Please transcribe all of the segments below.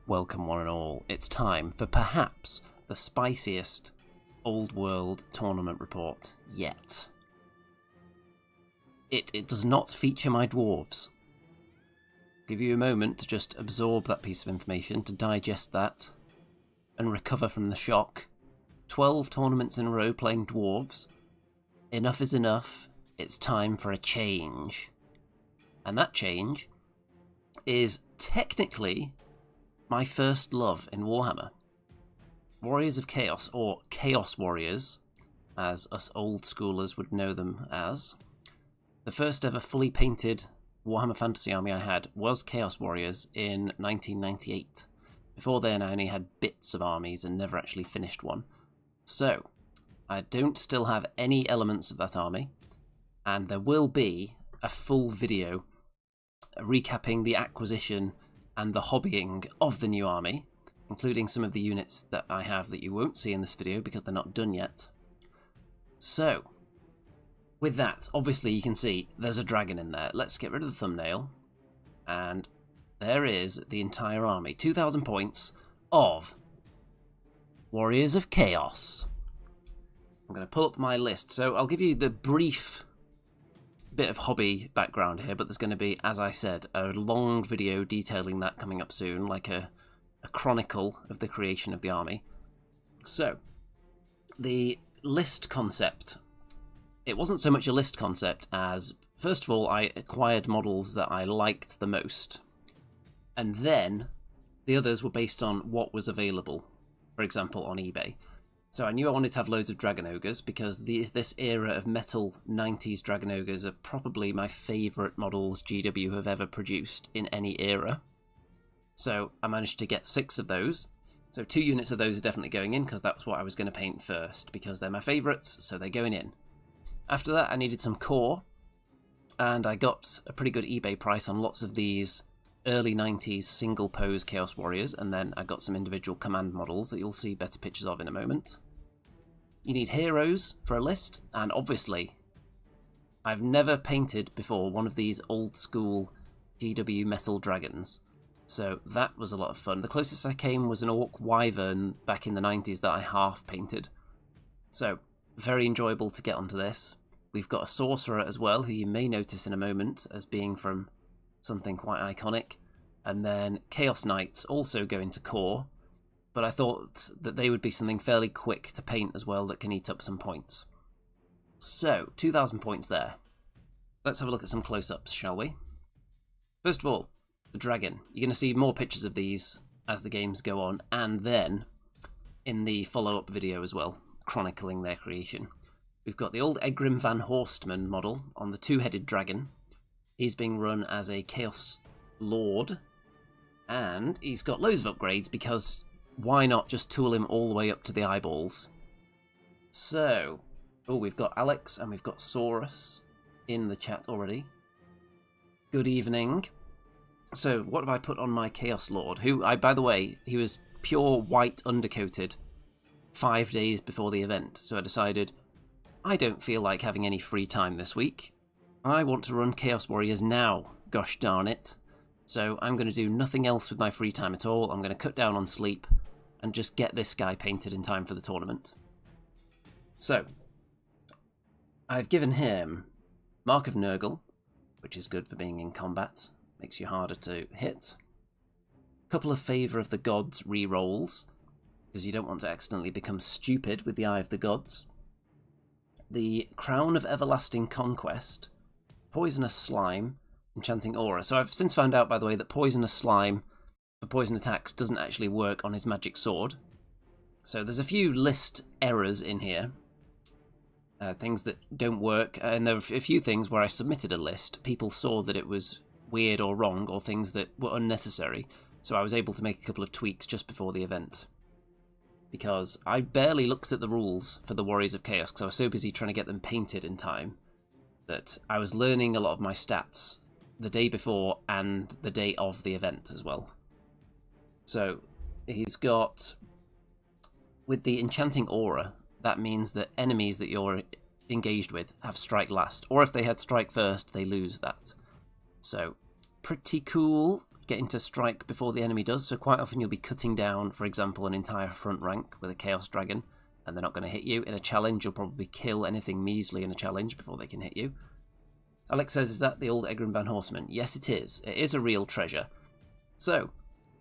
Welcome one and all. It's time for perhaps the spiciest Old World tournament report yet. It does not feature my dwarves. Give you a moment to just absorb that piece of information, to digest that, and recover from the shock. 12 tournaments in a row playing dwarves. Enough is enough. It's time for a change. And that change is technically my first love in Warhammer. Warriors of Chaos, or Chaos Warriors, as us old schoolers would know them as. The first ever fully painted Warhammer Fantasy army I had was Chaos Warriors in 1998. Before then I only had bits of armies and never actually finished one. So, I don't still have any elements of that army, and there will be a full video recapping the acquisition and the hobbying of the new army, including some of the units that I have that you won't see in this video because they're not done yet. So, with that, obviously you can see there's a dragon in there. Let's get rid of the thumbnail, and there is the entire army. 2,000 points of Warriors of Chaos. I'm going to pull up my list. So I'll give you the brief bit of hobby background here, but there's going to be, as I said, a long video detailing that coming up soon, like a chronicle of the creation of the army. So, the list concept. It wasn't so much a list concept as, first of all, I acquired models that I liked the most, and then the others were based on what was available, for example, on eBay. So I knew I wanted to have loads of Dragon Ogres, because this era of metal 90s Dragon Ogres are probably my favourite models GW have ever produced in any era. So I managed to get 6 of those. So 2 units of those are definitely going in, because that's what I was going to paint first, because they're my favourites, so they're going in. After that I needed some core, and I got a pretty good eBay price on lots of these early 90s single pose Chaos Warriors, and then I got some individual command models that you'll see better pictures of in a moment. You need heroes for a list, and obviously I've never painted before one of these old school GW metal dragons, so that was a lot of fun. The closest I came was an Orc Wyvern back in the 90s that I half painted, so very enjoyable to get onto this. We've got a sorcerer as well, who you may notice in a moment as being from something quite iconic, and then Chaos Knights also go into core, but I thought that they would be something fairly quick to paint as well that can eat up some points. So, 2,000 points there. Let's have a look at some close-ups, shall we? First of all, the dragon. You're going to see more pictures of these as the games go on, and then in the follow-up video as well, chronicling their creation. We've got the old Egrim van Horstman model on the 2-headed dragon. He's being run as a Chaos Lord, and he's got loads of upgrades because why not just tool him all the way up to the eyeballs? So, we've got Alex and we've got Saurus in the chat already. Good evening. So, what have I put on my Chaos Lord? Who, by the way, he was pure white undercoated 5 days before the event, so I decided I don't feel like having any free time this week. I want to run Chaos Warriors now, gosh darn it. So I'm going to do nothing else with my free time at all. I'm going to cut down on sleep and just get this guy painted in time for the tournament. So, I've given him Mark of Nurgle, which is good for being in combat, makes you harder to hit. A couple of Favour of the Gods re-rolls, because you don't want to accidentally become stupid with the Eye of the Gods. The Crown of Everlasting Conquest, Poisonous Slime, Enchanting Aura. So I've since found out, by the way, that Poisonous Slime for poison attacks doesn't actually work on his magic sword. So there's a few list errors in here. Things that don't work, and there are a few things where I submitted a list. People saw that it was weird or wrong, or things that were unnecessary. So I was able to make a couple of tweaks just before the event. Because I barely looked at the rules for the Warriors of Chaos, because I was so busy trying to get them painted in time, that I was learning a lot of my stats the day before and the day of the event as well. So he's got, with the Enchanting Aura, that means that enemies that you're engaged with have strike last, or if they had strike first, they lose that. So pretty cool getting to strike before the enemy does, so quite often you'll be cutting down, for example, an entire front rank with a Chaos Dragon, and they're not going to hit you. In a challenge, you'll probably kill anything measly in a challenge before they can hit you. Alex says, is that the old Egrin Van Horseman? Yes, it is. It is a real treasure. So,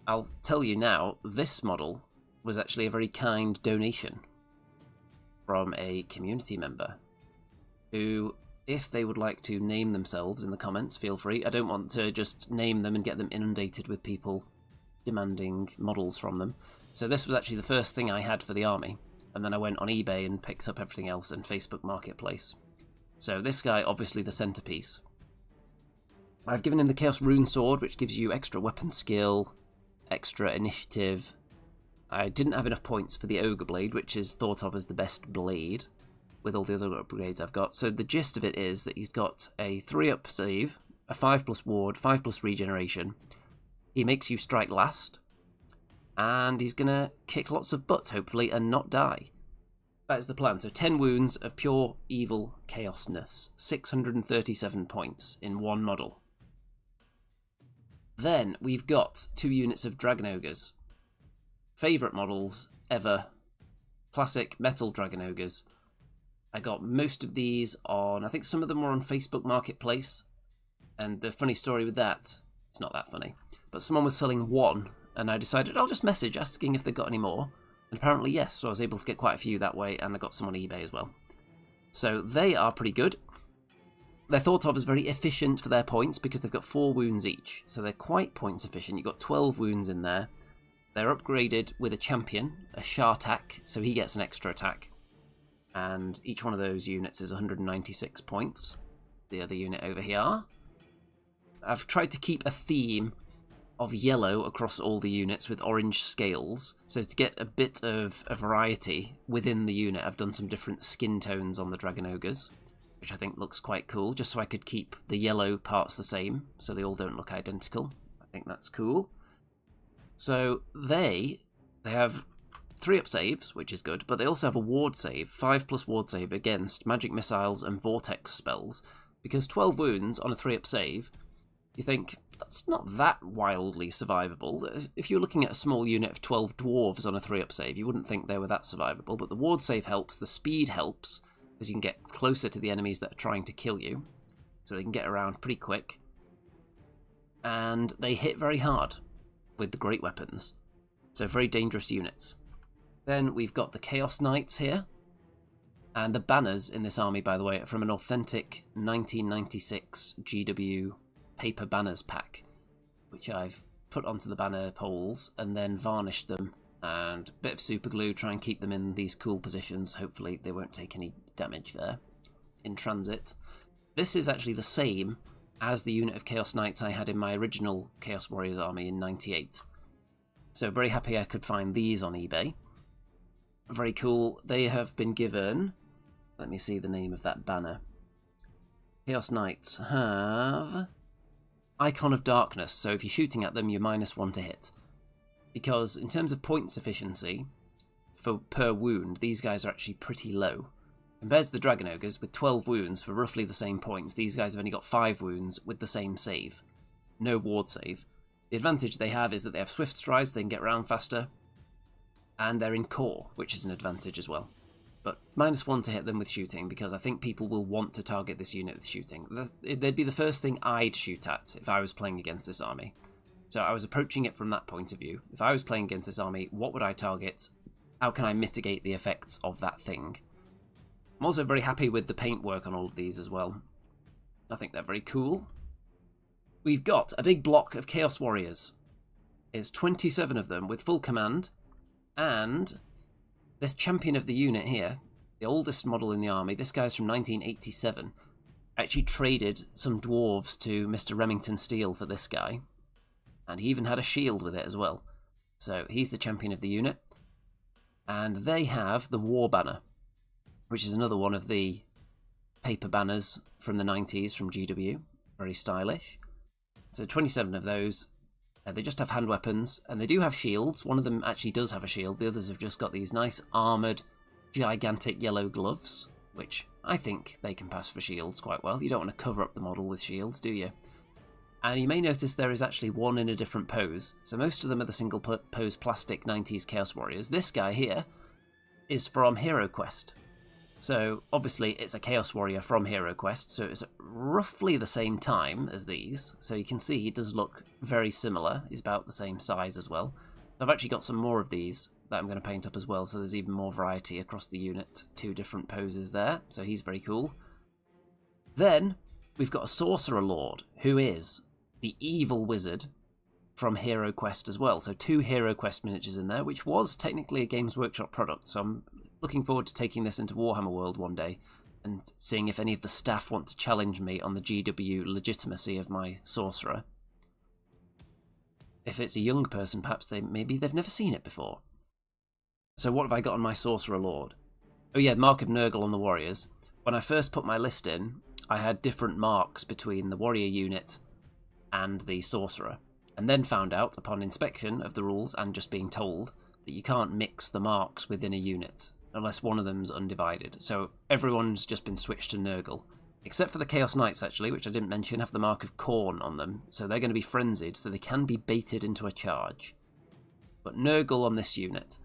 I'll tell you now, this model was actually a very kind donation from a community member who, if they would like to name themselves in the comments, feel free. I don't want to just name them and get them inundated with people demanding models from them. So this was actually the first thing I had for the army, and then I went on eBay and picked up everything else and Facebook Marketplace. So this guy, obviously the centerpiece. I've given him the Chaos Rune Sword, which gives you extra weapon skill, extra initiative. I didn't have enough points for the Ogre Blade, which is thought of as the best blade, with all the other upgrades I've got. So the gist of it is that he's got a 3-up save, a 5+ ward, 5+ regeneration. He makes you strike last, and he's going to kick lots of butt, hopefully, and not die. That is the plan. So 10 wounds of pure evil chaosness, 637 points in one model. Then we've got 2 units of Dragon Ogres. Favourite models ever. Classic metal Dragon Ogres. I got most of these on, I think some of them were on Facebook Marketplace. And the funny story with that, it's not that funny, but someone was selling one, and I decided I'll just message asking if they got any more. And apparently yes, so I was able to get quite a few that way, and I got some on eBay as well. So they are pretty good. They're thought of as very efficient for their points because they've got 4 wounds each, so they're quite points efficient. You've got 12 wounds in there. They're upgraded with a champion, a Shartak, so he gets an extra attack. And each one of those units is 196 points. The other unit over here. I've tried to keep a theme of yellow across all the units with orange scales, so to get a bit of a variety within the unit, I've done some different skin tones on the Dragon Ogres, which I think looks quite cool, just so I could keep the yellow parts the same, so they all don't look identical. I think that's cool. So they have 3-up saves, which is good, but they also have a ward save, 5+ ward save against magic missiles and vortex spells, because 12 wounds on a 3-up save, you think, that's not that wildly survivable. If you're looking at a small unit of 12 dwarves on a 3-up save, you wouldn't think they were that survivable, but the ward save helps, the speed helps, because you can get closer to the enemies that are trying to kill you, so they can get around pretty quick, and they hit very hard with the great weapons, so very dangerous units. Then we've got the Chaos Knights here, and the banners in this army, by the way, are from an authentic 1996 GW paper banners pack, which I've put onto the banner poles and then varnished them, and a bit of super glue, try and keep them in these cool positions. Hopefully they won't take any damage there in transit. This is actually the same as the unit of Chaos Knights I had in my original Chaos Warriors army in 98. So very happy I could find these on eBay. Very cool. They have been given, let me see the name of that banner. Chaos Knights have Icon of Darkness, so if you're shooting at them, you're -1 to hit. Because in terms of points efficiency, for per wound, these guys are actually pretty low. Compared to the Dragon Ogres, with 12 wounds for roughly the same points, these guys have only got 5 wounds with the same save. No ward save. The advantage they have is that they have swift strides, they can get around faster, and they're in core, which is an advantage as well. But -1 to hit them with shooting, because I think people will want to target this unit with shooting. They'd be the first thing I'd shoot at if I was playing against this army. So I was approaching it from that point of view. If I was playing against this army, what would I target? How can I mitigate the effects of that thing? I'm also very happy with the paintwork on all of these as well. I think they're very cool. We've got a big block of Chaos Warriors. It's 27 of them with full command, and this champion of the unit here, the oldest model in the army, this guy's from 1987, actually traded some dwarves to Mr. Remington Steele for this guy, and he even had a shield with it as well. So he's the champion of the unit, and they have the War Banner, which is another one of the paper banners from the 90s from GW, very stylish. So 27 of those. They just have hand weapons, and they do have shields. One of them actually does have a shield. The others have just got these nice armoured, gigantic yellow gloves, which I think they can pass for shields quite well. You don't want to cover up the model with shields, do you? And you may notice there is actually one in a different pose. So most of them are the single pose plastic 90s Chaos Warriors. This guy here is from Hero Quest. So obviously it's a Chaos Warrior from Hero Quest, so it's roughly the same time as these. So you can see he does look very similar. He's about the same size as well. I've actually got some more of these that I'm going to paint up as well, so there's even more variety across the unit. 2 different poses there, so he's very cool. Then we've got a Sorcerer Lord, who is the evil wizard from Hero Quest as well. So 2 Hero Quest miniatures in there, which was technically a Games Workshop product. So I'm looking forward to taking this into Warhammer World one day and seeing if any of the staff want to challenge me on the GW legitimacy of my sorcerer. If it's a young person, perhaps maybe they've never seen it before. So what have I got on my Sorcerer Lord? Oh yeah, Mark of Nurgle on the Warriors. When I first put my list in, I had different marks between the Warrior unit and the Sorcerer, and then found out upon inspection of the rules and just being told that you can't mix the marks within a unit unless one of them's undivided. So everyone's just been switched to Nurgle, except for the Chaos Knights actually, which I didn't mention, have the mark of Khorne on them, so they're going to be frenzied, so they can be baited into a charge. But Nurgle on this unit,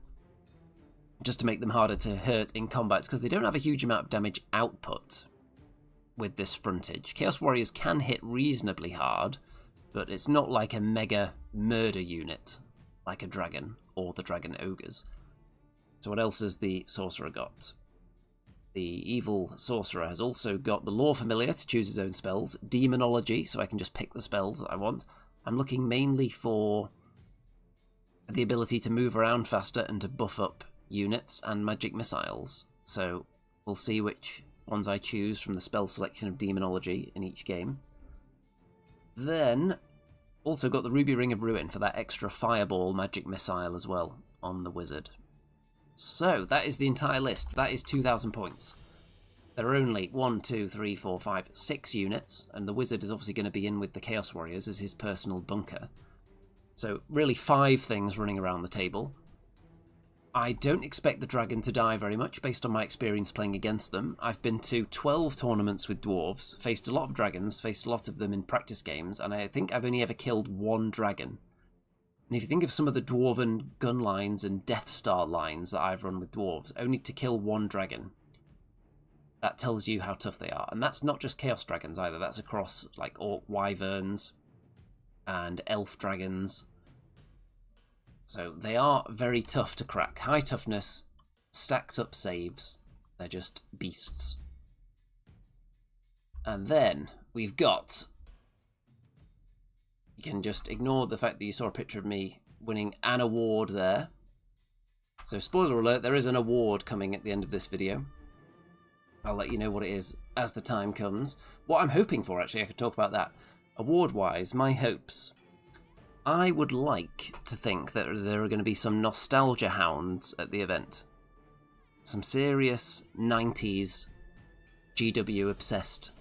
just to make them harder to hurt in combat, because they don't have a huge amount of damage output with this frontage. Chaos Warriors can hit reasonably hard, but it's not like a mega murder unit like a dragon or the dragon ogres. So what else has the sorcerer got? The evil sorcerer has also got the Lore Familiar to choose his own spells, Demonology, so I can just pick the spells that I want. I'm looking mainly for the ability to move around faster and to buff up units and magic missiles. So we'll see which ones I choose from the spell selection of Demonology in each game. Then, also got the Ruby Ring of Ruin for that extra fireball magic missile as well on the wizard. So, that is the entire list. That is 2,000 points. There are only 1, 2, 3, 4, 5, 6 units, and the wizard is obviously going to be in with the Chaos Warriors as his personal bunker. So, really 5 things running around the table. I don't expect the dragon to die very much based on my experience playing against them. I've been to 12 tournaments with dwarves, faced a lot of dragons, faced a lot of them in practice games, and I think I've only ever killed 1 dragon. And if you think of some of the dwarven gun lines and Death Star lines that I've run with dwarves, only to kill 1 dragon, that tells you how tough they are. And that's not just Chaos Dragons either, that's across like Orc Wyverns and Elf Dragons. So they are very tough to crack. High toughness, stacked up saves. They're just beasts. And then we've got... You can just ignore the fact that you saw a picture of me winning an award there. So spoiler alert, there is an award coming at the end of this video. I'll let you know what it is as the time comes. What I'm hoping for, actually, I could talk about that. Award-wise, my hopes... I would like to think that there are going to be some nostalgia hounds at the event. Some serious 90s GW-obsessed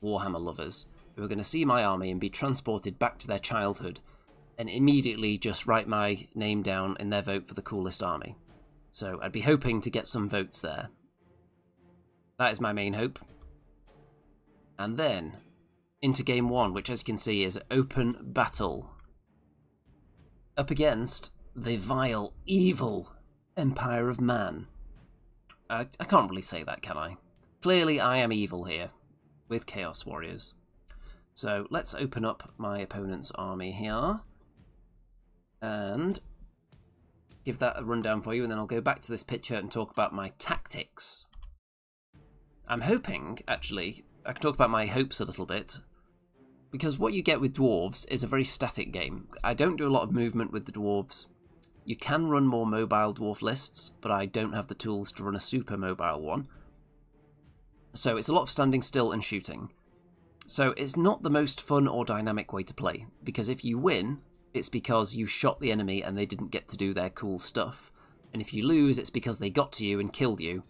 Warhammer lovers who are going to see my army and be transported back to their childhood and immediately just write my name down in their vote for the coolest army. So I'd be hoping to get some votes there. That is my main hope. And then into Game 1, which as you can see is open battle. Up against the vile, evil Empire of Man. I can't really say that, can I? Clearly I am evil here, with Chaos Warriors. So let's open up my opponent's army here, and give that a rundown for you, and then I'll go back to this picture and talk about my tactics. I'm hoping, actually, I can talk about my hopes a little bit, because what you get with dwarves is a very static game. I don't do a lot of movement with the dwarves. You can run more mobile dwarf lists, but I don't have the tools to run a super mobile one. So it's a lot of standing still and shooting. So it's not the most fun or dynamic way to play, because if you win, it's because you shot the enemy and they didn't get to do their cool stuff. And if you lose, it's because they got to you and killed you,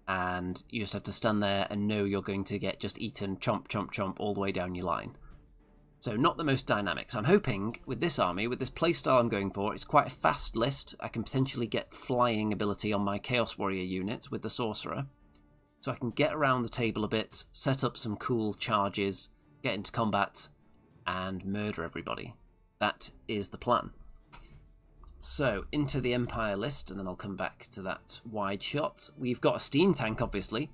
and you just have to stand there and know you're going to get just eaten chomp, chomp, chomp all the way down your line. So not the most dynamic. So I'm hoping with this army, with this playstyle I'm going for, it's quite a fast list. I can potentially get flying ability on my Chaos Warrior unit with the Sorcerer. So I can get around the table a bit, set up some cool charges, get into combat, and murder everybody. That is the plan. So, into the Empire list, and then I'll come back to that wide shot. We've got a steam tank, obviously.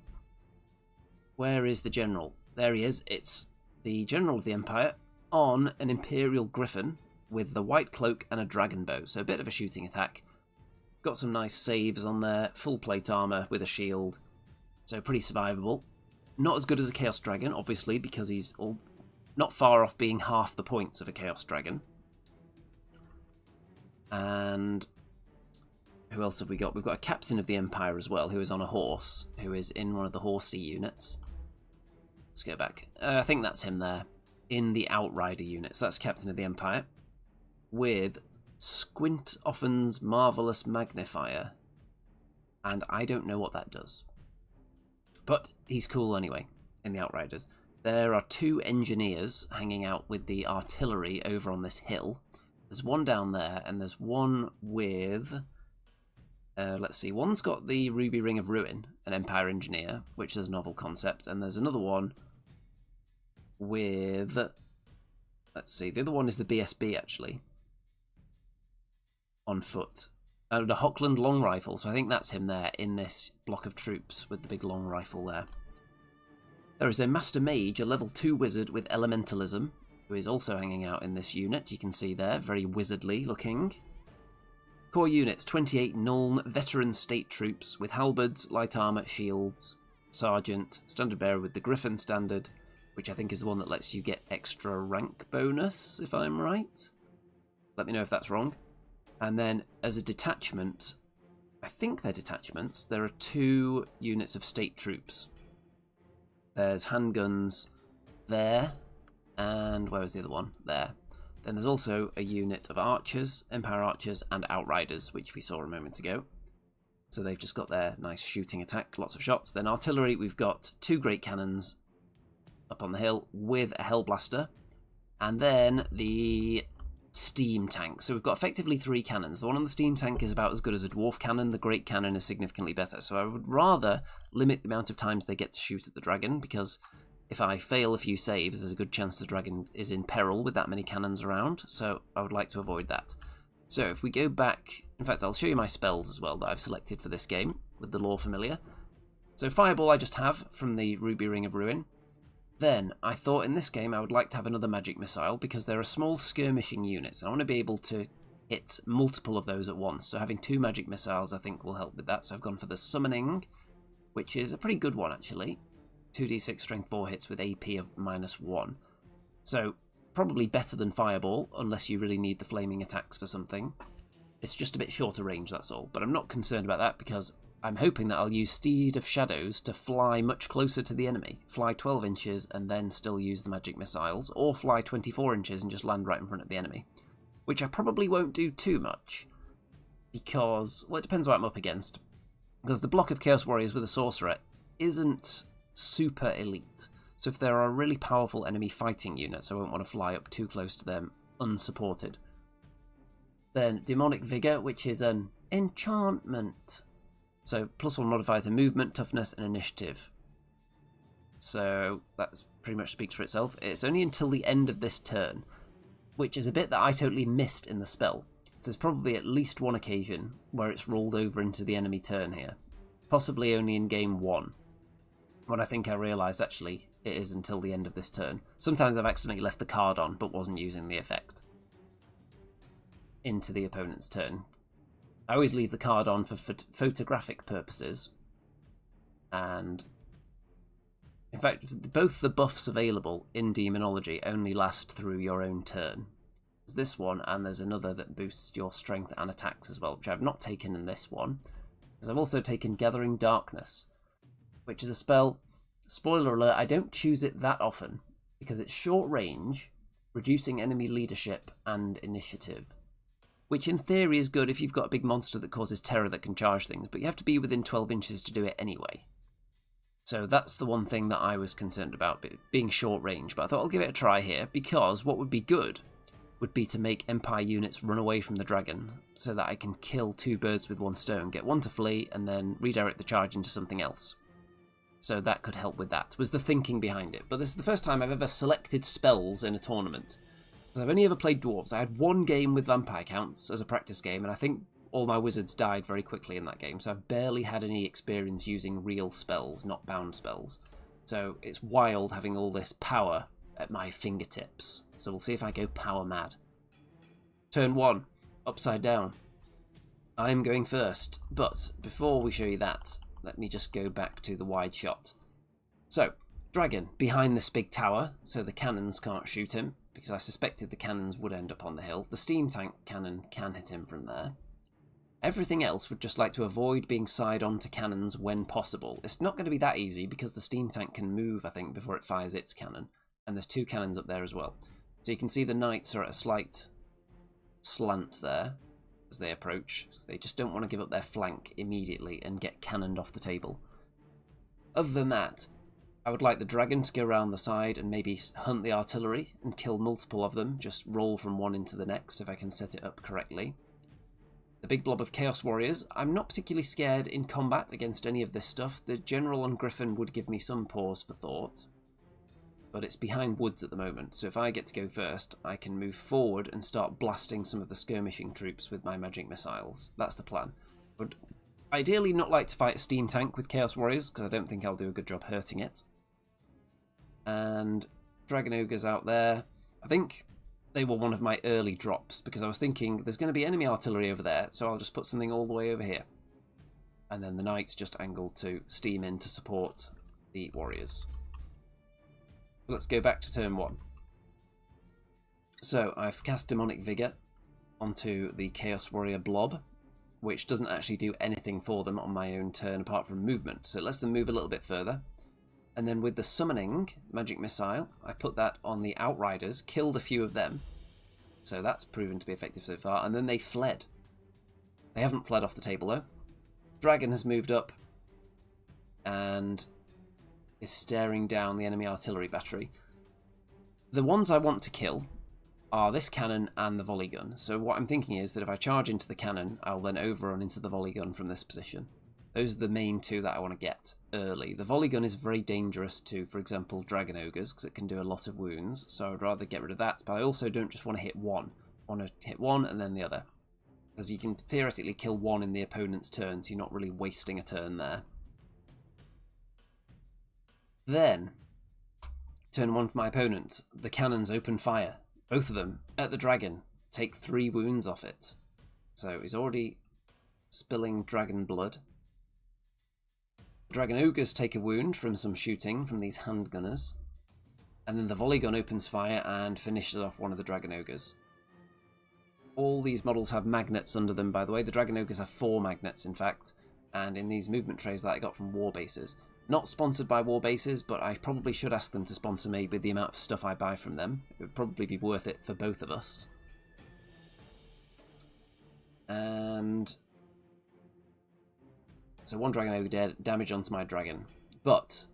Where is the General? There he is. It's the General of the Empire on an Imperial Griffin with the white cloak and a dragon bow. So a bit of a shooting attack. Got some nice saves on there. Full plate armor with a shield. So pretty survivable. Not as good as a Chaos Dragon, obviously, because he's not far off being half the points of a Chaos Dragon. And who else have we got? We've got a Captain of the Empire as well, who is on a horse, who is in one of the horsey units. Let's go back. I think that's him there, in the Outrider units. That's Captain of the Empire, with Squint Offen's Marvellous Magnifier. And I don't know what that does. But he's cool anyway, in the Outriders. There are 2 engineers hanging out with the artillery over on this hill. There's one down there, and there's one with... let's see, one's got the Ruby Ring of Ruin, an Empire Engineer, which is a novel concept, and there's another one with... Let's see, the other one is the BSB, actually. On foot. The Hockland Long Rifle, so I think that's him there, in this block of troops, with the big long rifle there. There is a Master Mage, a level 2 wizard with Elementalism, who is also hanging out in this unit, you can see there, very wizardly looking. Core units, 28 Nuln veteran state troops with halberds, light armour, shields, sergeant, standard bearer with the Griffin standard, which I think is the one that lets you get extra rank bonus, if I'm right. Let me know if that's wrong. And then as a detachment, I think they're detachments, there are 2 units of state troops. There's handguns there. And where was the other one? There. Then there's also a unit of archers, Empire archers, and outriders, which we saw a moment ago. So they've just got their nice shooting attack, lots of shots. Then artillery, we've got 2 great cannons up on the hill with a hellblaster. And then the steam tank. So we've got effectively 3 cannons. The one on the steam tank is about as good as a dwarf cannon. The great cannon is significantly better. So I would rather limit the amount of times they get to shoot at the dragon, because if I fail a few saves, there's a good chance the dragon is in peril with that many cannons around, so I would like to avoid that. So if we go back, in fact I'll show you my spells as well that I've selected for this game, with the lore familiar. So Fireball I just have from the Ruby Ring of Ruin. Then I thought in this game I would like to have another magic missile, because there are small skirmishing units, and I want to be able to hit multiple of those at once, so having 2 magic missiles I think will help with that. So I've gone for the Summoning, which is a pretty good one actually. 2d6 strength 4 hits with AP of -1. So, probably better than Fireball, unless you really need the flaming attacks for something. It's just a bit shorter range, that's all. But I'm not concerned about that, because I'm hoping that I'll use Steed of Shadows to fly much closer to the enemy. Fly 12 inches and then still use the magic missiles, or fly 24 inches and just land right in front of the enemy. Which I probably won't do too much, because, well, it depends what I'm up against. Because the block of Chaos Warriors with a Sorcerer isn't super elite, so if there are really powerful enemy fighting units, I won't want to fly up too close to them unsupported. Then Demonic Vigor, which is an enchantment, so +1 modifier to movement, toughness, and initiative. So that pretty much speaks for itself. It's only until the end of this turn, which is a bit that I totally missed in the spell. So there's probably at least one occasion where it's rolled over into the enemy turn here, possibly only in game 1. When I think I realised, actually, it is until the end of this turn. Sometimes I've accidentally left the card on, but wasn't using the effect into the opponent's turn. I always leave the card on for photographic purposes. And, in fact, both the buffs available in Demonology only last through your own turn. There's this one, and there's another that boosts your strength and attacks as well, which I've not taken in this one. Because I've also taken Gathering Darkness, which is a spell, spoiler alert, I don't choose it that often, because it's short range, reducing enemy leadership and initiative, which in theory is good if you've got a big monster that causes terror that can charge things, but you have to be within 12 inches to do it anyway. So that's the one thing that I was concerned about, being short range, but I thought I'll give it a try here, because what would be good would be to make Empire units run away from the dragon, so that I can kill 2 birds with 1 stone, get one to flee, and then redirect the charge into something else. So that could help with that, was the thinking behind it. But this is the first time I've ever selected spells in a tournament. Because I've only ever played Dwarves. I had one game with Vampire Counts as a practice game, and I think all my wizards died very quickly in that game, so I've barely had any experience using real spells, not bound spells. So it's wild having all this power at my fingertips. So we'll see if I go power mad. Turn 1, upside down. I'm going first, but before we show you that, let me just go back to the wide shot. So, dragon behind this big tower, so the cannons can't shoot him, because I suspected the cannons would end up on the hill. The steam tank cannon can hit him from there. Everything else would just like to avoid being side on to cannons when possible. It's not going to be that easy because the steam tank can move, I think, before it fires its cannon. And there's 2 cannons up there as well. So you can see the knights are at a slight slant there as they approach. So they just don't want to give up their flank immediately and get cannoned off the table. Other than that, I would like the dragon to go around the side and maybe hunt the artillery and kill multiple of them. Just roll from one into the next if I can set it up correctly. The big blob of Chaos Warriors, I'm not particularly scared in combat against any of this stuff. The General on Griffin would give me some pause for thought, but it's behind woods at the moment, so if I get to go first, I can move forward and start blasting some of the skirmishing troops with my magic missiles. That's the plan. Would ideally not like to fight a steam tank with Chaos Warriors, because I don't think I'll do a good job hurting it. And Dragon Ogres out there. I think they were one of my early drops, because I was thinking there's going to be enemy artillery over there, so I'll just put something all the way over here. And then the knights just angle to steam in to support the warriors. Let's go back to turn 1. So I've cast Demonic Vigor onto the Chaos Warrior blob, which doesn't actually do anything for them on my own turn apart from movement, so it lets them move a little bit further. And then with the Summoning Magic Missile, I put that on the Outriders, killed a few of them. So that's proven to be effective so far. And then they fled. They haven't fled off the table though. Dragon has moved up and is staring down the enemy artillery battery. The ones I want to kill are this cannon and the volley gun. So what I'm thinking is that if I charge into the cannon, I'll then overrun into the volley gun from this position. Those are the main 2 that I want to get early. The volley gun is very dangerous to, for example, Dragon Ogres, because it can do a lot of wounds, so I'd rather get rid of that, but I also don't just want to hit one. I want to hit one and then the other, because you can theoretically kill one in the opponent's turn, so you're not really wasting a turn there. Then, turn 1 for my opponent. The cannons open fire, both of them, at the dragon. Take 3 wounds off it. So he's already spilling dragon blood. Dragon Ogres take a wound from some shooting from these handgunners. And then the volley gun opens fire and finishes off one of the Dragon Ogres. All these models have magnets under them, by the way. The Dragon Ogres have 4 magnets, in fact. And in these movement trays that I got from War Bases. Not sponsored by War Bases, but I probably should ask them to sponsor me with the amount of stuff I buy from them. It would probably be worth it for both of us. And so 1 Dragon Ogre dead, damage onto my dragon. But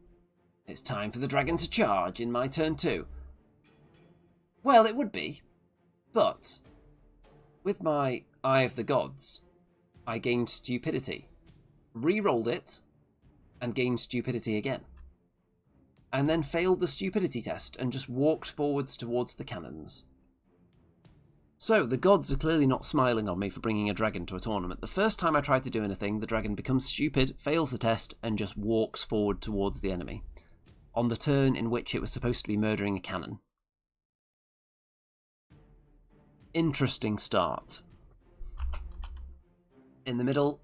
it's time for the dragon to charge in my turn 2. Well, it would be, but with my Eye of the Gods, I gained stupidity. Re-rolled it and gained stupidity again. And then failed the stupidity test and just walked forwards towards the cannons. So, the gods are clearly not smiling on me for bringing a dragon to a tournament. The first time I try to do anything, the dragon becomes stupid, fails the test, and just walks forward towards the enemy. On the turn in which it was supposed to be murdering a cannon. Interesting start. In the middle,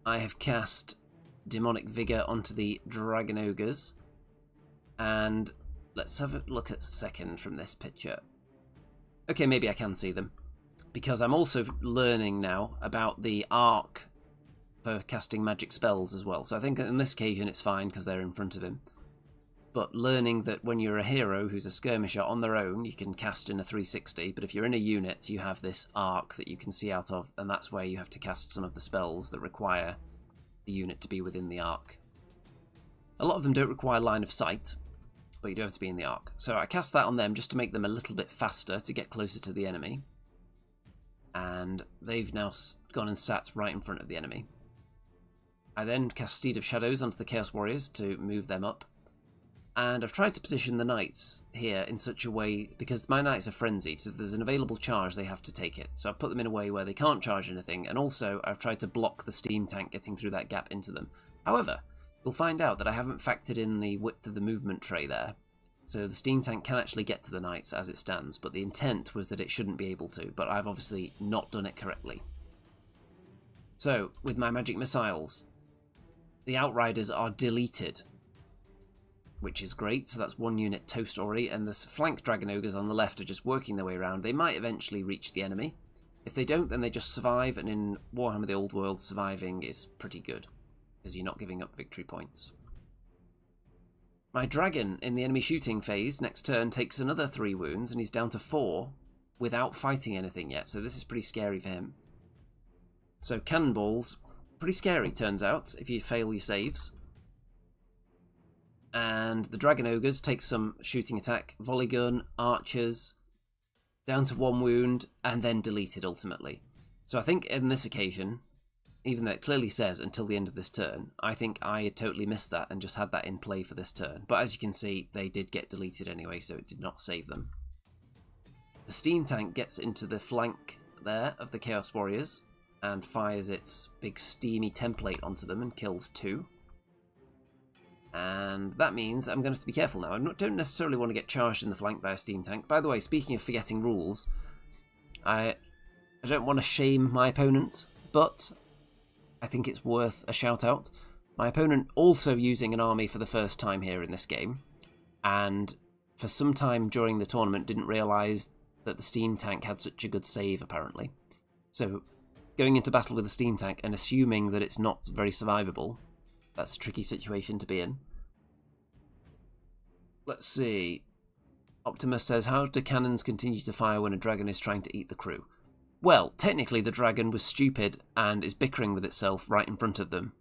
I have cast Demonic Vigor onto the Dragon Ogres. And let's have a look at a second from this picture. Okay, maybe I can see them. Because I'm also learning now about the arc for casting magic spells as well. So I think on this occasion it's fine because they're in front of him. But learning that when you're a hero who's a skirmisher on their own, you can cast in a 360. But if you're in a unit, you have this arc that you can see out of. And that's where you have to cast some of the spells that require the unit to be within the arc. A lot of them don't require line of sight, but you do have to be in the arc. So I cast that on them just to make them a little bit faster to get closer to the enemy. And they've now gone and sat right in front of the enemy. I then cast Steed of Shadows onto the Chaos Warriors to move them up. And I've tried to position the knights here in such a way, because my knights are frenzied, so if there's an available charge, they have to take it. So I've put them in a way where they can't charge anything, and also I've tried to block the steam tank getting through that gap into them. However, you'll find out that I haven't factored in the width of the movement tray there. So the steam tank can actually get to the knights as it stands, but the intent was that it shouldn't be able to, but I've obviously not done it correctly. So, with my magic missiles, the Outriders are deleted, which is great, so that's one unit toast already, and the flank Dragon Ogres on the left are just working their way around. They might eventually reach the enemy. If they don't, then they just survive, and in Warhammer the Old World, surviving is pretty good, because you're not giving up victory points. My dragon in the enemy shooting phase next turn takes another 3 wounds, and he's down to 4 without fighting anything yet, so this is pretty scary for him. So cannonballs, pretty scary turns out, if you fail your saves. And the Dragon Ogres take some shooting attack, volley gun, archers, down to 1 wound, and then deleted ultimately. So I think in this occasion, even though it clearly says until the end of this turn, I think I had totally missed that and just had that in play for this turn. But as you can see, they did get deleted anyway, so it did not save them. The steam tank gets into the flank there of the Chaos Warriors and fires its big steamy template onto them and kills 2. And that means I'm going to have to be careful now. I don't necessarily want to get charged in the flank by a steam tank. By the way, speaking of forgetting rules, I don't want to shame my opponent, but I think it's worth a shout out. My opponent also using an army for the first time here in this game, and for some time during the tournament didn't realise that the steam tank had such a good save apparently. So going into battle with a steam tank and assuming that it's not very survivable, that's a tricky situation to be in. Let's see. Optimus says, how do cannons continue to fire when a dragon is trying to eat the crew? Well, technically the dragon was stupid and is bickering with itself right in front of them.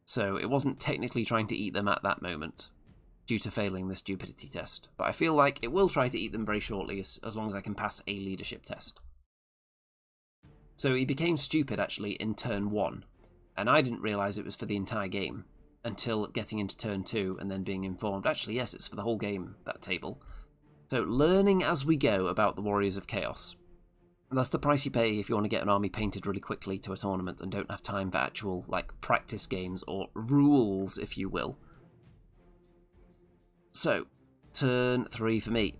So it wasn't technically trying to eat them at that moment, due to failing the stupidity test. But I feel like it will try to eat them very shortly, as long as I can pass a leadership test. So he became stupid actually in turn 1, and I didn't realise it was for the entire game until getting into turn 2 and then being informed, actually yes, it's for the whole game, that table. So learning as we go about the Warriors of Chaos. And that's the price you pay if you want to get an army painted really quickly to a tournament and don't have time for actual practice games or rules, if you will. So, turn 3 for me.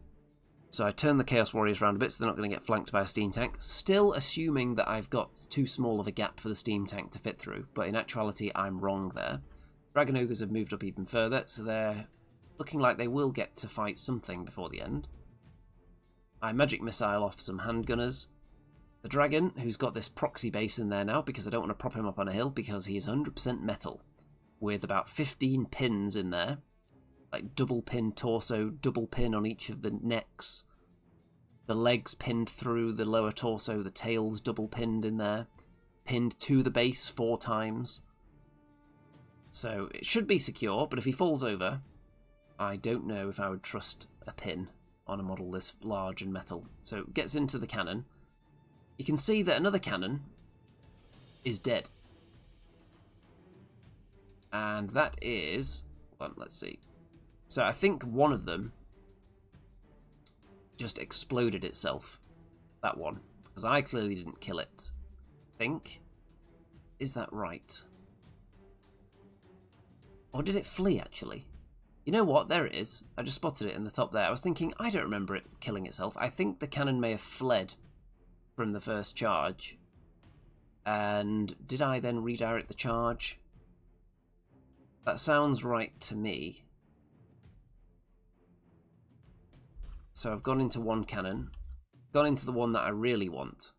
So I turn the Chaos Warriors around a bit so they're not going to get flanked by a steam tank, still assuming that I've got too small of a gap for the steam tank to fit through, but in actuality I'm wrong there. Dragon Ogres have moved up even further, so they're looking like they will get to fight something before the end. I magic missile off some handgunners. The dragon, who's got this proxy base in there now because I don't want to prop him up on a hill because he is 100% metal, with about 15 pins in there, like double pin torso, double pin on each of the necks, the legs pinned through the lower torso, the tail's double pinned in there, pinned to the base 4 times. So it should be secure, but if he falls over, I don't know if I would trust a pin on a model this large and metal. So it gets into the cannon. You can see that another cannon is dead. And that is... well, let's see. So I think one of them just exploded itself. That one. Because I clearly didn't kill it. I think. Is that right? Or did it flee, actually? You know what? There it is. I just spotted it in the top there. I was thinking, I don't remember it killing itself. I think the cannon may have fled from the first charge. And did I then redirect the charge? That sounds right to me. So I've gone into one cannon, gone into the one that I really want.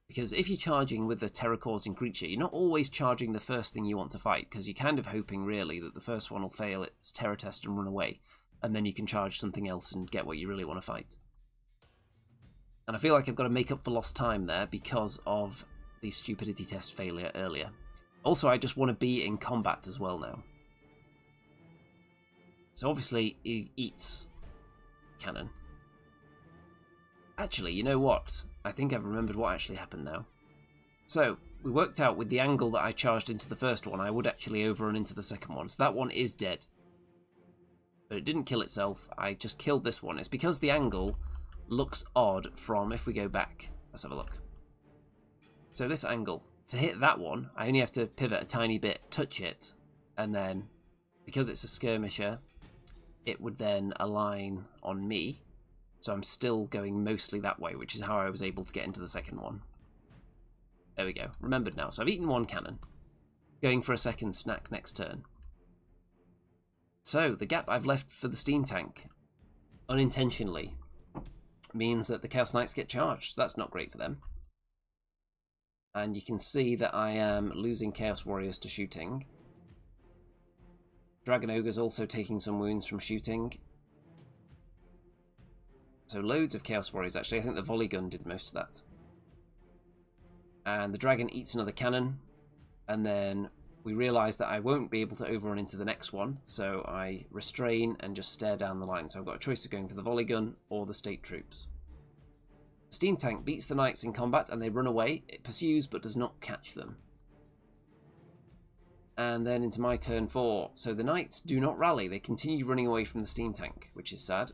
Because if you're charging with the terror-causing creature, you're not always charging the first thing you want to fight, because you're kind of hoping, really, that the first one will fail its terror test and run away, and then you can charge something else and get what you really want to fight. And I feel like I've got to make up for lost time there because of the stupidity test failure earlier. Also, I just want to be in combat as well now. So obviously, he eats cannon. Actually, you know what? I think I've remembered what actually happened now. So, we worked out with the angle that I charged into the first one, I would actually overrun into the second one. So that one is dead. But it didn't kill itself. I just killed this one. It's because the angle looks odd from, if we go back, let's have a look. So this angle, to hit that one, I only have to pivot a tiny bit, touch it, and then, because it's a skirmisher, it would then align on me. So I'm still going mostly that way, which is how I was able to get into the second one. There we go. Remembered now. So I've eaten one cannon. Going for a second snack next turn. So the gap I've left for the steam tank, unintentionally, means that the Chaos Knights get charged. So that's not great for them. And you can see that I am losing Chaos Warriors to shooting. Dragon Ogre's also taking some wounds from shooting. So loads of Chaos Warriors, actually. I think the volley gun did most of that. And the dragon eats another cannon. And then we realise that I won't be able to overrun into the next one. So I restrain and just stare down the line. So I've got a choice of going for the volley gun or the state troops. The steam tank beats the knights in combat and they run away. It pursues but does not catch them. And then into my turn 4. So the knights do not rally. They continue running away from the steam tank, which is sad.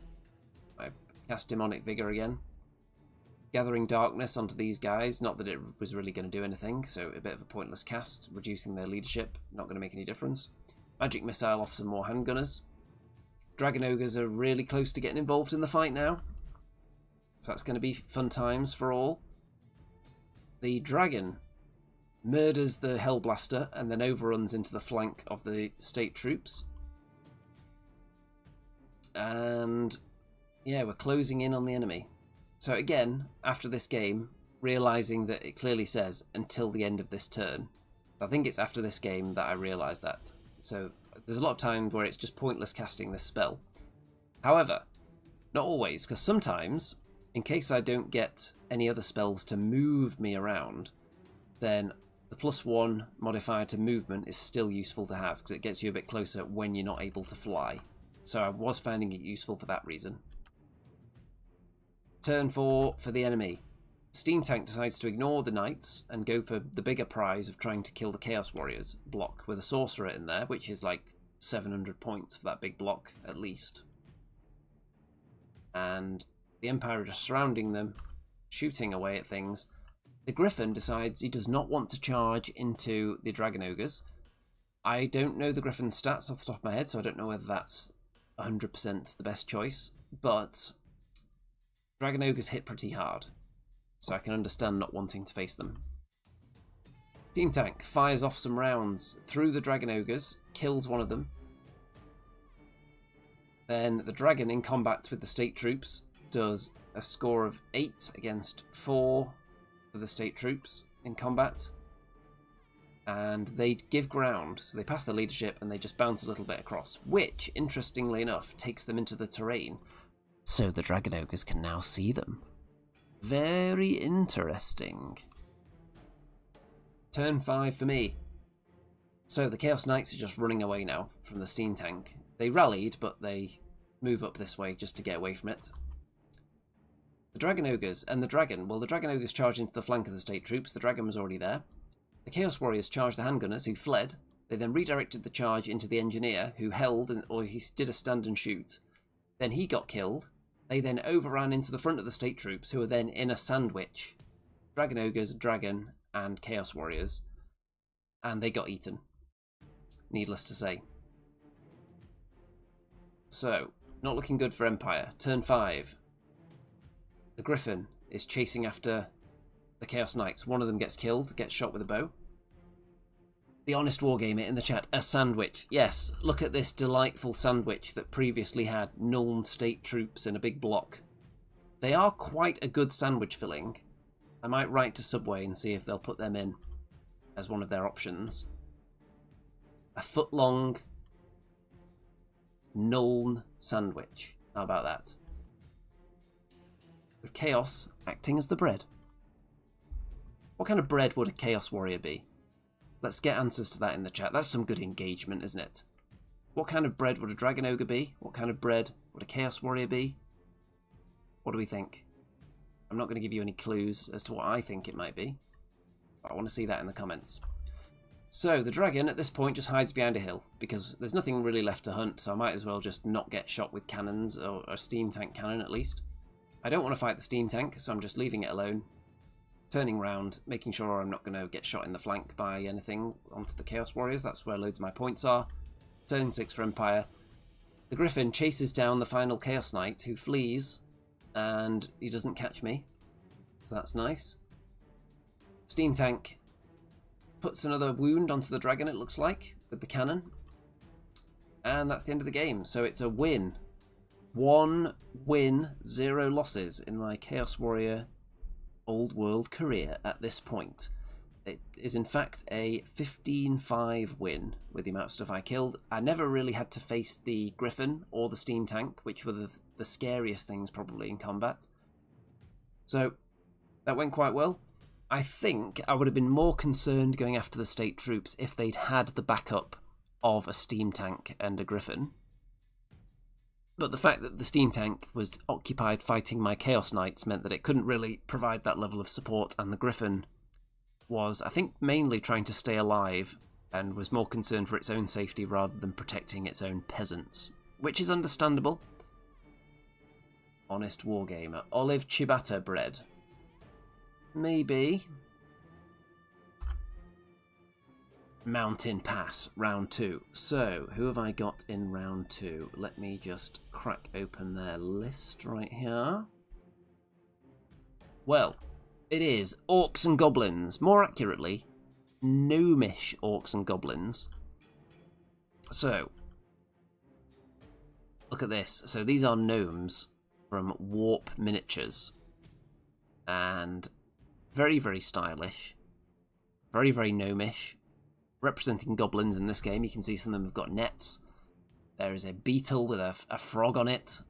I cast Demonic Vigor again. Gathering Darkness onto these guys. Not that it was really going to do anything, so a bit of a pointless cast. Reducing their leadership. Not going to make any difference. Magic Missile off some more handgunners. Dragon Ogres are really close to getting involved in the fight now. So that's going to be fun times for all. The dragon murders the Hellblaster and then overruns into the flank of the state troops. And yeah, we're closing in on the enemy. So again, after this game, realising that it clearly says until the end of this turn. I think it's after this game that I realised that. So there's a lot of times where it's just pointless casting this spell. However, not always, because sometimes, in case I don't get any other spells to move me around, then the +1 modifier to movement is still useful to have, because it gets you a bit closer when you're not able to fly. So I was finding it useful for that reason. Turn 4 for the enemy. Steam Tank decides to ignore the knights and go for the bigger prize of trying to kill the Chaos Warriors block with a sorcerer in there, which is like 700 points for that big block at least. And the Empire are just surrounding them, shooting away at things. The Griffin decides he does not want to charge into the Dragon Ogres. I don't know the Griffin's stats off the top of my head, so I don't know whether that's 100% the best choice, but Dragon Ogres hit pretty hard, so I can understand not wanting to face them. Steam Tank fires off some rounds through the Dragon Ogres, kills one of them. Then the Dragon in combat with the State Troops does a score of 8 against 4 for the State Troops in combat. And they give ground, so they pass the leadership and they just bounce a little bit across, which, interestingly enough, takes them into the terrain. So the Dragon Ogres can now see them. Very interesting. Turn 5 for me. So the Chaos Knights are just running away now from the Steam Tank. They rallied, but they move up this way just to get away from it. The Dragon Ogres and the Dragon. Well, the Dragon Ogres charge into the flank of the State Troops. The Dragon was already there. The Chaos Warriors charged the Handgunners, who fled. They then redirected the charge into the Engineer, who held, or he did a stand and shoot. Then he got killed. They then overran into the front of the State Troops, who were then in a sandwich. Dragon Ogres, Dragon, and Chaos Warriors. And they got eaten. Needless to say. So, not looking good for Empire. Turn 5. The Griffin is chasing after the Chaos Knights. One of them gets killed, gets shot with a bow. The Honest Wargamer in the chat, a sandwich. Yes, look at this delightful sandwich that previously had Nuln State Troops in a big block. They are quite a good sandwich filling. I might write to Subway and see if they'll put them in as one of their options. A foot-long Nuln sandwich. How about that? With Chaos acting as the bread. What kind of bread would a Chaos Warrior be? Let's get answers to that in the chat. That's some good engagement, isn't it? What kind of bread would a Dragon Ogre be? What kind of bread would a Chaos Warrior be? What do we think? I'm not going to give you any clues as to what I think it might be. I want to see that in the comments. So the dragon at this point just hides behind a hill because there's nothing really left to hunt, so I might as well just not get shot with cannons, or a steam tank cannon at least. I don't want to fight the steam tank, so I'm just leaving it alone, turning round, making sure I'm not going to get shot in the flank by anything onto the Chaos Warriors. That's where loads of my points are. Turn 6 for Empire. The Griffin chases down the final Chaos Knight, who flees, and he doesn't catch me, so that's nice. Steam tank puts another wound onto the dragon, it looks like, with the cannon. And that's the end of the game. So it's a win. 1 win, 0 losses in my Chaos Warrior Old World career at this point. It is in fact a 15-5 win with the amount of stuff I killed. I never really had to face the Griffin or the steam tank, which were the scariest things probably in combat. So that went quite well. I think I would have been more concerned going after the state troops if they'd had the backup of a steam tank and a Griffin. But the fact that the steam tank was occupied fighting my Chaos Knights meant that it couldn't really provide that level of support, and the Griffin was, I think, mainly trying to stay alive and was more concerned for its own safety rather than protecting its own peasants, which is understandable. Honest wargamer. Olive ciabatta bread. Maybe. Mountain Pass, round 2. So, who have I got in round 2? Let me just crack open their list right here. Well, it is Orcs and Goblins. More accurately, gnomish Orcs and Goblins. So, look at this. So these are gnomes from Warp Miniatures. And very, very stylish. Very, very gnomish. Representing goblins in this game. You can see some of them have got nets. There is a beetle with a frog on it.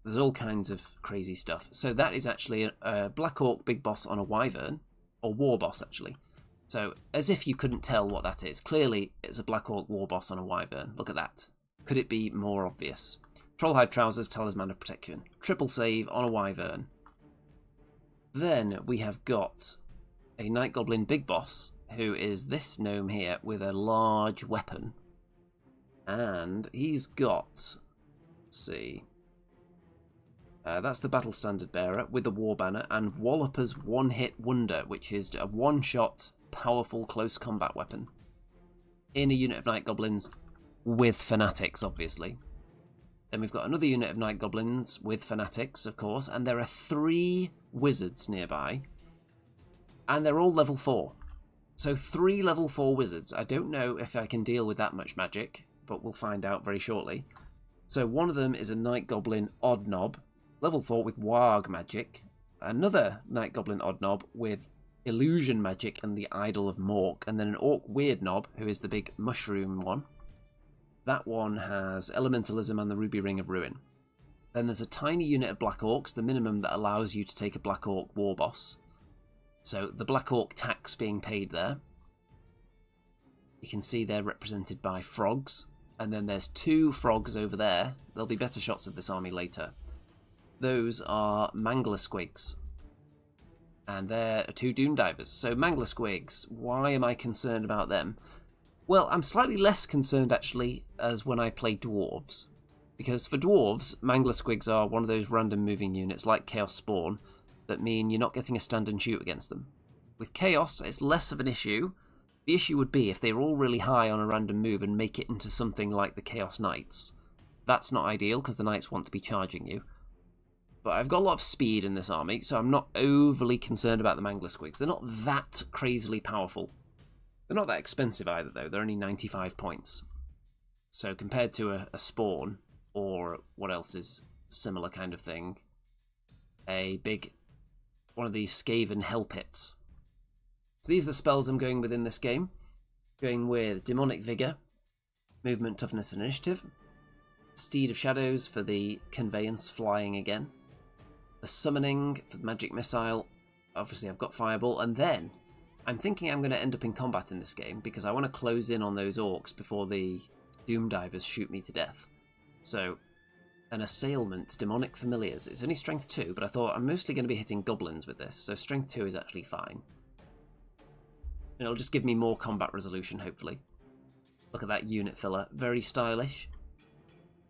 There's all kinds of crazy stuff. So that is actually a Black Orc big boss on a wyvern. Or war boss, actually. So, as if you couldn't tell what that is. Clearly, it's a Black Orc war boss on a wyvern. Look at that. Could it be more obvious? Trollhide Trousers, Talisman of Protection. Triple save on a wyvern. Then we have got a Night Goblin big boss, who is this gnome here with a large weapon. And he's got, let's see, that's the Battle Standard Bearer with the War Banner, and Walloper's One-Hit Wonder, which is a one-shot, powerful close combat weapon. In a unit of Night Goblins with Fanatics, obviously. Then we've got another unit of Night Goblins with Fanatics, of course, and there are 3 wizards nearby, and they're all level 4. So 3 level 4 wizards. I don't know if I can deal with that much magic, but we'll find out very shortly. So one of them is a Night Goblin Odd Knob, level 4 with Warg magic. Another Night Goblin Odd Knob with Illusion magic and the Idol of Mork. And then an Orc Weird Knob, who is the big mushroom one. That one has Elementalism and the Ruby Ring of Ruin. Then there's a tiny unit of Black Orcs, the minimum that allows you to take a Black Orc war boss. So the Black Orc tax being paid there. You can see they're represented by frogs. And then there's 2 frogs over there. There'll be better shots of this army later. Those are Mangler Squigs. And they're 2 Doom Divers. So Mangler Squigs, why am I concerned about them? Well, I'm slightly less concerned, actually, as when I play Dwarves. Because for Dwarves, Mangler Squigs are one of those random moving units, like Chaos Spawn, that mean you're not getting a stand and shoot against them. With Chaos, it's less of an issue. The issue would be if they're all really high on a random move and make it into something like the Chaos Knights. That's not ideal, because the Knights want to be charging you. But I've got a lot of speed in this army, so I'm not overly concerned about the Mangler Squigs. They're not that crazily powerful. They're not that expensive either, though. They're only 95 points. So compared to a Spawn, or what else is similar kind of thing, a big, one of these Skaven Hell Pits. So these are the spells I'm going with in this game. Going with Demonic Vigor, Movement, Toughness and Initiative. Steed of Shadows for the Conveyance, flying again. The Summoning for the Magic Missile. Obviously I've got Fireball, and then I'm thinking I'm going to end up in combat in this game because I want to close in on those orcs before the Doom Divers shoot me to death. So, an Assailment, Demonic Familiars. It's only Strength 2, but I thought I'm mostly going to be hitting Goblins with this, so Strength 2 is actually fine. It'll just give me more combat resolution, hopefully. Look at that unit filler. Very stylish.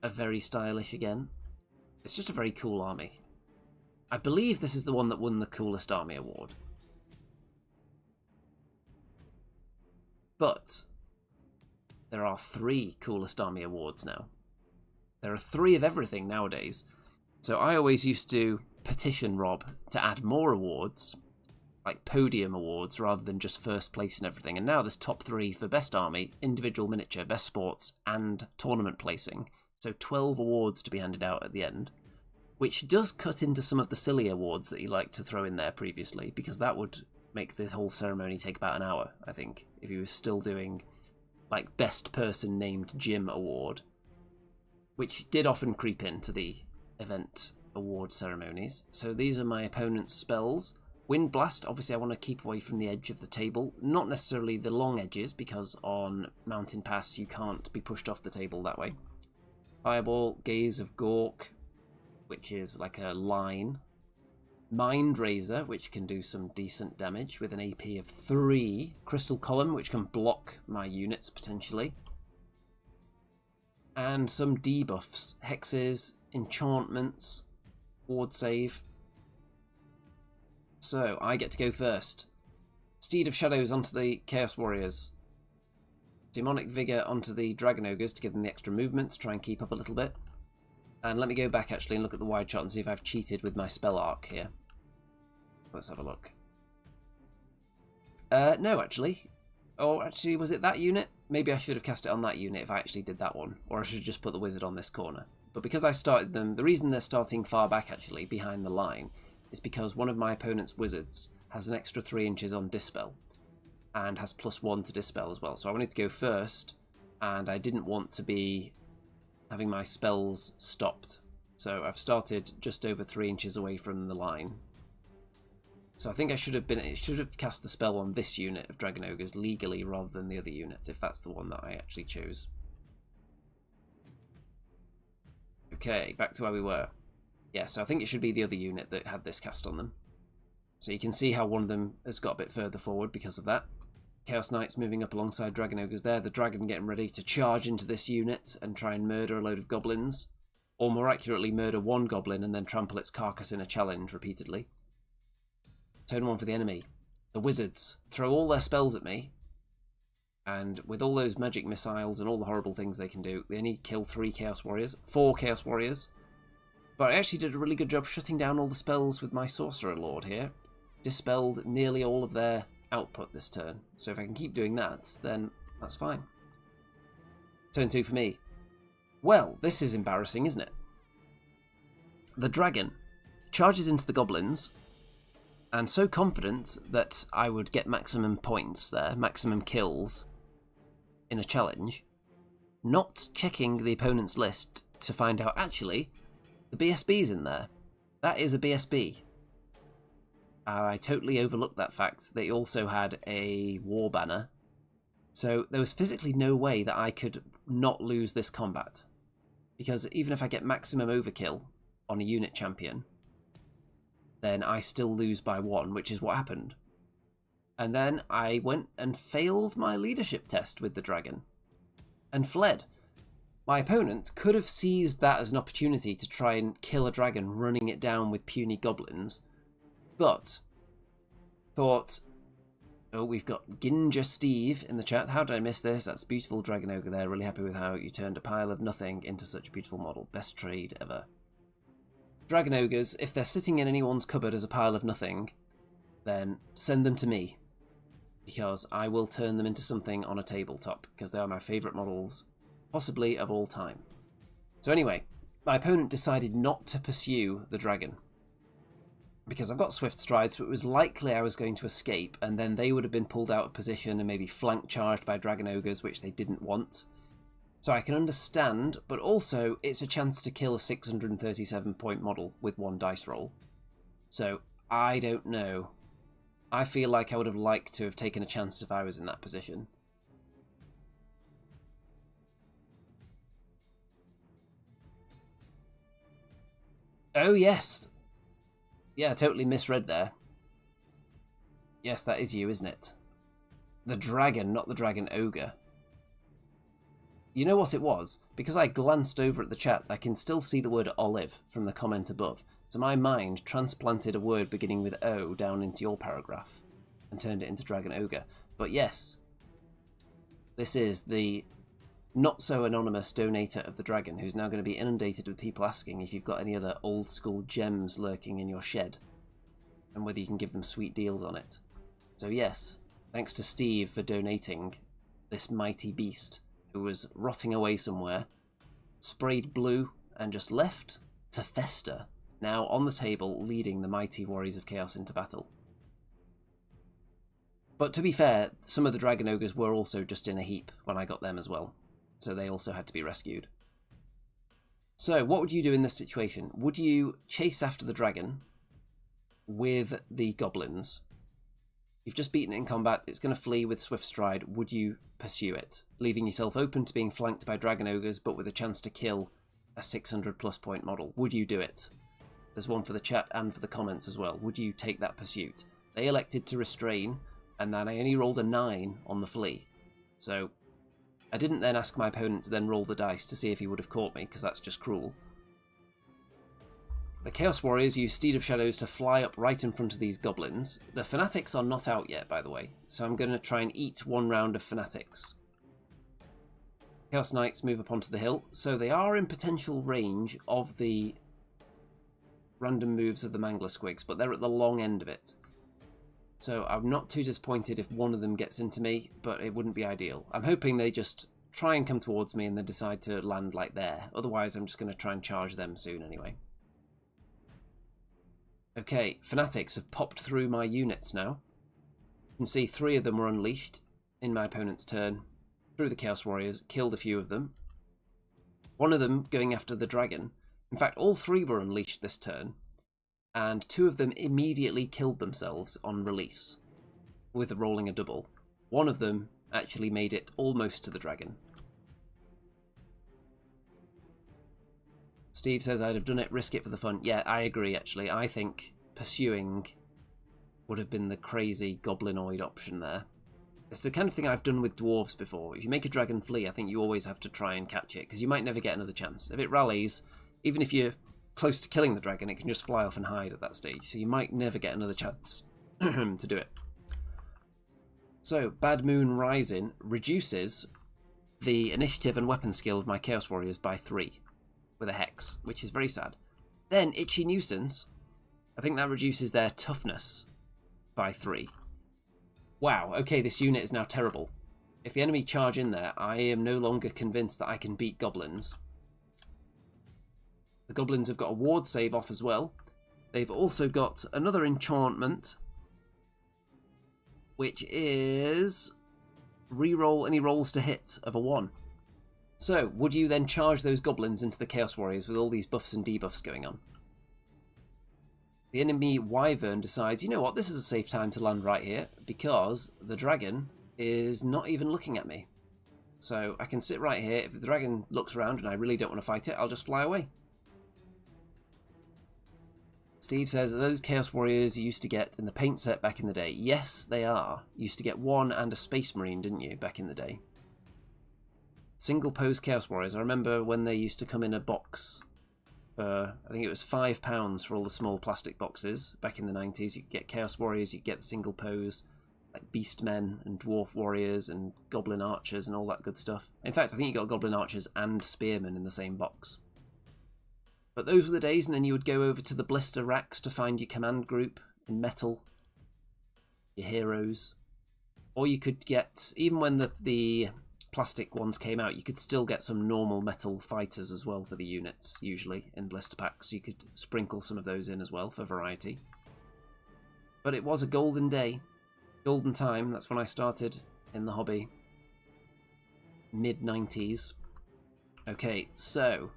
A very stylish again. It's just a very cool army. I believe this is the one that won the Coolest Army Award. But there are 3 Coolest Army Awards now. There are 3 of everything nowadays. So I always used to petition Rob to add more awards, like podium awards, rather than just first place and everything. And now there's top 3 for best army, individual miniature, best sports, and tournament placing. So 12 awards to be handed out at the end, which does cut into some of the silly awards that he liked to throw in there previously, because that would make the whole ceremony take about an hour, I think, if he was still doing, like, best person named Jim award, which did often creep into the event award ceremonies. So these are my opponent's spells. Wind Blast, obviously I want to keep away from the edge of the table, not necessarily the long edges, because on Mountain Pass you can't be pushed off the table that way. Fireball, Gaze of Gork, which is like a line. Mind Razor, which can do some decent damage with an AP of 3. Crystal Column, which can block my units potentially. And some debuffs. Hexes, enchantments, ward save. So, I get to go first. Steed of Shadows onto the Chaos Warriors. Demonic Vigour onto the Dragon Ogres to give them the extra movement to try and keep up a little bit. And let me go back actually and look at the wide shot and see if I've cheated with my spell arc here. Let's have a look. No, actually. Oh, actually, was it that unit? Maybe I should have cast it on that unit if I actually did that one. Or I should just put the wizard on this corner. But because I started them, the reason they're starting far back actually, behind the line, is because one of my opponent's wizards has an extra 3 inches on Dispel. And has +1 to Dispel as well. So I wanted to go first, and I didn't want to be having my spells stopped. So I've started just over 3 inches away from the line. So I think it should have cast the spell on this unit of Dragon Ogres legally rather than the other unit, if that's the one that I actually chose. Okay, back to where we were. Yeah, so I think it should be the other unit that had this cast on them. So you can see how one of them has got a bit further forward because of that. Chaos Knights moving up alongside Dragon Ogres there. The dragon getting ready to charge into this unit and try and murder a load of goblins. Or more accurately, murder one goblin and then trample its carcass in a challenge repeatedly. Turn 1 for the enemy. The wizards throw all their spells at me. And with all those magic missiles and all the horrible things they can do, they only kill 4 Chaos Warriors. But I actually did a really good job shutting down all the spells with my Sorcerer Lord here. Dispelled nearly all of their output this turn. So if I can keep doing that, then that's fine. Turn 2 for me. Well, this is embarrassing, isn't it? The dragon charges into the goblins, and so confident that I would get maximum points there, maximum kills in a challenge, not checking the opponent's list to find out actually the BSB's in there. That is a BSB. I totally overlooked that fact. They also had a war banner. So there was physically no way that I could not lose this combat. Because even if I get maximum overkill on a unit champion, then I still lose by 1, which is what happened. And then I went and failed my leadership test with the dragon and fled. My opponent could have seized that as an opportunity to try and kill a dragon running it down with puny goblins, but thought, oh, we've got Ginger Steve in the chat. How did I miss this? That's beautiful Dragon Ogre there. Really happy with how you turned a pile of nothing into such a beautiful model. Best trade ever. Dragon Ogres, if they're sitting in anyone's cupboard as a pile of nothing, then send them to me, because I will turn them into something on a tabletop, because they are my favourite models, possibly of all time. So anyway, my opponent decided not to pursue the dragon, because I've got Swift Stride, so it was likely I was going to escape, and then they would have been pulled out of position and maybe flank charged by Dragon Ogres, which they didn't want. So I can understand, but also it's a chance to kill a 637 point model with 1 dice roll. So I don't know. I feel like I would have liked to have taken a chance if I was in that position. Oh yes! Yeah, I totally misread there. Yes, that is you, isn't it? The dragon, not the dragon ogre. You know what it was? Because I glanced over at the chat, I can still see the word olive from the comment above. So my mind transplanted a word beginning with O down into your paragraph and turned it into dragon ogre. But yes, this is the not-so-anonymous donator of the dragon, who's now going to be inundated with people asking if you've got any other old-school gems lurking in your shed, and whether you can give them sweet deals on it. So yes, thanks to Steve for donating this mighty beast, who was rotting away somewhere, sprayed blue, and just left to fester, now on the table, leading the mighty Warriors of Chaos into battle. But to be fair, some of the Dragon Ogres were also just in a heap when I got them as well, so they also had to be rescued. So, what would you do in this situation? Would you chase after the dragon with the goblins? You've just beaten it in combat, it's going to flee with swift stride. Would you pursue it, leaving yourself open to being flanked by Dragon Ogres, but with a chance to kill a 600 plus point model? Would you do it? There's one for the chat and for the comments as well. Would you take that pursuit? They elected to restrain, and then I only rolled a 9 on the flee. So I didn't then ask my opponent to then roll the dice to see if he would have caught me, because that's just cruel. The Chaos Warriors use Steed of Shadows to fly up right in front of these goblins. The Fanatics are not out yet, by the way, so I'm going to try and eat one round of Fanatics. Chaos Knights move up onto the hill, so they are in potential range of the random moves of the Mangler Squigs, but they're at the long end of it. So I'm not too disappointed if one of them gets into me, but it wouldn't be ideal. I'm hoping they just try and come towards me and then decide to land like there. Otherwise, I'm just going to try and charge them soon anyway. Okay, Fanatics have popped through my units now. You can see 3 of them were unleashed in my opponent's turn through the Chaos Warriors, killed a few of them. One of them going after the dragon. In fact, all 3 were unleashed this turn, and 2 of them immediately killed themselves on release with rolling a double. One of them actually made it almost to the dragon. Steve says I'd have done it, risk it for the fun. Yeah, I agree actually. I think pursuing would have been the crazy goblinoid option there. It's the kind of thing I've done with dwarves before. If you make a dragon flee, I think you always have to try and catch it, because you might never get another chance. If it rallies, even if you're close to killing the dragon, it can just fly off and hide at that stage, so you might never get another chance to do it. So, Bad Moon Rising reduces the initiative and weapon skill of my Chaos Warriors by 3 with a hex, which is very sad. Then Itchy Nuisance, I think that reduces their toughness by 3. Wow, okay, this unit is now terrible. If the enemy charge in there, I am no longer convinced that I can beat goblins. The goblins have got a ward save off as well. They've also got another enchantment, which is reroll any rolls to hit of a 1. So, would you then charge those goblins into the Chaos Warriors with all these buffs and debuffs going on? The enemy Wyvern decides, you know what, this is a safe time to land right here, because the dragon is not even looking at me. So I can sit right here. If the dragon looks around and I really don't want to fight it, I'll just fly away. Steve says, are those Chaos Warriors you used to get in the paint set back in the day? Yes, they are. You used to get 1 and a Space Marine, didn't you, back in the day? Single pose Chaos Warriors. I remember when they used to come in a box for, I think it was £5 for all the small plastic boxes back in the 90s. You could get Chaos Warriors, you could get the single pose, like Beastmen and Dwarf Warriors and Goblin Archers and all that good stuff. In fact, I think you got Goblin Archers and Spearmen in the same box. But those were the days, and then you would go over to the blister racks to find your command group in metal, your heroes. Or you could get, even when the plastic ones came out, you could still get some normal metal fighters as well for the units, usually, in blister packs. You could sprinkle some of those in as well for variety. But it was a golden day, golden time. That's when I started in the hobby. Mid-90s. Okay, so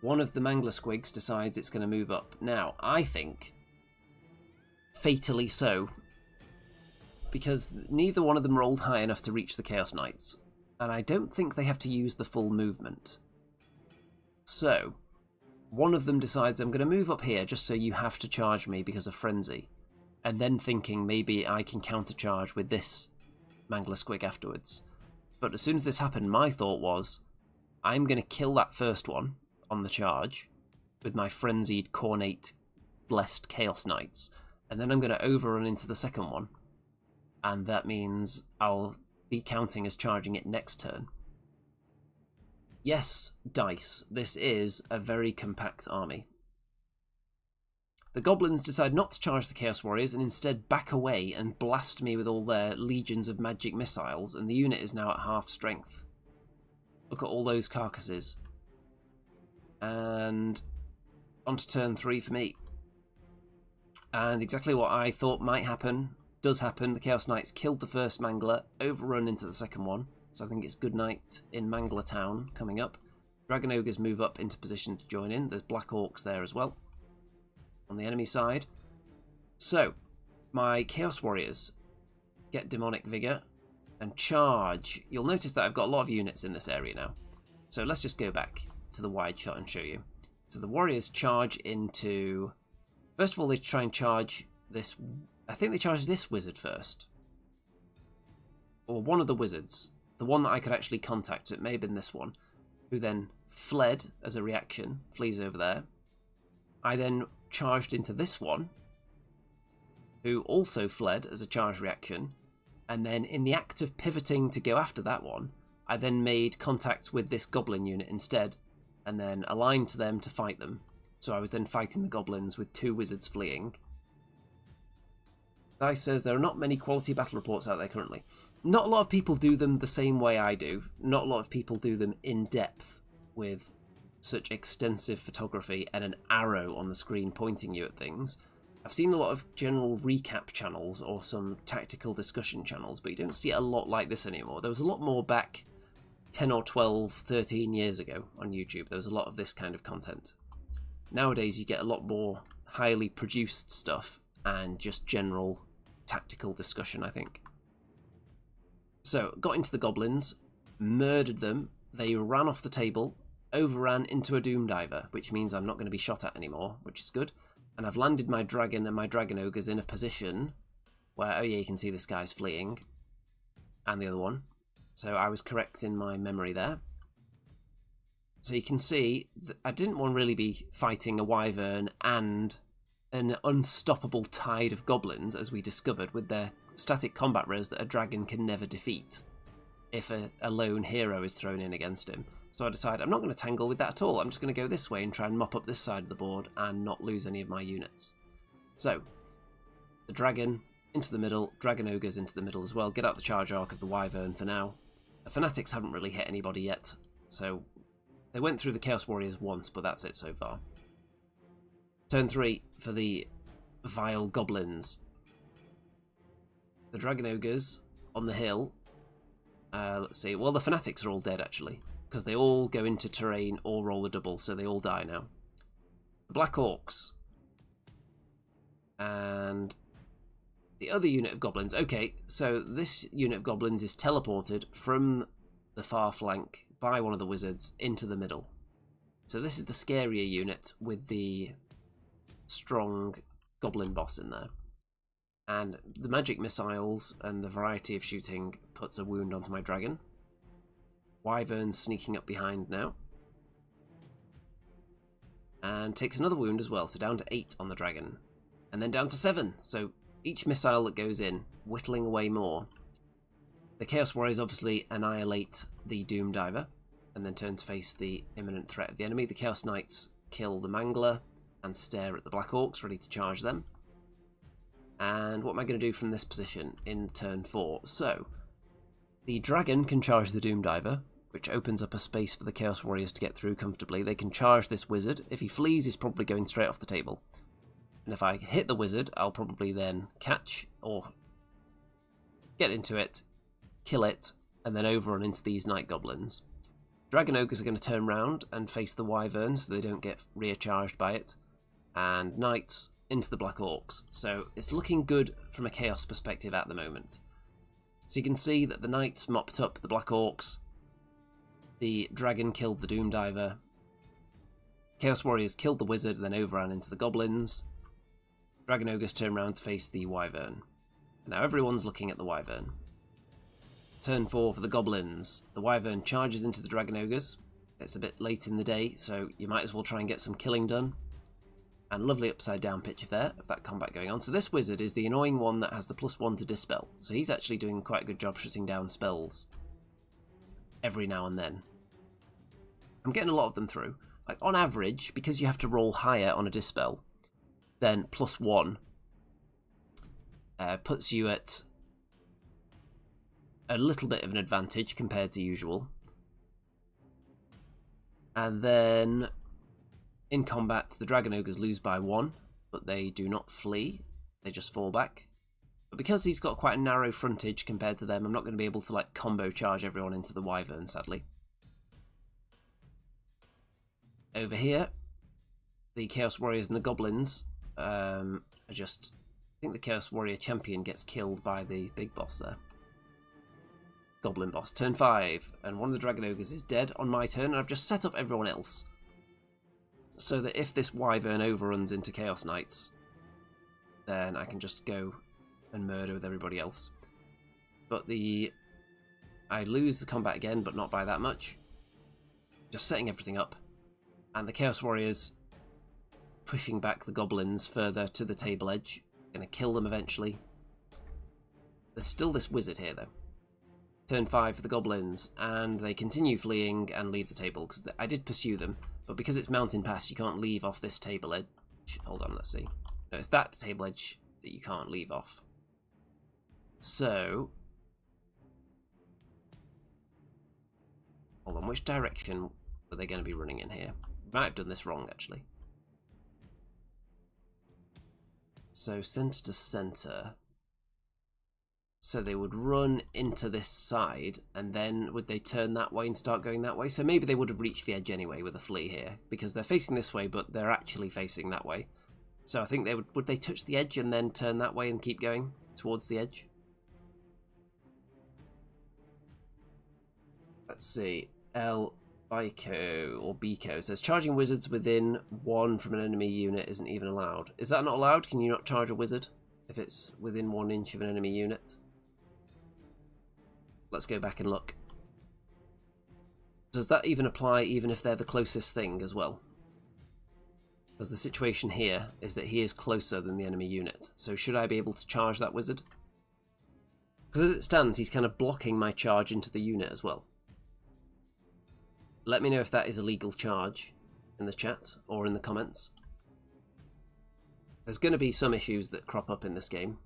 one of the Mangler Squigs decides it's going to move up. Now, I think, fatally so, because neither one of them rolled high enough to reach the Chaos Knights, and I don't think they have to use the full movement. So, one of them decides, I'm going to move up here just so you have to charge me because of Frenzy. and then thinking maybe I can countercharge with this Mangler Squig afterwards. But as soon as this happened, my thought was, I'm going to kill that first one on the charge with my frenzied Cornate Blessed Chaos Knights, and then I'm going to overrun into the second one, and that means I'll be counting as charging it next turn. Yes, dice, this is a very compact army. The Goblins decide not to charge the Chaos Warriors and instead back away and blast me with all their legions of magic missiles, and the unit is now at half strength. Look at all those carcasses. And on to turn 3 for me. And exactly what I thought might happen does happen. The Chaos Knights killed the first Mangler, overrun into the second one. So I think it's good night in Mangler Town coming up. Dragon Ogres move up into position to join in. There's Black Orcs there as well on the enemy side. So my Chaos Warriors get Demonic Vigor and charge. You'll notice that I've got a lot of units in this area now. So let's just go back to the wide shot and show you. So the Warriors charge into... First of all, they try and charge this... I think they charge this wizard first. Or one of the wizards. The one that I could actually contact, it may have been this one, who then fled as a reaction, flees over there. I then charged into this one, who also fled as a charge reaction, and then in the act of pivoting to go after that one, I then made contact with this goblin unit instead, and then aligned to them to fight them. So I was then fighting the goblins with 2 wizards fleeing. Dice says there are not many quality battle reports out there currently. Not a lot of people do them the same way I do. Not a lot of people do them in depth with such extensive photography and an arrow on the screen pointing you at things. I've seen a lot of general recap channels or some tactical discussion channels, but you don't see it a lot like this anymore. There was a lot more back 10 or 12, 13 years ago on YouTube. There was a lot of this kind of content. Nowadays you get a lot more highly produced stuff and just general tactical discussion, I think. So, got into the goblins, murdered them, they ran off the table, overran into a Doom Diver, which means I'm not going to be shot at anymore, which is good. And I've landed my dragon and my dragon ogres in a position where, oh yeah, you can see this guy's fleeing, and the other one. So I was correct in my memory there. So you can see that I didn't want to really be fighting a wyvern and an unstoppable tide of goblins, as we discovered, with their static combat res that a dragon can never defeat if a lone hero is thrown in against him. So I decided I'm not going to tangle with that at all. I'm just going to go this way and try and mop up this side of the board and not lose any of my units. So, the dragon into the middle, dragon ogres into the middle as well. Get out the charge arc of the wyvern for now. The fanatics haven't really hit anybody yet, so they went through the Chaos Warriors once, but that's it so far. Turn 3 for the vile goblins. The dragon ogres on the hill. Let's see. Well, the fanatics are all dead actually, because they all go into terrain or roll a double, so they all die now. The Black Orcs. And the other unit of goblins. Okay, so this unit of goblins is teleported from the far flank by one of the wizards into the middle. So this is the scarier unit with the strong goblin boss in there. And the magic missiles and the variety of shooting puts a wound onto my dragon. Wyvern's sneaking up behind now. And takes another wound as well, so down to 8 on the dragon. And then down to 7, so each missile that goes in, whittling away more. The Chaos Warriors obviously annihilate the Doom Diver, and then turn to face the imminent threat of the enemy. The Chaos Knights kill the Mangler, and stare at the Black Orcs, ready to charge them. And what am I going to do from this position in turn 4? So, the dragon can charge the Doom Diver, which opens up a space for the Chaos Warriors to get through comfortably. They can charge this wizard. If he flees, he's probably going straight off the table. And if I hit the wizard, I'll probably then catch or get into it, kill it, and then overrun into these Night Goblins. Dragon Ogres are going to turn round and face the Wyverns so they don't get recharged by it. And Knights into the Black Orcs. So it's looking good from a Chaos perspective at the moment. So you can see that the Knights mopped up the Black Orcs. The Dragon killed the Doom Diver. Chaos Warriors killed the Wizard and then overran into the Goblins. Dragon Ogres turn around to face the Wyvern. Now everyone's looking at the Wyvern. Turn 4 for the Goblins. The Wyvern charges into the Dragon Ogres. It's a bit late in the day, so you might as well try and get some killing done. And lovely upside down picture there of that combat going on. So this wizard is the annoying one that has the +1 to dispel. So he's actually doing quite a good job shutting down spells every now and then. I'm getting a lot of them through. Like on average, because you have to roll higher on a dispel, then +1 puts you at a little bit of an advantage compared to usual. And then in combat, the Dragon Ogres lose by 1, but they do not flee. They just fall back. But because he's got quite a narrow frontage compared to them, I'm not going to be able to like combo charge everyone into the Wyvern, sadly. Over here, the Chaos Warriors and the Goblins are just... I think the Chaos Warrior champion gets killed by the big boss there. Goblin boss. Turn 5, and one of the Dragon Ogres is dead on my turn, and I've just set up everyone else. So that if this Wyvern overruns into Chaos Knights, then I can just go and murder with everybody else. But I lose the combat again, but not by that much. Just setting everything up. And the Chaos Warriors pushing back the Goblins further to the table edge. Gonna kill them eventually. There's still this wizard here, though. Turn 5 for the Goblins, and they continue fleeing and leave the table, because I did pursue them, but because it's Mountain Pass, you can't leave off this table edge. Hold on, let's see. No, it's that table edge that you can't leave off. So... hold on, which direction were they going to be running in here? Might have done this wrong, actually. So, centre to centre. So they would run into this side, and then would they turn that way and start going that way? So maybe they would have reached the edge anyway with a flee here, because they're facing this way, but they're actually facing that way. So I think they would they touch the edge and then turn that way and keep going towards the edge? Let's see. El Bico or Bico says charging wizards within 1 from an enemy unit isn't even allowed. Is that not allowed? Can you not charge a wizard if it's within 1 inch of an enemy unit? Let's go back and look. Does that even apply even if they're the closest thing as well? Because the situation here is that he is closer than the enemy unit. So should I be able to charge that wizard? Because as it stands, he's kind of blocking my charge into the unit as well. Let me know if that is a legal charge in the chat or in the comments. There's going to be some issues that crop up in this game.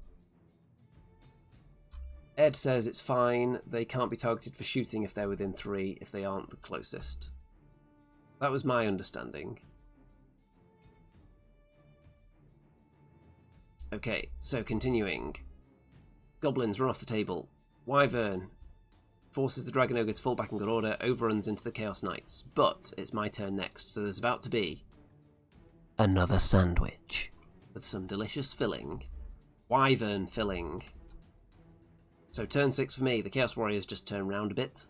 Ed says it's fine, they can't be targeted for shooting if they're within 3, if they aren't the closest. That was my understanding. Okay, so continuing. Goblins run off the table. Wyvern forces the Dragon Ogre to fall back in good order, overruns into the Chaos Knights. But it's my turn next, so there's about to be another sandwich with some delicious filling. Wyvern filling. So turn 6 for me, the Chaos Warriors just turn round a bit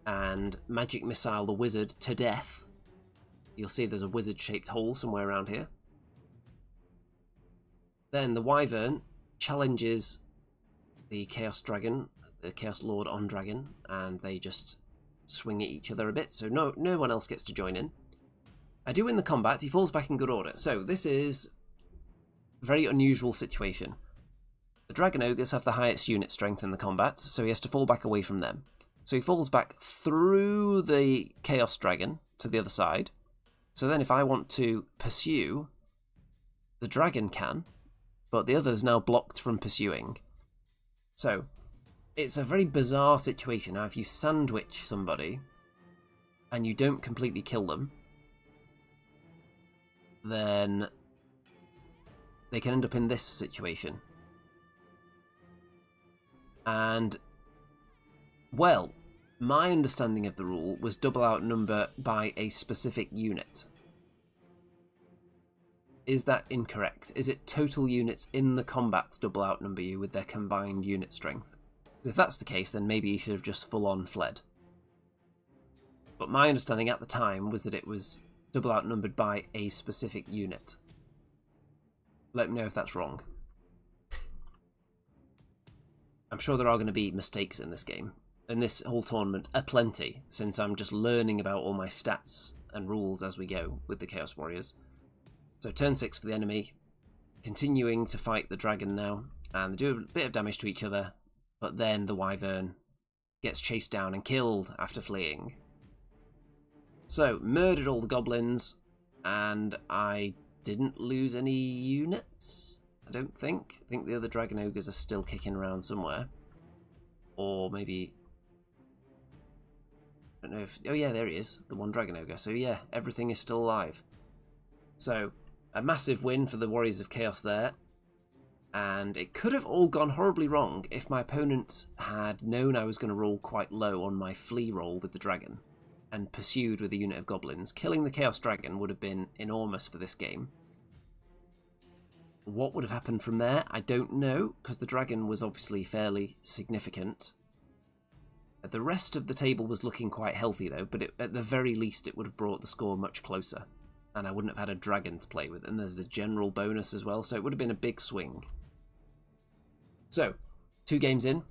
and magic missile the wizard to death. You'll see there's a wizard-shaped hole somewhere around here. Then the Wyvern challenges the Chaos Dragon, the Chaos Lord on Dragon, and they just swing at each other a bit, so no one else gets to join in. I do win the combat, he falls back in good order. So this is a very unusual situation. The Dragon Ogres have the highest unit strength in the combat, so he has to fall back away from them. So he falls back through the Chaos Dragon to the other side. So then if I want to pursue, the Dragon can, but the other's now blocked from pursuing. So it's a very bizarre situation. Now if you sandwich somebody and you don't completely kill them, then they can end up in this situation. And, well, my understanding of the rule was double outnumber by a specific unit. Is that incorrect? Is it total units in the combat double outnumber you with their combined unit strength? If that's the case, then maybe you should have just full-on fled. But my understanding at the time was that it was double outnumbered by a specific unit. Let me know if that's wrong. I'm sure there are going to be mistakes in this game. In this whole tournament, aplenty, since I'm just learning about all my stats and rules as we go with the Chaos Warriors. So turn 6 for the enemy, continuing to fight the dragon now, and they do a bit of damage to each other, but then the wyvern gets chased down and killed after fleeing. So, murdered all the goblins, and I didn't lose any units, I don't think. I think the other dragon ogres are still kicking around somewhere. Or maybe... I don't know if... Oh yeah, there he is, the one dragon ogre. So yeah, everything is still alive. So, a massive win for the Warriors of Chaos there. And it could have all gone horribly wrong if my opponent had known I was going to roll quite low on my flee roll with the dragon and pursued with a unit of goblins. Killing the Chaos Dragon would have been enormous for this game. What would have happened from there, I don't know, because the dragon was obviously fairly significant. The rest of the table was looking quite healthy though, but at the very least it would have brought the score much closer. And I wouldn't have had a dragon to play with, and there's a general bonus as well, so it would have been a big swing. So, 2 games in,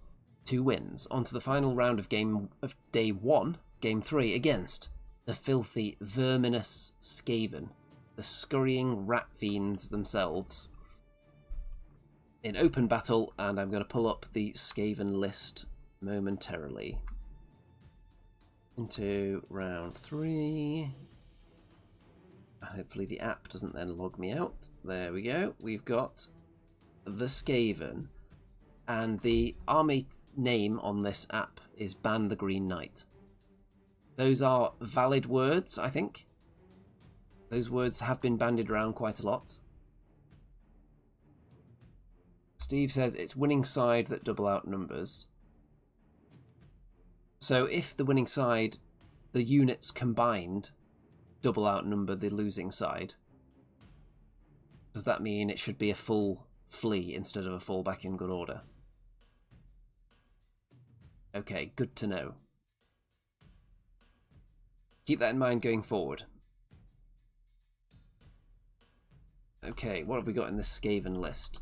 2 wins. On to the final round of day 1, game 3, against the filthy, verminous Skaven, the scurrying rat fiends themselves. In open battle, and I'm going to pull up the Skaven list momentarily. Into round 3. Hopefully the app doesn't then log me out. There we go. We've got the Skaven. And the army name on this app is Ban the Green Knight. Those are valid words, I think. Those words have been bandied around quite a lot. Steve says it's winning side that double outnumbers. So if the winning side, the units combined, double outnumber the losing side, does that mean it should be a full flee instead of a fall back in good order? Okay, good to know. Keep that in mind going forward. Okay, what have we got in this Skaven list?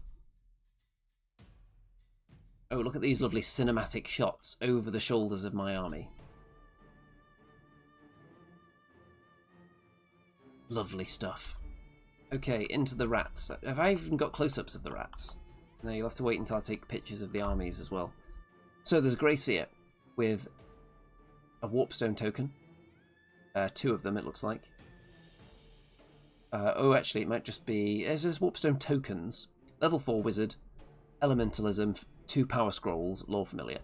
Oh, look at these lovely cinematic shots over the shoulders of my army. Lovely stuff. Okay, into the rats. Have I even got close-ups of the rats? No, you'll have to wait until I take pictures of the armies as well. So there's Grey Seer with a Warpstone token. 2 of them, it looks like. Oh, actually, it might just be... There's Warpstone tokens. Level 4 Wizard, Elementalism, 2 Power Scrolls, Lore Familiar.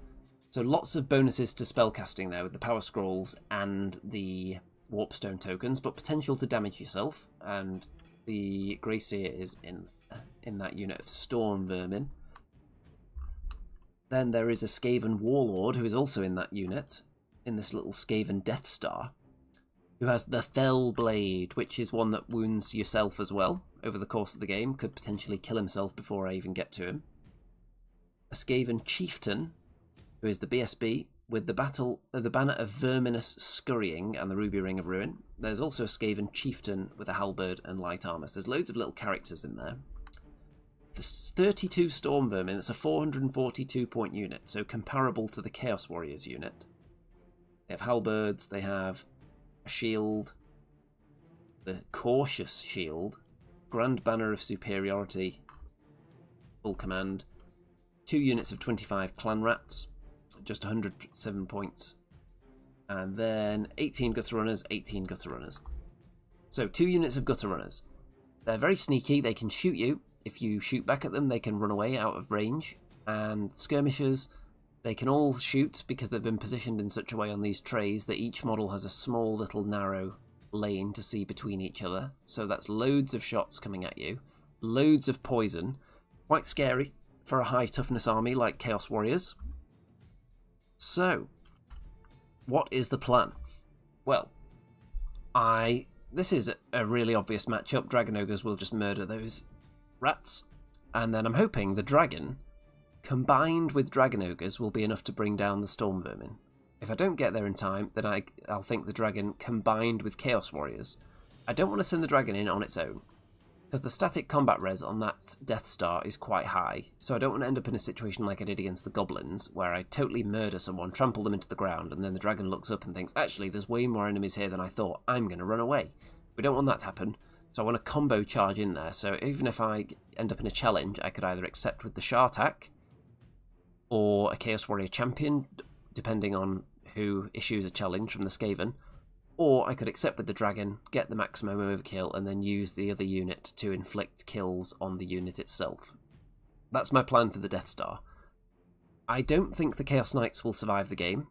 So lots of bonuses to spellcasting there with the Power Scrolls and the Warpstone tokens, but potential to damage yourself. And the Grey Seer is in that unit of Storm Vermin. Then there is a Skaven Warlord who is also in that unit, in this little Skaven Death Star, who has the Fell Blade, which is one that wounds yourself as well over the course of the game, could potentially kill himself before I even get to him. A Skaven Chieftain, who is the BSB, with the banner of Verminous Scurrying and the Ruby Ring of Ruin. There's also a Skaven Chieftain with a halberd and light armour. So there's loads of little characters in there. There's 32 Storm Vermin. It's a 442 point unit, so comparable to the Chaos Warriors unit. They have halberds, they have a shield, the Cautious Shield, Grand Banner of Superiority, full command, 2 units of 25 Clan Rats, just 107 points, and then 18 Gutter Runners, 18 Gutter Runners. So 2 units of Gutter Runners. They're very sneaky, they can shoot you. If you shoot back at them, they can run away out of range. And skirmishers, they can all shoot because they've been positioned in such a way on these trays that each model has a small little narrow lane to see between each other. So that's loads of shots coming at you. Loads of poison. Quite scary for a high toughness army like Chaos Warriors. So, what is the plan? Well, this is a really obvious matchup. Dragon Ogres will just murder those rats, and then I'm hoping the dragon combined with Dragon Ogres will be enough to bring down the Storm Vermin. If I don't get there in time, then I'll think the dragon combined with Chaos Warriors. I don't want to send the dragon in on its own, because the static combat res on that Death Star is quite high, so I don't want to end up in a situation like I did against the Goblins, where I totally murder someone, trample them into the ground, and then the dragon looks up and thinks, actually, there's way more enemies here than I thought, I'm going to run away. We don't want that to happen, so I want a combo charge in there, so even if I end up in a challenge, I could either accept with the Shartak, or a Chaos Warrior Champion, depending on who issues a challenge from the Skaven, or I could accept with the dragon, get the maximum overkill, and then use the other unit to inflict kills on the unit itself. That's my plan for the Death Star. I don't think the Chaos Knights will survive the game.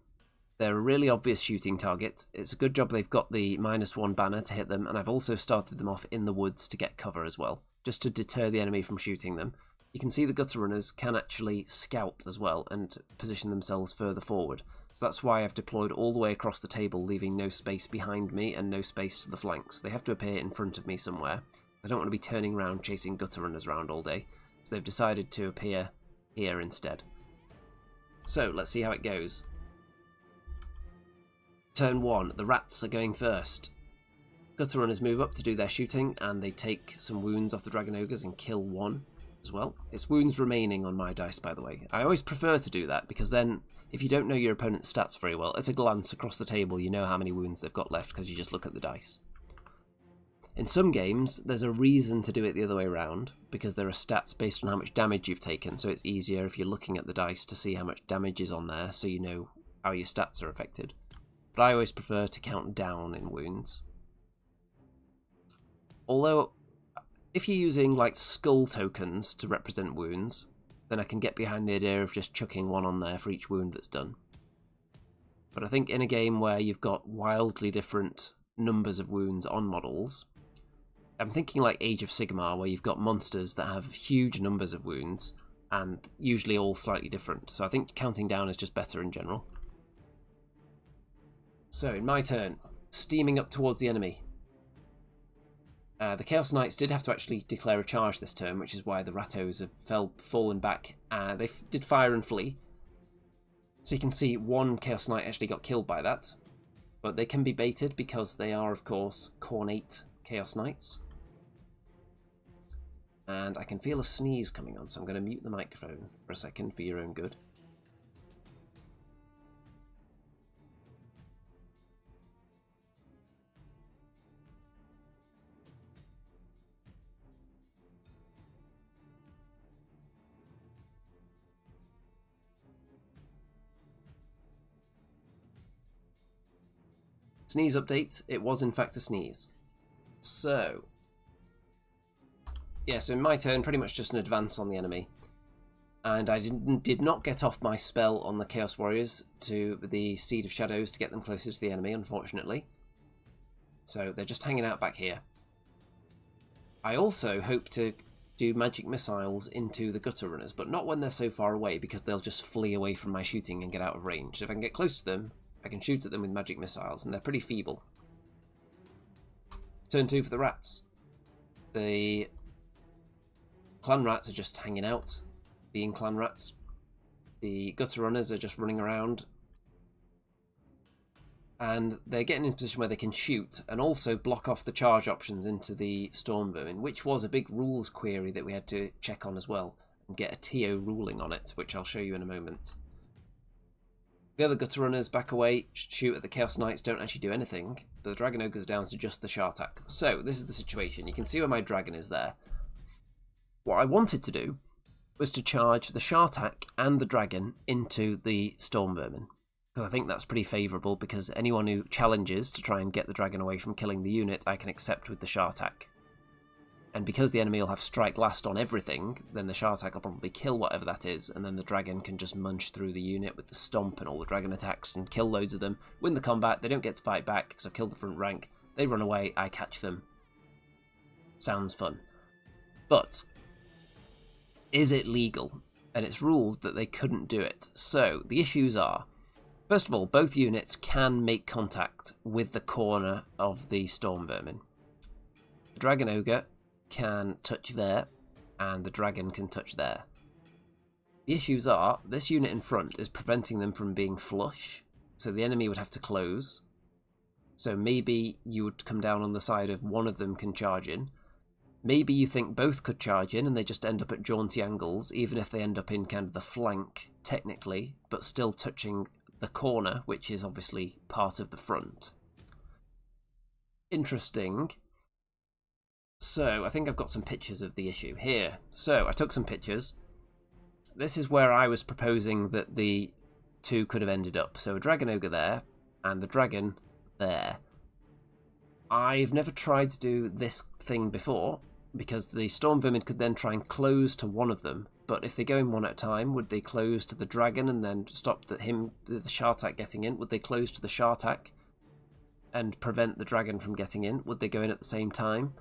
They're a really obvious shooting target. It's a good job they've got the -1 banner to hit them, and I've also started them off in the woods to get cover as well, just to deter the enemy from shooting them. You can see the Gutter Runners can actually scout as well and position themselves further forward. So that's why I've deployed all the way across the table, leaving no space behind me and no space to the flanks. They have to appear in front of me somewhere. I don't want to be turning around chasing Gutter Runners around all day, so they've decided to appear here instead. So let's see how it goes. Turn 1, the rats are going first. Gutter Runners move up to do their shooting, and they take some wounds off the Dragon Ogres and kill one as well. It's wounds remaining on my dice, by the way. I always prefer to do that, because then, if you don't know your opponent's stats very well, at a glance across the table you know how many wounds they've got left, because you just look at the dice. In some games, there's a reason to do it the other way around, because there are stats based on how much damage you've taken, so it's easier if you're looking at the dice to see how much damage is on there, so you know how your stats are affected. But I always prefer to count down in wounds. Although, if you're using like skull tokens to represent wounds, then I can get behind the idea of just chucking one on there for each wound that's done. But I think in a game where you've got wildly different numbers of wounds on models, I'm thinking like Age of Sigmar, where you've got monsters that have huge numbers of wounds, and usually all slightly different. So I think counting down is just better in general. So in my turn, steaming up towards the enemy. The Chaos Knights did have to actually declare a charge this turn, which is why the Rattos have fallen back. They did fire and flee. So you can see one Chaos Knight actually got killed by that. But they can be baited because they are, of course, Cornate Chaos Knights. And I can feel a sneeze coming on, so I'm going to mute the microphone for a second for your own good. Sneeze update, it was in fact a sneeze. So, yeah, so in my turn, pretty much just an advance on the enemy. And I did not get off my spell on the Chaos Warriors to the Seed of Shadows to get them closer to the enemy, unfortunately. So they're just hanging out back here. I also hope to do magic missiles into the Gutter Runners, but not when they're so far away, because they'll just flee away from my shooting and get out of range. So if I can get close to them, I can shoot at them with magic missiles, and they're pretty feeble. Turn 2 for the rats. The clan rats are just hanging out, being clan rats. The Gutter Runners are just running around. And they're getting in a position where they can shoot, and also block off the charge options into the Storm Vermin, which was a big rules query that we had to check on as well, and get a TO ruling on it, which I'll show you in a moment. The other Gutter Runners back away, shoot at the Chaos Knights, don't actually do anything. But the Dragon Ogre's down to just the Shartak. So, this is the situation. You can see where my dragon is there. What I wanted to do was to charge the Shartak and the dragon into the Storm Vermin. Because I think that's pretty favourable, because anyone who challenges to try and get the dragon away from killing the unit, I can accept with the Shartak. And because the enemy will have strike last on everything, then the Shartak will probably kill whatever that is, and then the dragon can just munch through the unit with the stomp and all the dragon attacks and kill loads of them, win the combat. They don't get to fight back because I've killed the front rank. They run away, I catch them. Sounds fun. But is it legal? And it's ruled that they couldn't do it. So the issues are, first of all, both units can make contact with the corner of the Storm Vermin. The Dragon Ogre can touch there, and the dragon can touch there. The issues are, this unit in front is preventing them from being flush, so the enemy would have to close. So maybe you would come down on the side of one of them can charge in, Maybe you think both could charge in and they just end up at jaunty angles, even if they end up in kind of the flank, technically, but still touching the corner, which is obviously part of the front. Interesting. So, I think I've got some pictures of the issue here. So, I took some pictures. This is where I was proposing that the two could have ended up. So, a dragon ogre there, and the dragon there. I've never tried to do this thing before, because the storm vermin could then try and close to one of them. But if they go in one at a time, would they close to the dragon and then stop the Shartak getting in? Would they close to the Shartak and prevent the dragon from getting in? Would they go in at the same time?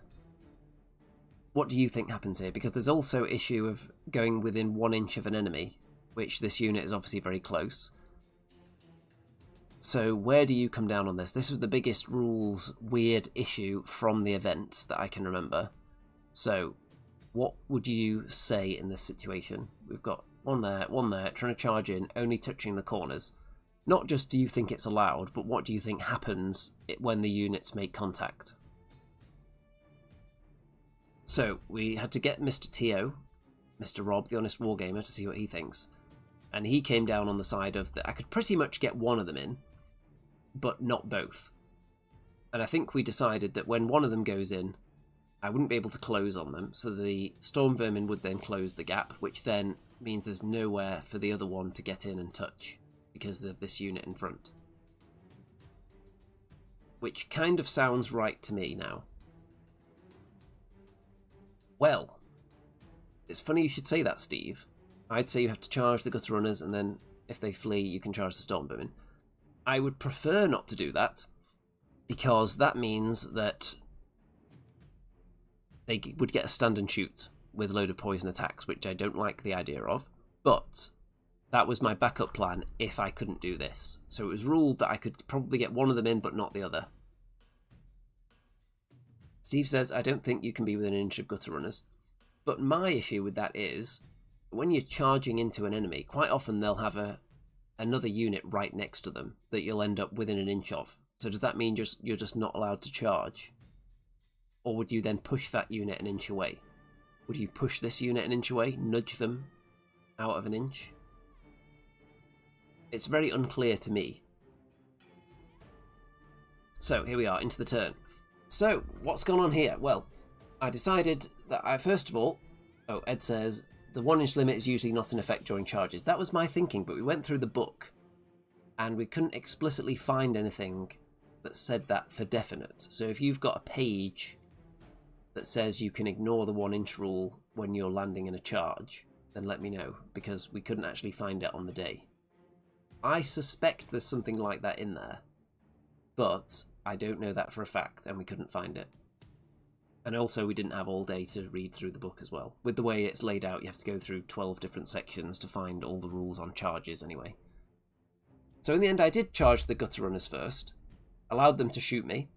What do you think happens here? Because there's also issue of going within 1 inch of an enemy, which this unit is obviously very close. So where do you come down on this? This was the biggest rules weird issue from the event that I can remember. So what would you say in this situation? We've got one there, trying to charge in, only touching the corners. Not just do you think it's allowed, but what do you think happens when the units make contact? So we had to get Mr. T.O., Mr. Rob, the Honest Wargamer, to see what he thinks. And he came down on the side of that I could pretty much get one of them in, but not both. And I think we decided that when one of them goes in, I wouldn't be able to close on them, so the storm vermin would then close the gap, which then means there's nowhere for the other one to get in and touch, because of this unit in front. Which kind of sounds right to me now. Well, it's funny you should say that, Steve. I'd say you have to charge the gutter runners, and then if they flee, you can charge the storm vermin. I would prefer not to do that, because that means that they would get a stand and shoot with a load of poison attacks, which I don't like the idea of, but that was my backup plan if I couldn't do this. So it was ruled that I could probably get one of them in, but not the other. Steve says, I don't think you can be within 1 inch of gutter runners. But my issue with that is, when you're charging into an enemy, quite often they'll have another unit right next to them that you'll end up within 1 inch of. So does that mean you're just not allowed to charge? Or would you then push that unit 1 inch away? Would you push this unit 1 inch away, nudge them out of 1 inch? It's very unclear to me. So here we are, into the turn. So, what's gone on here? Well, I decided that first of all, Ed says, the 1 inch limit is usually not in effect during charges. That was my thinking, but we went through the book, and we couldn't explicitly find anything that said that for definite. So if you've got a page that says you can ignore the 1 inch rule when you're landing in a charge, then let me know, because we couldn't actually find it on the day. I suspect there's something like that in there, but I don't know that for a fact, and we couldn't find it. And also we didn't have all day to read through the book as well. With the way it's laid out, you have to go through 12 different sections to find all the rules on charges anyway. So in the end I did charge the gutter runners first, allowed them to shoot me,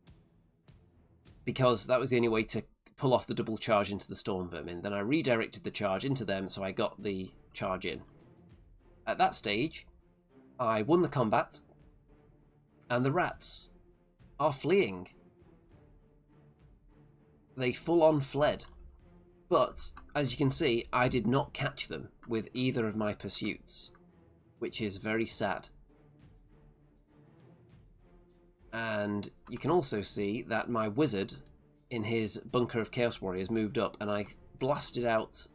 because that was the only way to pull off the double charge into the storm vermin. Then I redirected the charge into them, so I got the charge in. At that stage, I won the combat, and the rats are fleeing. They full-on fled. But, as you can see, I did not catch them with either of my pursuits, which is very sad. And you can also see that my wizard, in his bunker of Chaos Warriors, moved up, and I blasted out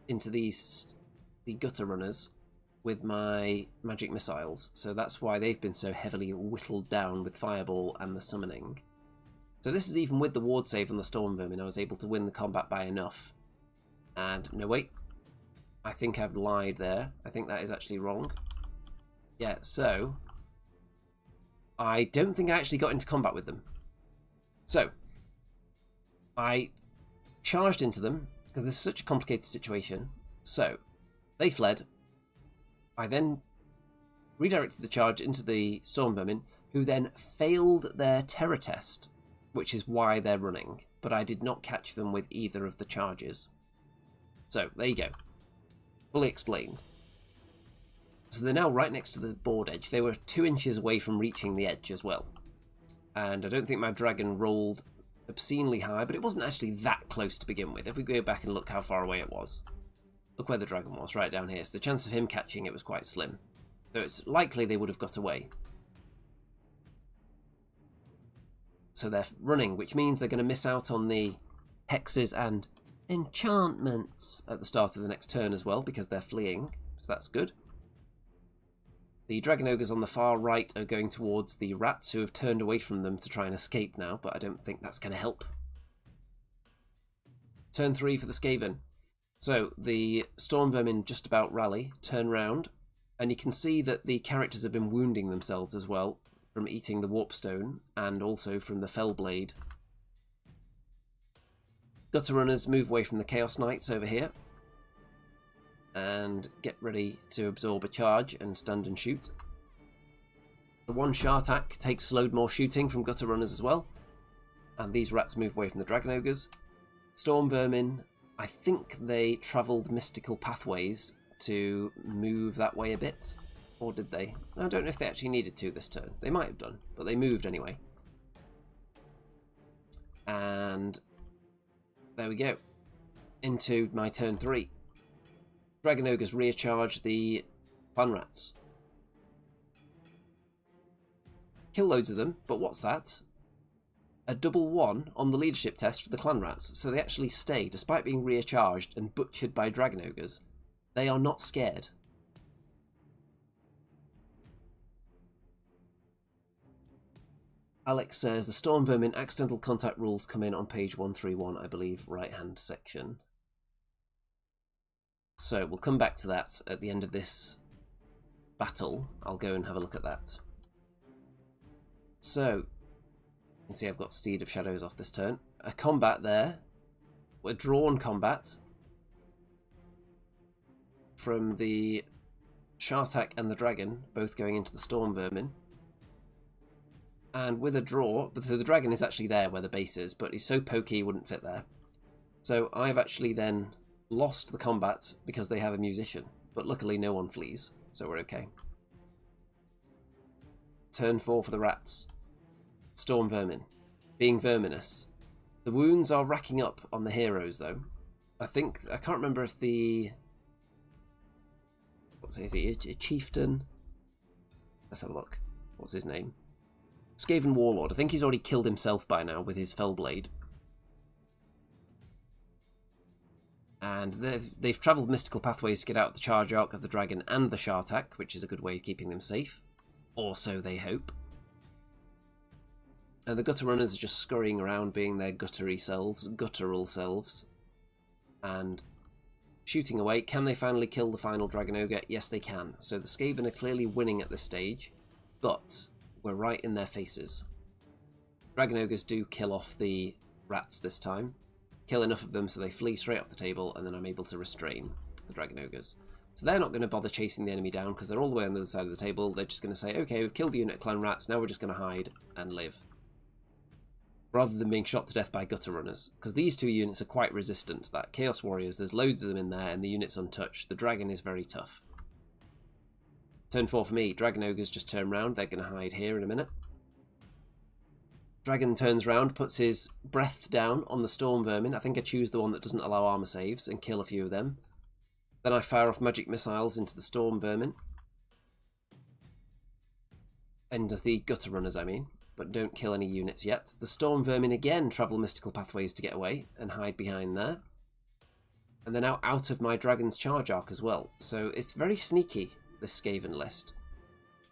into the gutter runners with my magic missiles. So that's why they've been so heavily whittled down with Fireball and the summoning. So this is even with the ward save on the Storm Vermin, I was able to win the combat by enough. And, no wait, I think I've lied there. I think that is actually wrong. Yeah, so I don't think I actually got into combat with them. So I charged into them, because this is such a complicated situation. So they fled. I then redirected the charge into the Storm Vermin, who then failed their terror test, which is why they're running, but I did not catch them with either of the charges. So, there you go. Fully explained. So they're now right next to the board edge. They were 2 inches away from reaching the edge as well. And I don't think my dragon rolled obscenely high, but it wasn't actually that close to begin with. If we go back and look how far away it was. Look where the dragon was, right down here. So the chance of him catching it was quite slim. So it's likely they would have got away. So they're running, which means they're going to miss out on the hexes and enchantments at the start of the next turn as well, because they're fleeing. So that's good. The dragon ogres on the far right are going towards the rats, who have turned away from them to try and escape now, but I don't think that's going to help. Turn 3 for the Skaven. So the storm vermin just about rally, turn round, and you can see that the characters have been wounding themselves as well from eating the warpstone and also from the fellblade. Gutter runners move away from the chaos knights over here and get ready to absorb a charge and stand and shoot. The one Shartak takes slowed more shooting from gutter runners as well, and these rats move away from the dragon ogres. Storm vermin, I think they travelled mystical pathways to move that way a bit, or did they? I don't know if they actually needed to this turn. They might have done, but they moved anyway. And there we go, into my turn 3. Dragon ogres recharge the clan rats. Kill loads of them, but what's that? A double 1 on the leadership test for the clan rats, so they actually stay despite being recharged and butchered by dragon ogres. They are not scared. Alex says the storm vermin accidental contact rules come in on page 131, I believe, right hand section. So we'll come back to that at the end of this battle. I'll go and have a look at that. So, you can see I've got Steed of Shadows off this turn. A combat there. A drawn combat from the Shartak and the dragon, both going into the storm vermin. And with a draw, so the dragon is actually there where the base is, but he's so pokey he wouldn't fit there. So I've actually then lost the combat because they have a musician, but luckily no one flees, so we're okay. Turn 4 for the rats. Storm vermin. Being verminous. The wounds are racking up on the heroes though. I can't remember if the... What's he? Is he a chieftain? Let's have a look. What's his name? Skaven warlord. I think he's already killed himself by now with his fellblade. And they've travelled mystical pathways to get out the charge arc of the dragon and the Shartak, which is a good way of keeping them safe. Or so they hope. And the gutter runners are just scurrying around being their guttural selves. And shooting away. Can they finally kill the final dragon ogre? Yes, they can. So the Skaven are clearly winning at this stage, but we're right in their faces. Dragon ogres do kill off the rats this time. Kill enough of them so they flee straight off the table, and then I'm able to restrain the dragon ogres. So they're not going to bother chasing the enemy down because they're all the way on the other side of the table. They're just going to say, okay, we've killed the unit of clan rats, now we're just going to hide and live. Rather than being shot to death by gutter runners. Because these two units are quite resistant to that. Chaos warriors, there's loads of them in there, and the unit's untouched. The dragon is very tough. Turn 4 for me. Dragon ogres just turn round. They're going to hide here in a minute. Dragon turns round, puts his breath down on the storm vermin. I think I choose the one that doesn't allow armor saves and kill a few of them. Then I fire off magic missiles into the storm vermin. Into the gutter runners, I mean. But don't kill any units yet. The storm vermin again travel mystical pathways to get away and hide behind there. And they're now out of my dragon's charge arc as well. So it's very sneaky, this Skaven list.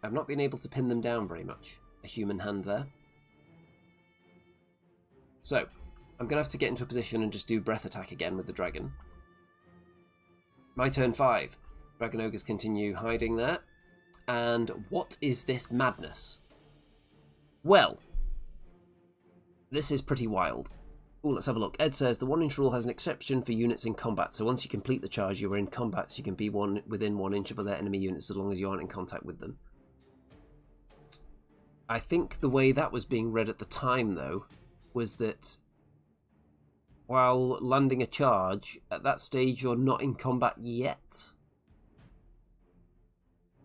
I've not been able to pin them down very much. A human hand there. So, I'm going to have to get into a position and just do breath attack again with the dragon. My turn 5. Dragon ogres continue hiding there. And what is this madness? Well, this is pretty wild. Oh, let's have a look. Ed says, the 1 inch rule has an exception for units in combat, so once you complete the charge, you are in combat, so you can be within 1 inch of other enemy units as long as you aren't in contact with them. I think the way that was being read at the time, though, was that while landing a charge, at that stage you're not in combat yet.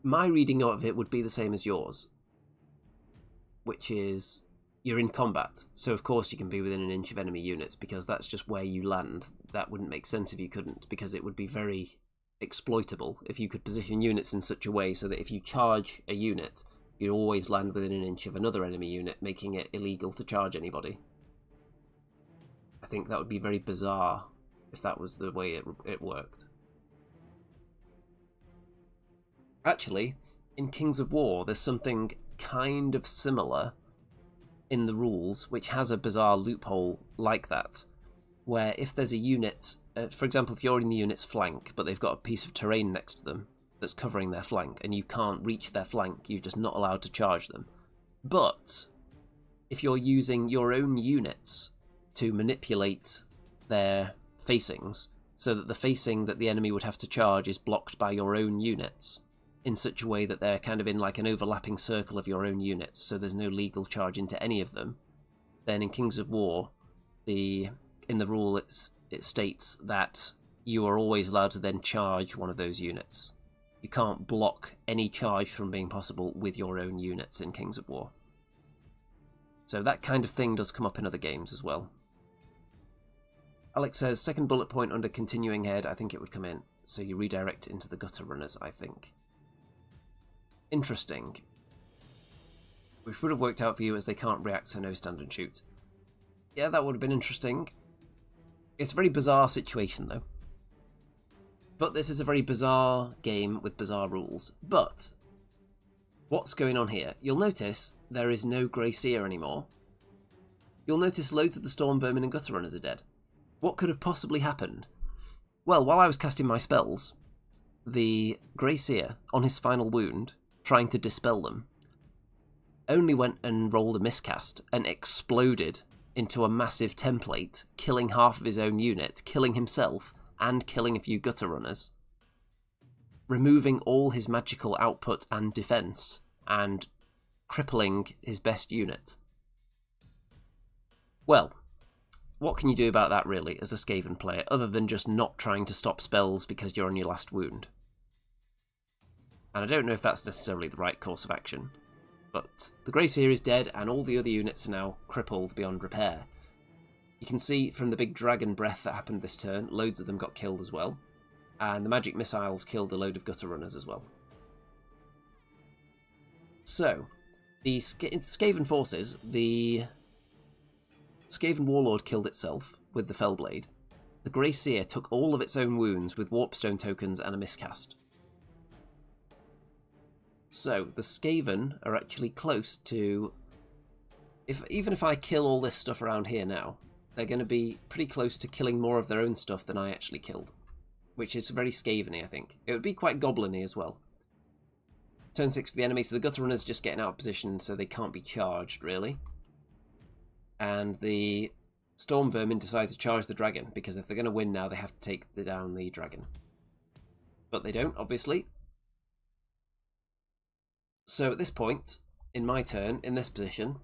My reading of it would be the same as yours, which is you're in combat, so of course you can be within an inch of enemy units, because that's just where you land. That wouldn't make sense if you couldn't, because it would be very exploitable if you could position units in such a way so that if you charge a unit, you always land within an inch of another enemy unit, making it illegal to charge anybody. I think that would be very bizarre if that was the way it worked. Actually, in Kings of War, there's something kind of similar in the rules, which has a bizarre loophole like that, where if there's a unit, for example, if you're in the unit's flank, but they've got a piece of terrain next to them that's covering their flank, and you can't reach their flank, you're just not allowed to charge them. But if you're using your own units to manipulate their facings, so that the facing that the enemy would have to charge is blocked by your own units, in such a way that they're kind of in like an overlapping circle of your own units, so there's no legal charge into any of them, then in Kings of War, in the rule it states that you are always allowed to then charge one of those units. You can't block any charge from being possible with your own units in Kings of War. So that kind of thing does come up in other games as well. Alex says, second bullet point under continuing head, I think it would come in. So you redirect into the gutter runners, I think. Interesting. Which would have worked out for you as they can't react, so no stand and shoot. Yeah, that would have been interesting. It's a very bizarre situation, though. But this is a very bizarre game with bizarre rules. But what's going on here? You'll notice there is no Grey Seer anymore. You'll notice loads of the Storm Vermin and Gutter Runners are dead. What could have possibly happened? Well, while I was casting my spells, the Grey Seer, on his final wound, trying to dispel them, only went and rolled a miscast and exploded into a massive template, killing half of his own unit, killing himself, and killing a few gutter runners, removing all his magical output and defense, and crippling his best unit. Well, what can you do about that, really, as a Skaven player, other than just not trying to stop spells because you're on your last wound? And I don't know if that's necessarily the right course of action. But the Grey Seer is dead, and all the other units are now crippled beyond repair. You can see from the big dragon breath that happened this turn, loads of them got killed as well. And the magic missiles killed a load of gutter runners as well. So, the Skaven forces, the Skaven Warlord killed itself with the Fellblade. The Grey Seer took all of its own wounds with Warpstone tokens and a miscast. So, the Skaven are actually close to... Even if I kill all this stuff around here now, they're going to be pretty close to killing more of their own stuff than I actually killed. Which is very Skaven-y, I think. It would be quite Goblin-y as well. Turn 6 for the enemy, so the Gutter Runner's just getting out of position, so they can't be charged, really. And the Storm Vermin decides to charge the dragon, because if they're going to win now, they have to take down the dragon. But they don't, obviously. So at this point, in my turn, in this position,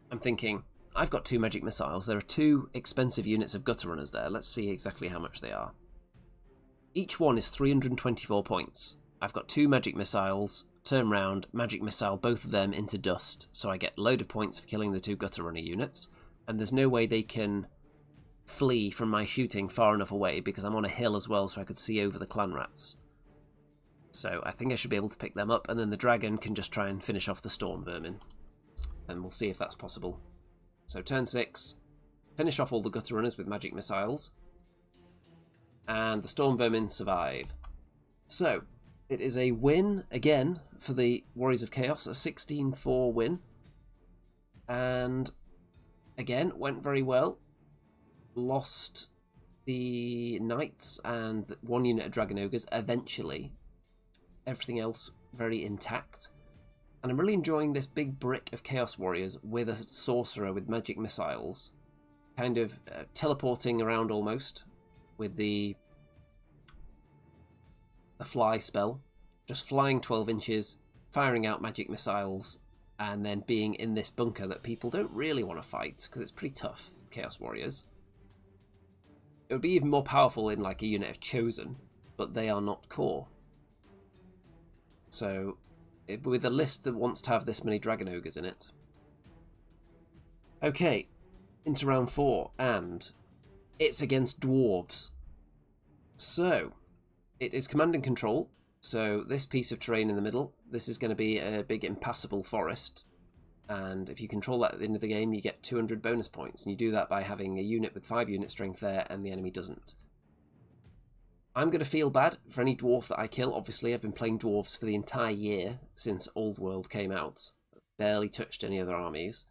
I'm thinking, I've got 2 magic missiles. There are 2 expensive units of Gutter Runners there. Let's see exactly how much they are. Each one is 324 points. I've got 2 magic missiles, turn round, magic missile both of them into dust, so I get a load of points for killing the 2 Gutter Runner units, and there's no way they can flee from my shooting far enough away, because I'm on a hill as well, so I could see over the clan rats. So I think I should be able to pick them up, and then the dragon can just try and finish off the Storm Vermin. And we'll see if that's possible. So turn 6, finish off all the Gutter Runners with magic missiles, and the Storm Vermin survive. So, it is a win, again, for the Warriors of Chaos, a 16-4 win. And, again, went very well. Lost the Knights and 1 unit of Dragon Ogres, eventually. Everything else very intact. And I'm really enjoying this big brick of Chaos Warriors with a Sorcerer with magic missiles. Kind of teleporting around almost with the fly spell. Just flying 12 inches, firing out magic missiles, and then being in this bunker that people don't really want to fight because it's pretty tough, Chaos Warriors. It would be even more powerful in like a unit of Chosen, but they are not core. So, with a list that wants to have this many Dragon Ogres in it, Okay, into round 4, and it's against Dwarves. So, it is command and control. So this piece of terrain in the middle, this is going to be a big impassable forest. And if you control that at the end of the game, you get 200 bonus points. And you do that by having a unit with 5 unit strength there, and the enemy doesn't. I'm going to feel bad for any dwarf that I kill. Obviously, I've been playing dwarves for the entire year since Old World came out. Barely touched any other armies.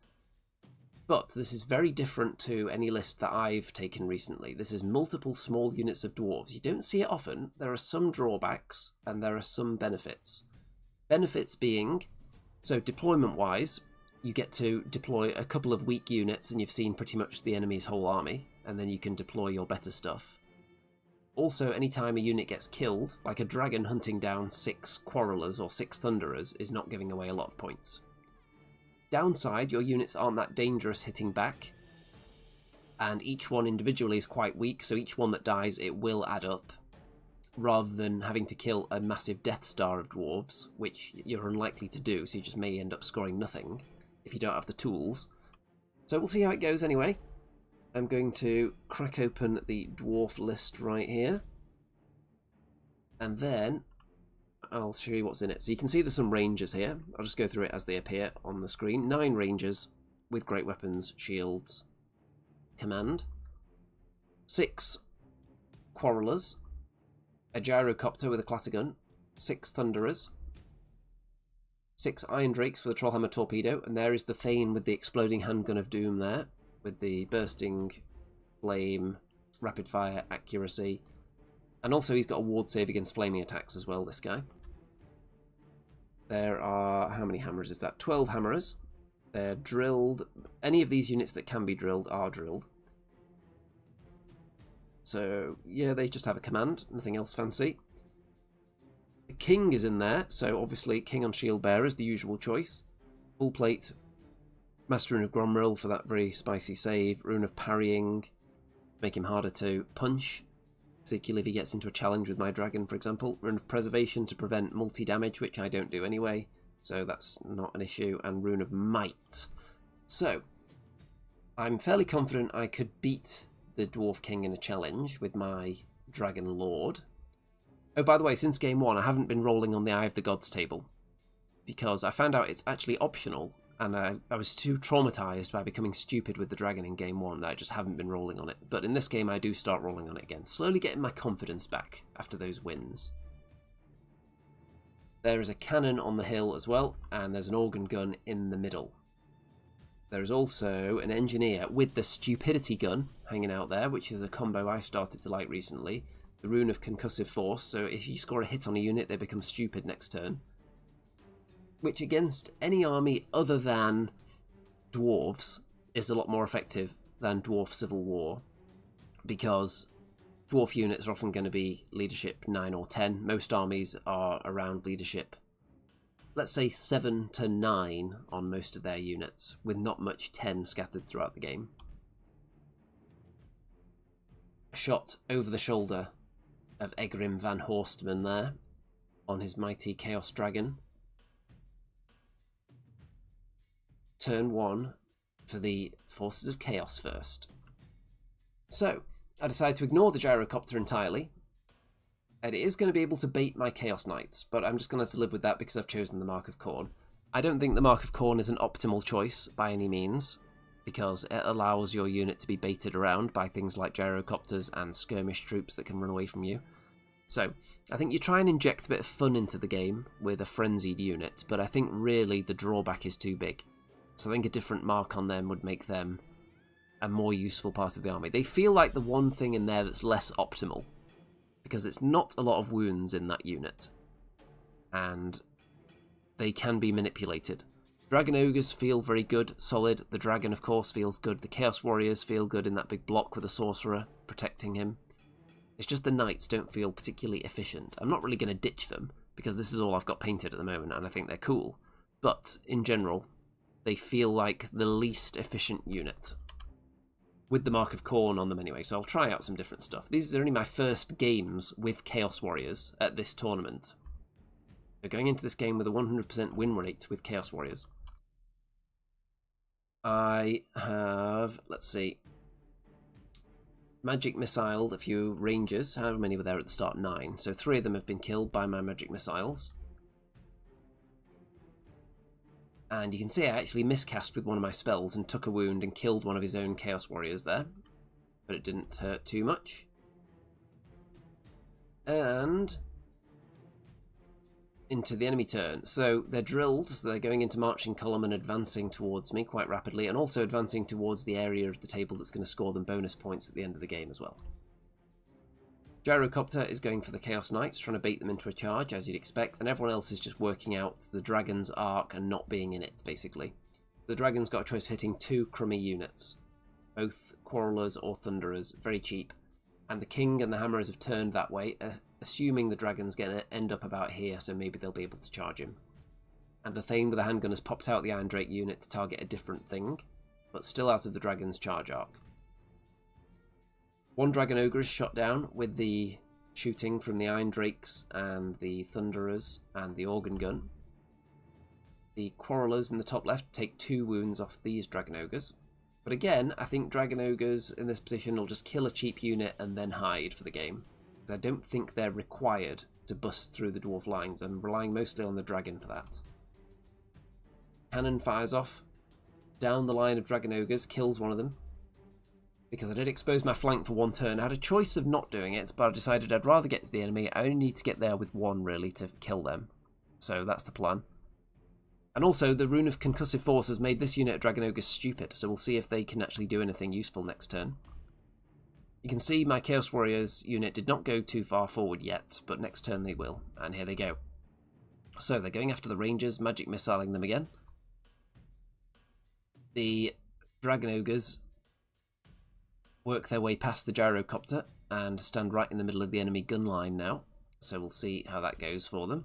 But this is very different to any list that I've taken recently. This is multiple small units of dwarves. You don't see it often. There are some drawbacks and there are some benefits. Benefits being, so deployment-wise, you get to deploy a couple of weak units and you've seen pretty much the enemy's whole army, and then you can deploy your better stuff. Also, anytime a unit gets killed, like a dragon hunting down 6 Quarrelers or 6 Thunderers is not giving away a lot of points. Downside, your units aren't that dangerous hitting back, and each one individually is quite weak, so each one that dies, it will add up, rather than having to kill a massive Death Star of dwarves, which you're unlikely to do, so you just may end up scoring nothing if you don't have the tools. So we'll see how it goes anyway. I'm going to crack open the dwarf list right here, and then I'll show you what's in it. So you can see there's some rangers here. I'll just go through it as they appear on the screen. 9 rangers with great weapons, shields, command. 6 quarrelers. A gyrocopter with a clatter gun. 6 thunderers. 6 iron drakes with a trollhammer torpedo. And there is the Thane with the exploding handgun of doom there, with the bursting flame, rapid fire, accuracy. And also he's got a ward save against flaming attacks as well, this guy. There are, how many hammers is that? 12 hammerers. They're drilled. Any of these units that can be drilled are drilled. So, yeah, they just have a command. Nothing else fancy. The king is in there, so obviously king on shield bearers, the usual choice. Full plate. Master Rune of Gromril for that very spicy save. Rune of parrying. Make him harder to punch, particularly if he gets into a challenge with my dragon, for example. Rune of Preservation to prevent multi-damage, which I don't do anyway, so that's not an issue. And Rune of Might. So, I'm fairly confident I could beat the Dwarf King in a challenge with my Dragon Lord. Oh, by the way, since Game 1, I haven't been rolling on the Eye of the Gods table, because I found out it's actually optional, and I was too traumatised by becoming stupid with the dragon in Game 1 that I just haven't been rolling on it. But in this game I do start rolling on it again, slowly getting my confidence back after those wins. There is a cannon on the hill as well, and there's an organ gun in the middle. There is also an engineer with the stupidity gun hanging out there, which is a combo I started to like recently. The Rune of Concussive Force, so if you score a hit on a unit they become stupid next turn. Which against any army other than dwarves is a lot more effective than Dwarf Civil War, because dwarf units are often going to be leadership 9 or 10. Most armies are around leadership, let's say 7 to 9 on most of their units, with not much 10 scattered throughout the game. A shot over the shoulder of Egrim van Horstman there on his mighty Chaos Dragon. Turn 1 for the Forces of Chaos first. So, I decided to ignore the gyrocopter entirely, and it is going to be able to bait my Chaos Knights, but I'm just going to have to live with that because I've chosen the Mark of Khorne. I don't think the Mark of Khorne is an optimal choice by any means, because it allows your unit to be baited around by things like gyrocopters and skirmish troops that can run away from you. So, I think you try and inject a bit of fun into the game with a frenzied unit, but I think really the drawback is too big. So I think a different mark on them would make them a more useful part of the army. They feel like the one thing in there that's less optimal, because it's not a lot of wounds in that unit, and they can be manipulated. Dragon Ogres feel very good, solid. The Dragon, of course, feels good. The Chaos Warriors feel good in that big block with a Sorcerer protecting him. It's just the Knights don't feel particularly efficient. I'm not really going to ditch them, because this is all I've got painted at the moment, and I think they're cool. But, in general, they feel like the least efficient unit, with the Mark of Khorne on them anyway, so I'll try out some different stuff. These are only my first games with Chaos Warriors at this tournament. So going into this game with a 100% win rate with Chaos Warriors. I have, let's see, magic missiled a few rangers. How many were there at the start? 9. So 3 of them have been killed by my magic missiles. And you can see I actually miscast with one of my spells and took a wound and killed one of his own Chaos Warriors there. But it didn't hurt too much. And into the enemy turn. So they're drilled, so they're going into marching column and advancing towards me quite rapidly, and also advancing towards the area of the table that's going to score them bonus points at the end of the game as well. Gyrocopter is going for the Chaos Knights, trying to bait them into a charge, as you'd expect, and everyone else is just working out the dragon's arc and not being in it, basically. The dragon's got a choice of hitting 2 crummy units, both Quarrelers or Thunderers, very cheap, and the King and the Hammerers have turned that way, assuming the dragon's going to end up about here, so maybe they'll be able to charge him. And the Thane with the handgun has popped out the Iron Drake unit to target a different thing, but still out of the dragon's charge arc. One Dragon Ogre is shot down with the shooting from the Iron Drakes and the Thunderers and the Organ Gun. The Quarrelers in the top left take 2 wounds off these Dragon Ogres. But again, I think Dragon Ogres in this position will just kill a cheap unit and then hide for the game. Because I don't think they're required to bust through the dwarf lines. I'm relying mostly on the dragon for that. Cannon fires off down the line of Dragon Ogres, kills one of them. Because I did expose my flank for 1 turn. I had a choice of not doing it, but I decided I'd rather get to the enemy. I only need to get there with 1, really, to kill them. So that's the plan. And also, the Rune of Concussive Force has made this unit of Dragon Ogres stupid, so we'll see if they can actually do anything useful next turn. You can see my Chaos Warriors unit did not go too far forward yet, but next turn they will, and here they go. So they're going after the Rangers, magic missiling them again. The Dragon Ogres work their way past the Gyrocopter and stand right in the middle of the enemy gun line now, so we'll see how that goes for them.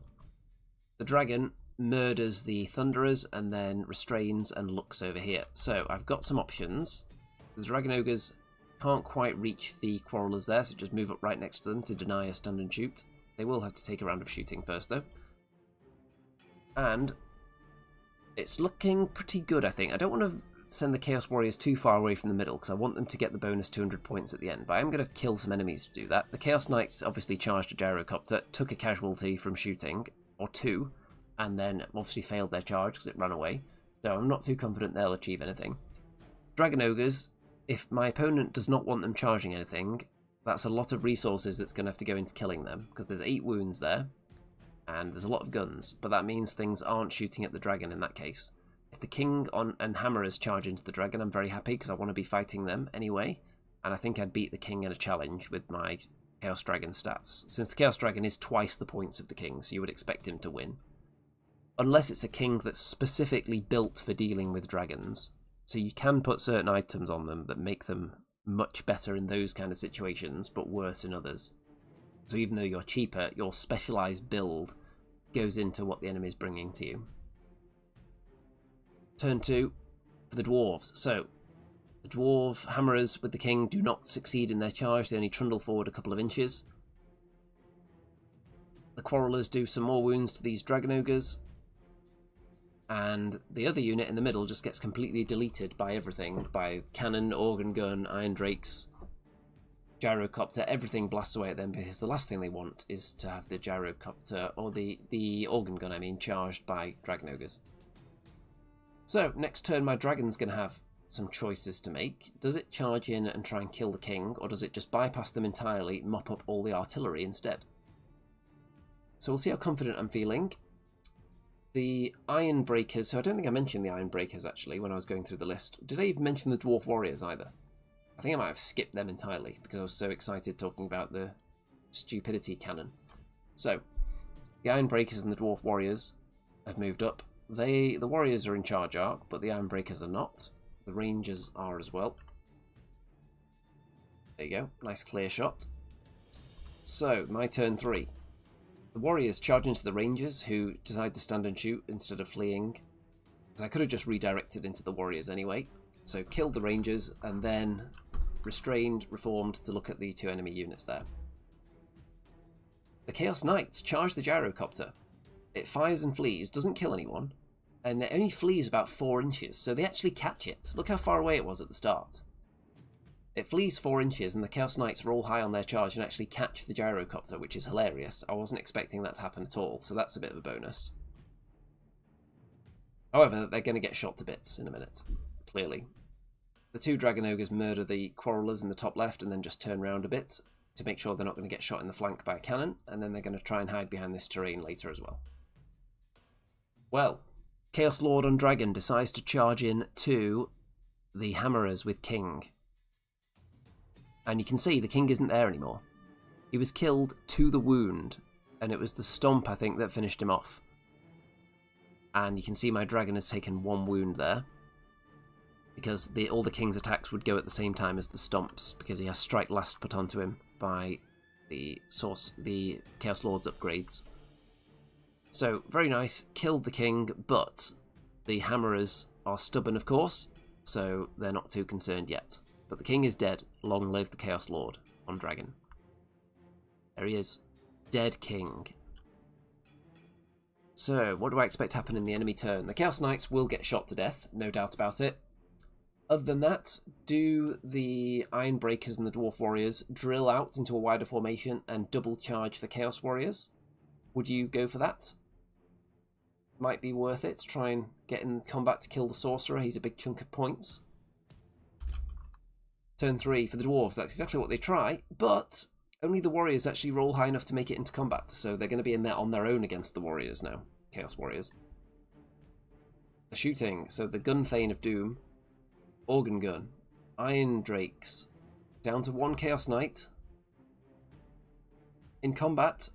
The Dragon murders the Thunderers and then restrains and looks over here. So I've got some options. The Dragon Ogres can't quite reach the Quarrelers there, so just move up right next to them to deny a stand and shoot. They will have to take a round of shooting first though. And it's looking pretty good, I think. I don't want to send the Chaos Warriors too far away from the middle because I want them to get the bonus 200 points at the end, but I'm going to kill some enemies to do that. The Chaos Knights obviously charged a Gyrocopter, took a casualty from shooting, or 2, and then obviously failed their charge because it ran away, so I'm not too confident they'll achieve anything. Dragon Ogres, if my opponent does not want them charging anything, that's a lot of resources that's going to have to go into killing them, because there's 8 wounds there, and there's a lot of guns, but that means things aren't shooting at the dragon in that case. If the King and Hammerers charge into the dragon, I'm very happy, because I want to be fighting them anyway, and I think I'd beat the King in a challenge with my Chaos Dragon stats, since the Chaos Dragon is twice the points of the King, so you would expect him to win. Unless it's a king that's specifically built for dealing with dragons. So you can put certain items on them that make them much better in those kind of situations, but worse in others. So even though you're cheaper, your specialised build goes into what the enemy is bringing to you. Turn 2 for the Dwarves. So the Dwarf Hammerers with the King do not succeed in their charge, they only trundle forward a couple of inches. The Quarrelers do some more wounds to these Dragon Ogres. And the other unit in the middle just gets completely deleted by everything, by cannon, organ gun, Iron Drakes, Gyrocopter, everything blasts away at them, because the last thing they want is to have the Gyrocopter, or the organ gun, I mean, charged by Dragon Ogres. So, next turn my dragon's going to have some choices to make. Does it charge in and try and kill the king, or does it just bypass them entirely, mop up all the artillery instead? So we'll see how confident I'm feeling. The Iron Breakers, so I don't think I mentioned the Iron Breakers actually when I was going through the list. Did I even mention the Dwarf Warriors either? I think I might have skipped them entirely because I was so excited talking about the stupidity cannon. So, the Iron Breakers and the Dwarf Warriors have moved up. The Warriors are in charge arc, but the Iron Breakers are not. The Rangers are as well. There you go, nice clear shot. So, my turn 3. The Warriors charge into the Rangers, who decide to stand and shoot instead of fleeing. Because I could have just redirected into the Warriors anyway. So killed the Rangers, and then restrained, reformed to look at the 2 enemy units there. The Chaos Knights charge the Gyrocopter. It fires and flees, doesn't kill anyone, And it only flees about 4 inches, so they actually catch it. Look how far away it was at the start. It flees 4 inches, and the Chaos Knights roll high on their charge and actually catch the gyrocopter, which is hilarious. I wasn't expecting that to happen at all, so that's a bit of a bonus. However, they're going to get shot to bits in a minute, clearly. The 2 Dragon Ogres murder the Quarrelers in the top left and then just turn around a bit to make sure they're not going to get shot in the flank by a cannon, and then they're going to try and hide behind this terrain later as well. Well, Chaos Lord on Dragon decides to charge in to the Hammerers with King. And you can see the King isn't there anymore. He was killed to the wound, and it was the stomp, I think, that finished him off. And you can see my Dragon has taken 1 wound there, because all the King's attacks would go at the same time as the stomps, because he has Strike Last put onto him by the Chaos Lord's upgrades. So, very nice, killed the King, but the Hammerers are stubborn, of course, so they're not too concerned yet. But the King is dead. Long live the Chaos Lord on Dragon. There he is. Dead King. So, what do I expect to happen in the enemy turn? The Chaos Knights will get shot to death, no doubt about it. Other than that, do the Iron Breakers and the Dwarf Warriors drill out into a wider formation and double charge the Chaos Warriors? Would you go for that? Might be worth it to try and get in combat to kill the Sorcerer. He's a big chunk of points. Turn 3 for the Dwarves. That's exactly what they try, but only the Warriors actually roll high enough to make it into combat, so they're going to be on their own against the Warriors now. Chaos Warriors. The shooting. So the Gun Thane of Doom. Organ Gun. Iron Drakes. Down to 1 Chaos Knight. In combat,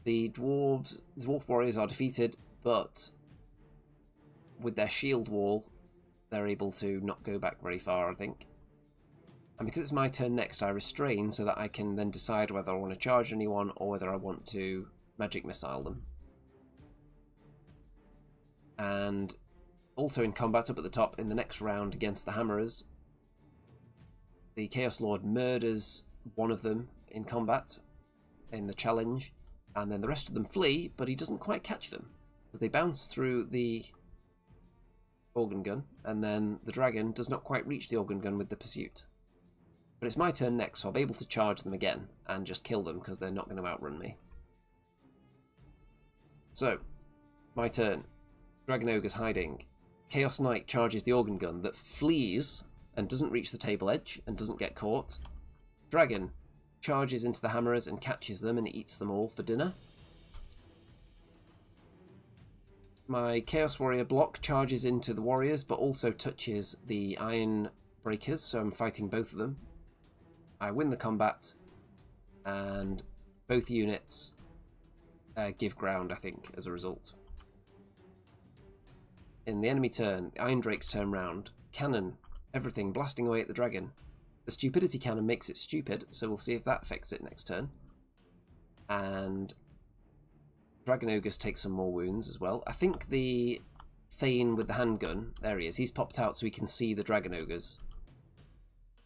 the Dwarf Warriors are defeated, but with their shield wall, they're able to not go back very far, I think. And because it's my turn next, I restrain so that I can then decide whether I want to charge anyone or whether I want to magic missile them. And also in combat up at the top in the next round against the Hammerers, the Chaos Lord murders one of them in combat in the challenge, and then the rest of them flee, but he doesn't quite catch them because they bounce through the organ gun, and then the dragon does not quite reach the organ gun with the pursuit. But it's my turn next, so I'll be able to charge them again and just kill them because they're not going to outrun me. So, my turn. Dragon Ogre's hiding. Chaos Knight charges the organ gun that flees and doesn't reach the table edge and doesn't get caught. Dragon charges into the Hammerers and catches them and eats them all for dinner. My Chaos Warrior block charges into the Warriors but also touches the Iron Breakers, so I'm fighting both of them. I win the combat, and both units give ground, I think, as a result. In the enemy turn, the Iron Drakes turn round. Cannon, everything blasting away at the dragon. The Stupidity Cannon makes it stupid, so we'll see if that affects it next turn. And Dragon Ogres take some more wounds as well. I think the Thane with the handgun, there he is, he's popped out so we can see the Dragon Ogres.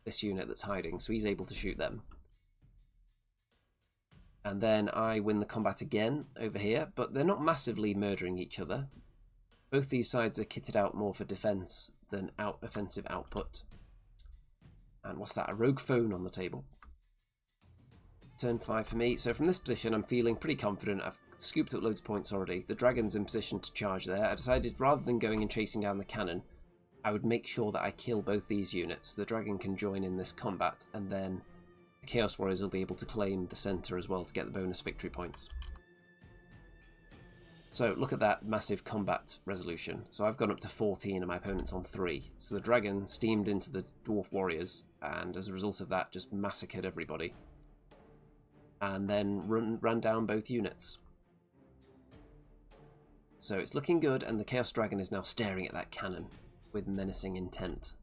This unit that's hiding, so he's able to shoot them. And then I win the combat again over here, but they're not massively murdering each other. Both these sides are kitted out more for defense than offensive output. And what's that? A rogue phone on the table. Turn 5 for me. So from this position, I'm feeling pretty confident. I've scooped up loads of points already. The dragon's in position to charge there. I decided rather than going and chasing down the cannon, I would make sure that I kill both these units. The dragon can join in this combat, and then the Chaos Warriors will be able to claim the centre as well to get the bonus victory points. So look at that massive combat resolution. So I've gone up to 14 and my opponent's on 3. So the dragon steamed into the Dwarf Warriors, and as a result of that just massacred everybody. And then ran down both units. So it's looking good, and the Chaos Dragon is now staring at that cannon with menacing intent.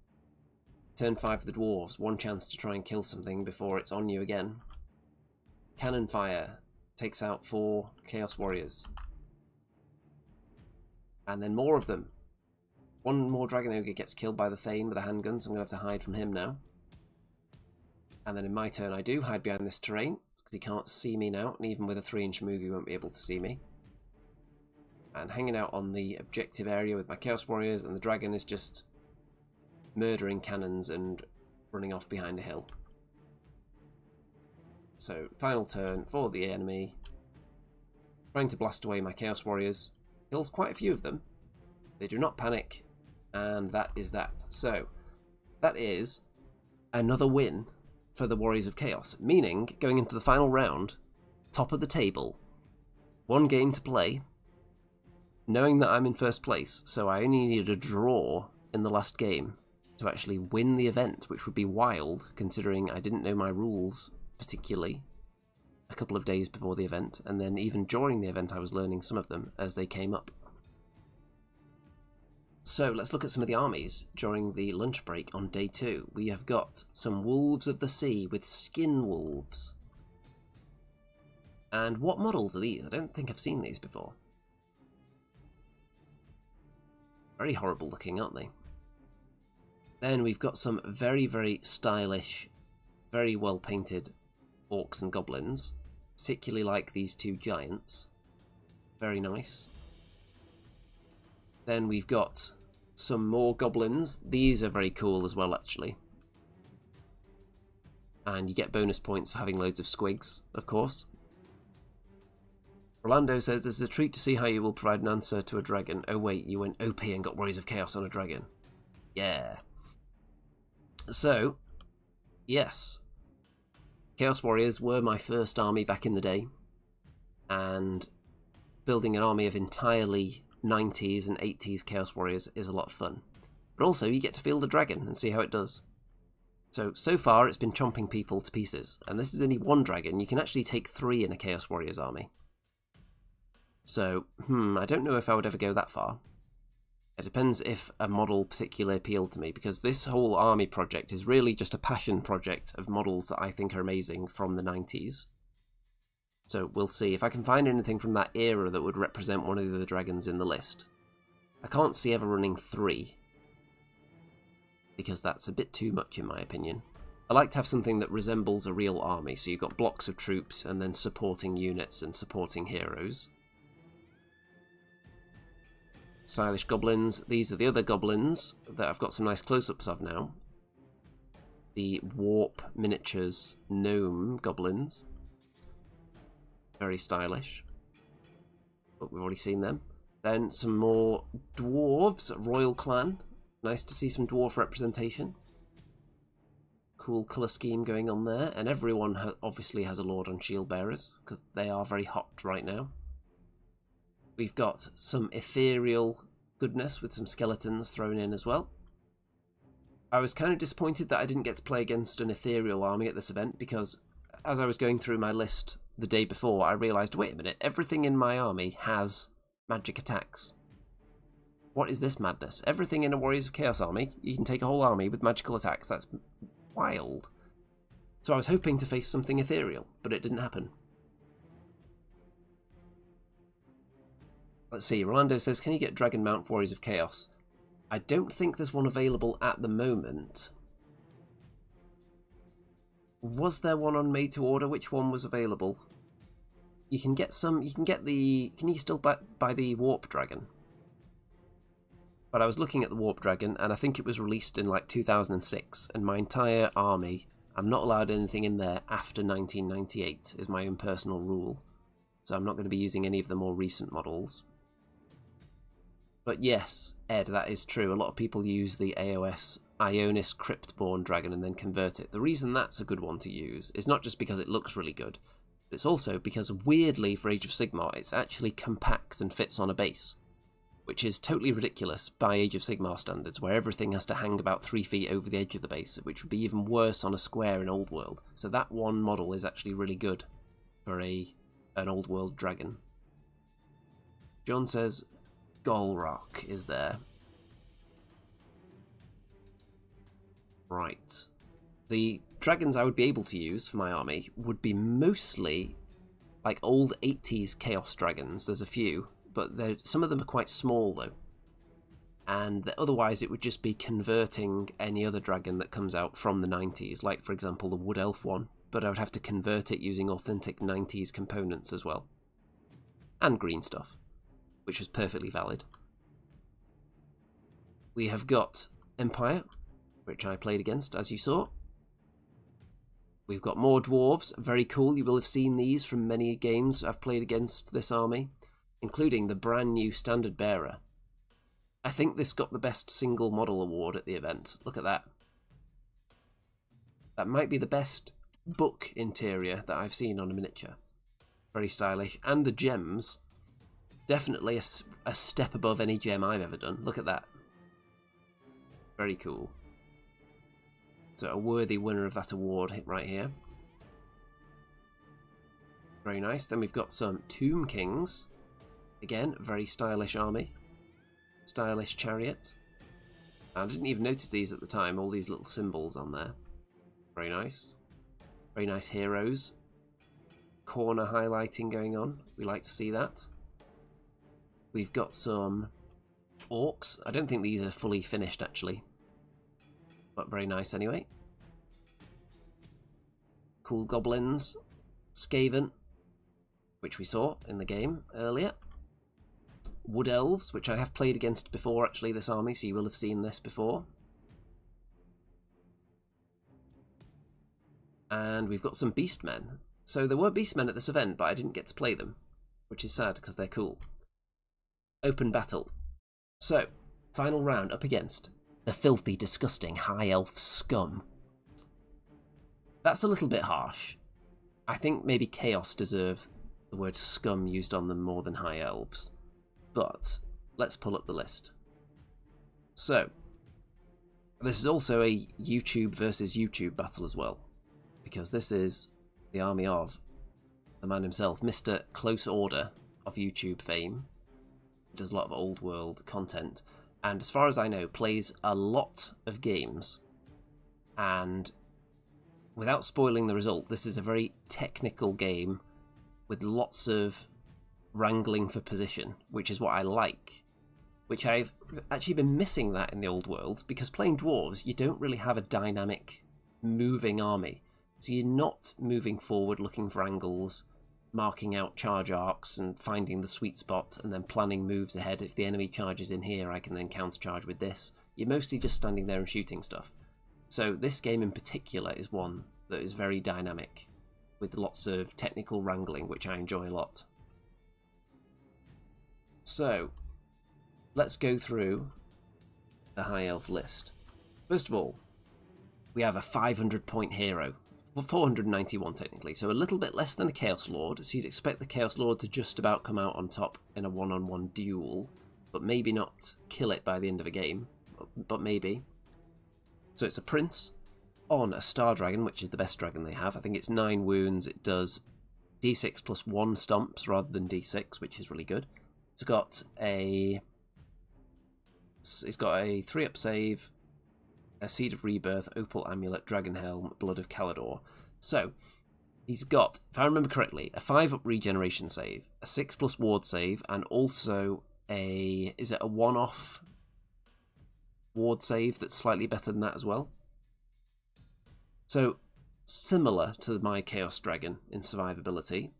Turn 5 for the Dwarves, one chance to try and kill something before it's on you again. Cannon fire takes out 4 Chaos Warriors. And then more of them. One more Dragon Ogre gets killed by the Thane with a handgun, so I'm going to have to hide from him now. And then in my turn I do hide behind this terrain, because he can't see me now, and even with a 3-inch move he won't be able to see me. and hanging out on the objective area with my Chaos Warriors, and the dragon is just murdering cannons and running off behind a hill. So, final turn for the enemy. Trying to blast away my Chaos Warriors. Kills quite a few of them. They do not panic, and that is that. So, that is another win for the Warriors of Chaos, meaning going into the final round, top of the table, 1 game to play, knowing that I'm in first place, so I only needed a draw in the last game to actually win the event, which would be wild, considering I didn't know my rules particularly a couple of days before the event, and then even during the event I was learning some of them as they came up. So let's look at some of the armies during the lunch break on day 2. We have got some Wolves of the Sea with Skin Wolves. And what models are these? I don't think I've seen these before. Very horrible looking, aren't they? Then we've got some very, very stylish, very well painted Orcs and Goblins. Particularly like these 2 giants. Very nice. Then we've got some more Goblins. These are very cool as well, actually. And you get bonus points for having loads of squigs, of course. Rolando says, this is a treat to see how you will provide an answer to a dragon. Oh wait, you went OP and got Warriors of Chaos on a dragon. Yeah. So, yes. Chaos Warriors were my first army back in the day. And building an army of entirely 90s and 80s Chaos Warriors is a lot of fun. But also, you get to field a dragon and see how it does. So far it's been chomping people to pieces. And this is only 1 dragon. You can actually take 3 in a Chaos Warriors army. So, I don't know if I would ever go that far. It depends if a model particularly appealed to me, because this whole army project is really just a passion project of models that I think are amazing from the 90s. So we'll see if I can find anything from that era that would represent one of the dragons in the list. I can't see ever running 3, because that's a bit too much in my opinion. I like to have something that resembles a real army, so you've got blocks of troops and then supporting units and supporting heroes. Stylish Goblins. These are the other Goblins that I've got some nice close-ups of now. The Warp Miniatures Gnome Goblins. Very stylish. But we've already seen them. Then some more Dwarves, Royal Clan. Nice to see some Dwarf representation. Cool colour scheme going on there. And everyone obviously has a Lord on Shield Bearers, because they are very hot right now. We've got some ethereal goodness with some skeletons thrown in as well. I was kind of disappointed that I didn't get to play against an ethereal army at this event, because as I was going through my list the day before, I realised, wait a minute, everything in my army has magic attacks. What is this madness? Everything in a Warriors of Chaos army, you can take a whole army with magical attacks. That's wild. So I was hoping to face something ethereal, but it didn't happen. Let's see, Rolando says, can you get Dragon Mount Warriors of Chaos? I don't think there's one available at the moment. Was there one on Made to Order? Which one was available? You can get some, you can get the, can you still buy the Warp Dragon? But I was looking at the Warp Dragon, and I think it was released in like 2006, and my entire army, I'm not allowed anything in there after 1998, is my own personal rule. So I'm not going to be using any of the more recent models. But yes, Ed, that is true. A lot of people use the AOS Ionis Cryptborn Dragon and then convert it. The reason that's a good one to use is not just because it looks really good, but it's also because, weirdly, for Age of Sigmar, it's actually compact and fits on a base, which is totally ridiculous by Age of Sigmar standards, where everything has to hang about 3 feet over the edge of the base, which would be even worse on a square in Old World. So that one model is actually really good for an Old World dragon. John says, Golrock is there. Right. The dragons I would be able to use for my army would be mostly like old 80s Chaos dragons. There's a few, but some of them are quite small though. And otherwise it would just be converting any other dragon that comes out from the 90s, like for example the Wood Elf one, but I would have to convert it using authentic 90s components as well. And green stuff, which was perfectly valid. We have got Empire, which I played against, as you saw. We've got more Dwarves, very cool. You will have seen these from many games I've played against this army, including the brand new Standard Bearer. I think this got the best single model award at the event. Look at that. That might be the best book interior that I've seen on a miniature. Very stylish. And the gems, definitely a step above any gem I've ever done. Look at that. Very cool. So a worthy winner of that award right here. Very nice. Then we've got some Tomb Kings. Again, very stylish army. Stylish chariot. I didn't even notice these at the time, all these little symbols on there. Very nice. Very nice heroes. Corner highlighting going on. We like to see that. We've got some Orcs. I don't think these are fully finished actually, but very nice anyway. Cool Goblins. Skaven, which we saw in the game earlier. Wood Elves, which I have played against before actually, this army, so you will have seen this before. And we've got some Beastmen. So there were Beastmen at this event, but I didn't get to play them, which is sad because they're cool. Open battle. So, final round up against the filthy, disgusting High Elf scum. That's a little bit harsh. I think maybe Chaos deserve the word scum used on them more than High Elves. But let's pull up the list. So, this is also a YouTube versus YouTube battle as well, because this is the army of the man himself, Mr. Close Order of YouTube fame. He does a lot of old world content, and as far as I know, plays a lot of games. And without spoiling the result, this is a very technical game with lots of wrangling for position, which is what I like. Which I've actually been missing that in the old world, because playing Dwarves, you don't really have a dynamic, moving army. So you're not moving forward looking for angles, marking out charge arcs and finding the sweet spot and then planning moves ahead. If the enemy charges in here, I can then countercharge with this. You're mostly just standing there and shooting stuff. So this game in particular is one that is very dynamic, with lots of technical wrangling, which I enjoy a lot. So, let's go through the High Elf list. First of all, we have a 500-point hero. Well, 491 technically, so a little bit less than a Chaos Lord, so you'd expect the Chaos Lord to just about come out on top in a one-on-one duel, but maybe not kill it by the end of a game, but maybe. So it's a Prince on a Star Dragon, which is the best dragon they have. I think it's 9 wounds, it does d6 plus 1 stomps rather than d6, which is really good. It's got a 3-up save, a Seed of Rebirth, Opal Amulet, Dragon Helm, Blood of Kalador. So, he's got, if I remember correctly, a 5-up regeneration save, a 6+ ward save, and also a, is it a 1-off ward save that's slightly better than that as well? So, similar to my Chaos Dragon in survivability.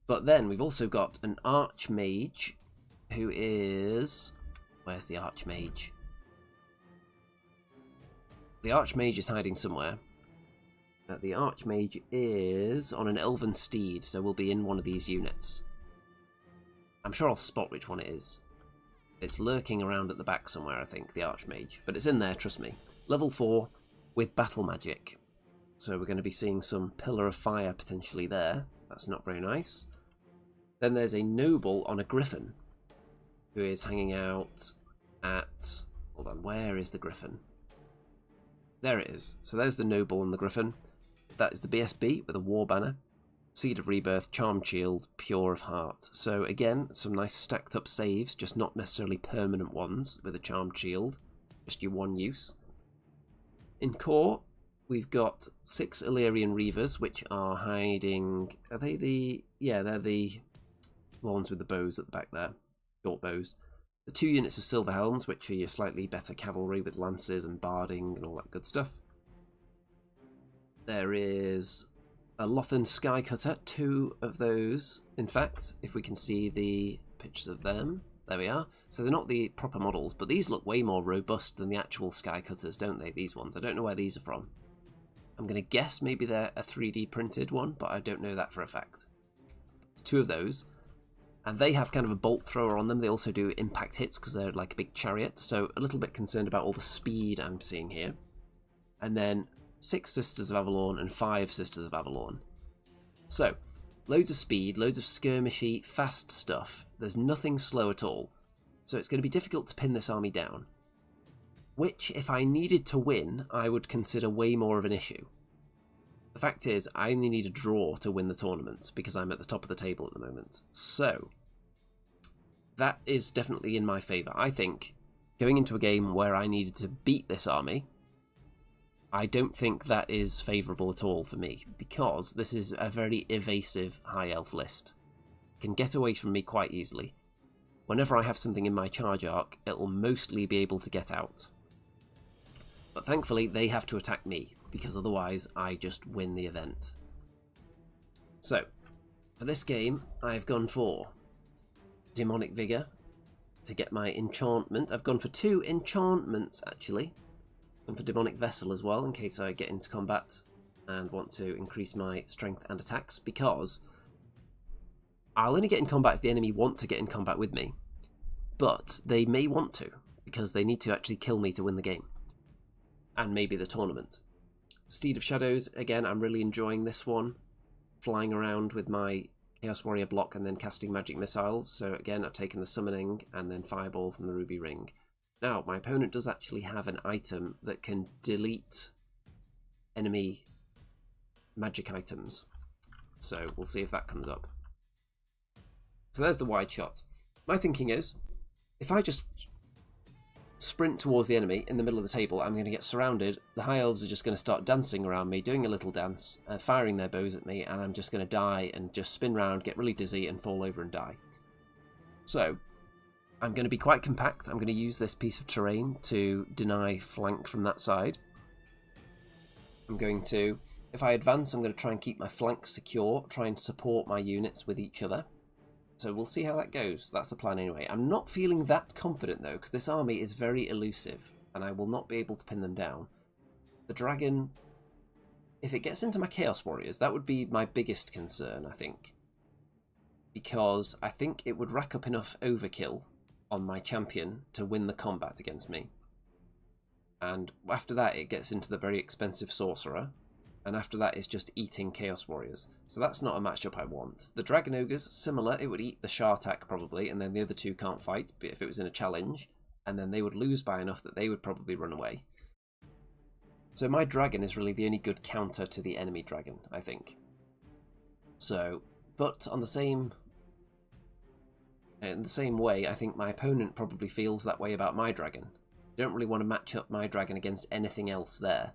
But then we've also got an Archmage, who is... Where's the Archmage? The Archmage is hiding somewhere. The Archmage is on an Elven Steed, so we'll be in one of these units. I'm sure I'll spot which one it is. It's lurking around at the back somewhere, I think, the Archmage. But it's in there, trust me. Level 4 with Battle Magic. So we're going to be seeing some Pillar of Fire potentially there. That's not very nice. Then there's a Noble on a Griffin, who is hanging out at... Hold on, where is the Griffin? There it is. So there's the Noble and the Griffin. That is the BSB with a War Banner, Seed of Rebirth, Charmed Shield, Pure of Heart. So again, some nice stacked up saves, just not necessarily permanent ones with a Charmed Shield, just your one use. In core, we've got 6 Illyrian Reavers, which are hiding... Are they the... Yeah, they're the ones with the bows at the back there. Short bows. The 2 units of Silver Helms, which are your slightly better cavalry with lances and barding and all that good stuff. There is a Lothan Skycutter, 2 of those. In fact, if we can see the pictures of them, there we are. So they're not the proper models, but these look way more robust than the actual Skycutters, don't they, these ones? I don't know where these are from. I'm going to guess maybe they're a 3D printed one, but I don't know that for a fact. 2 of those. And they have kind of a bolt thrower on them. They also do impact hits because they're like a big chariot. So a little bit concerned about all the speed I'm seeing here. And then 6 Sisters of Avalon and 5 Sisters of Avalon. So, loads of speed, loads of skirmishy, fast stuff. There's nothing slow at all. So it's going to be difficult to pin this army down. Which, if I needed to win, I would consider way more of an issue. The fact is, I only need a draw to win the tournament, because I'm at the top of the table at the moment. So, that is definitely in my favour. I think, going into a game where I needed to beat this army, I don't think that is favourable at all for me, because this is a very evasive High Elf list. It can get away from me quite easily. Whenever I have something in my charge arc, it will mostly be able to get out. But thankfully, they have to attack me, because otherwise I just win the event. So, for this game, I've gone for Demonic Vigour to get my enchantment. I've gone for 2 enchantments, actually. And for Demonic Vessel as well, in case I get into combat and want to increase my strength and attacks, because I'll only get in combat if the enemy want to get in combat with me, but they may want to, because they need to actually kill me to win the game, and maybe the tournament. Steed of Shadows, again, I'm really enjoying this one, flying around with my Chaos Warrior block and then casting magic missiles, so again, I've taken the summoning and then Fireball from the Ruby Ring. Now, my opponent does actually have an item that can delete enemy magic items. So we'll see if that comes up. So there's the wide shot. My thinking is, if I just sprint towards the enemy in the middle of the table, I'm going to get surrounded. The High Elves are just going to start dancing around me, doing a little dance, firing their bows at me, and I'm just going to die and just spin round, get really dizzy, and fall over and die. So I'm going to be quite compact. I'm going to use this piece of terrain to deny flank from that side. I'm going to, if I advance, I'm going to try and keep my flanks secure, try and support my units with each other. So we'll see how that goes. That's the plan anyway. I'm not feeling that confident though, because this army is very elusive, and I will not be able to pin them down. The dragon, if it gets into my Chaos Warriors, that would be my biggest concern, I think. Because I think it would rack up enough overkill on my champion to win the combat against me. And after that it gets into the very expensive sorcerer, and after that it's just eating Chaos Warriors. So that's not a matchup I want. The Dragon Ogres, similar, it would eat the Shartak probably, and then the other 2 can't fight, but if it was in a challenge, and then they would lose by enough that they would probably run away. So my dragon is really the only good counter to the enemy dragon, I think. So, but on the same... in the same way, I think my opponent probably feels that way about my dragon. I don't really want to match up my dragon against anything else there.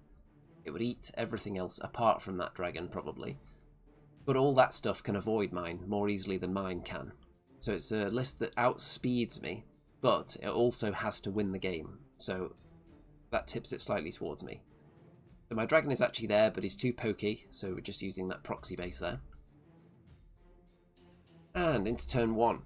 It would eat everything else apart from that dragon, probably. But all that stuff can avoid mine more easily than mine can. So it's a list that outspeeds me, but it also has to win the game. So that tips it slightly towards me. So my dragon is actually there, but he's too pokey, so we're just using that proxy base there. And into turn 1.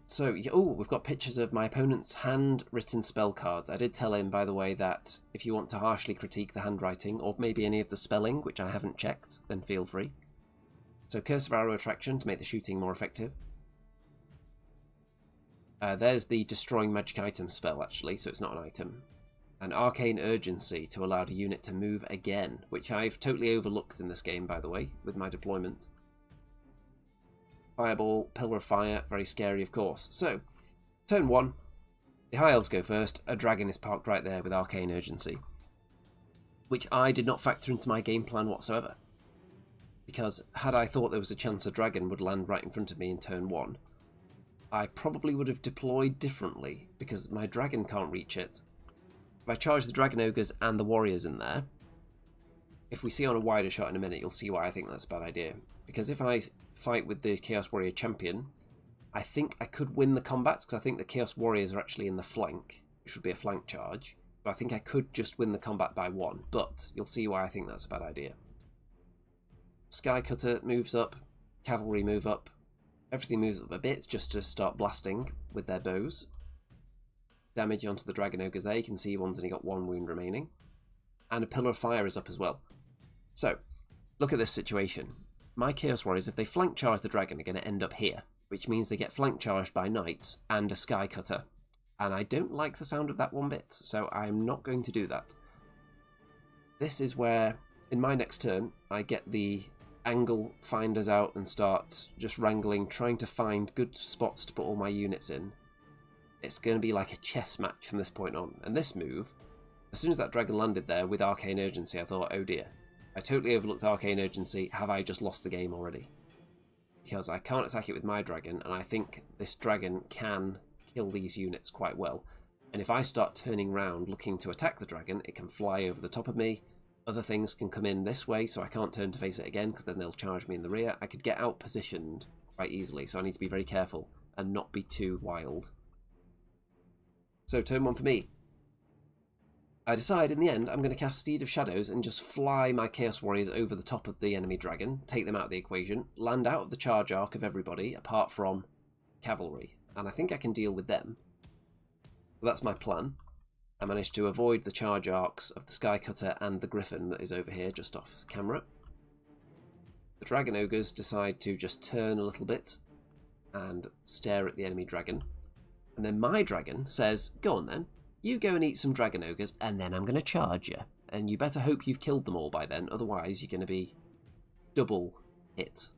So, oh, we've got pictures of my opponent's handwritten spell cards. I did tell him, by the way, that if you want to harshly critique the handwriting, or maybe any of the spelling, which I haven't checked, then feel free. So, Curse of Arrow Attraction to make the shooting more effective. There's the Destroying Magic Item spell, actually, so it's not an item. And Arcane Urgency to allow the unit to move again, which I've totally overlooked in this game, by the way, with my deployment. Fireball, Pillar of Fire, very scary of course. So, turn 1, the High Elves go first, a dragon is parked right there with Arcane Urgency. Which I did not factor into my game plan whatsoever. Because had I thought there was a chance a dragon would land right in front of me in turn 1, I probably would have deployed differently, because my dragon can't reach it. If I charge the Dragon Ogres and the Warriors in there, if we see on a wider shot in a minute, you'll see why I think that's a bad idea. Because if I fight with the Chaos Warrior champion, I think I could win the combats, because I think the Chaos Warriors are actually in the flank, which would be a flank charge. But I think I could just win the combat by 1, but you'll see why I think that's a bad idea. Sky Cutter moves up, Cavalry move up, everything moves up a bit just to start blasting with their bows. Damage onto the Dragon Ogres there, you can see one's only got 1 wound remaining. And a Pillar of Fire is up as well. So, look at this situation. My Chaos Warriors, if they flank charge the dragon, are going to end up here, which means they get flank charged by Knights and a Sky Cutter. And I don't like the sound of that one bit, so I'm not going to do that. This is where, in my next turn, I get the angle finders out and start just wrangling, trying to find good spots to put all my units in. It's going to be like a chess match from this point on. And this move, as soon as that dragon landed there with Arcane Urgency, I thought, oh dear, I totally overlooked Arcane Urgency. Have I just lost the game already? Because I can't attack it with my dragon, and I think this dragon can kill these units quite well. And if I start turning round looking to attack the dragon, it can fly over the top of me. Other things can come in this way, so I can't turn to face it again, because then they'll charge me in the rear. I could get out positioned quite easily, so I need to be very careful and not be too wild. So turn 1 for me. I decide in the end I'm going to cast Steed of Shadows and just fly my Chaos Warriors over the top of the enemy dragon, take them out of the equation, land out of the charge arc of everybody apart from Cavalry, and I think I can deal with them. So that's my plan. I managed to avoid the charge arcs of the Sky Cutter and the Griffin that is over here just off camera. The Dragon Ogres decide to just turn a little bit and stare at the enemy dragon. And then my dragon says, go on then, you go and eat some Dragon Ogres and then I'm going to charge you. And you better hope you've killed them all by then, otherwise you're going to be double hit.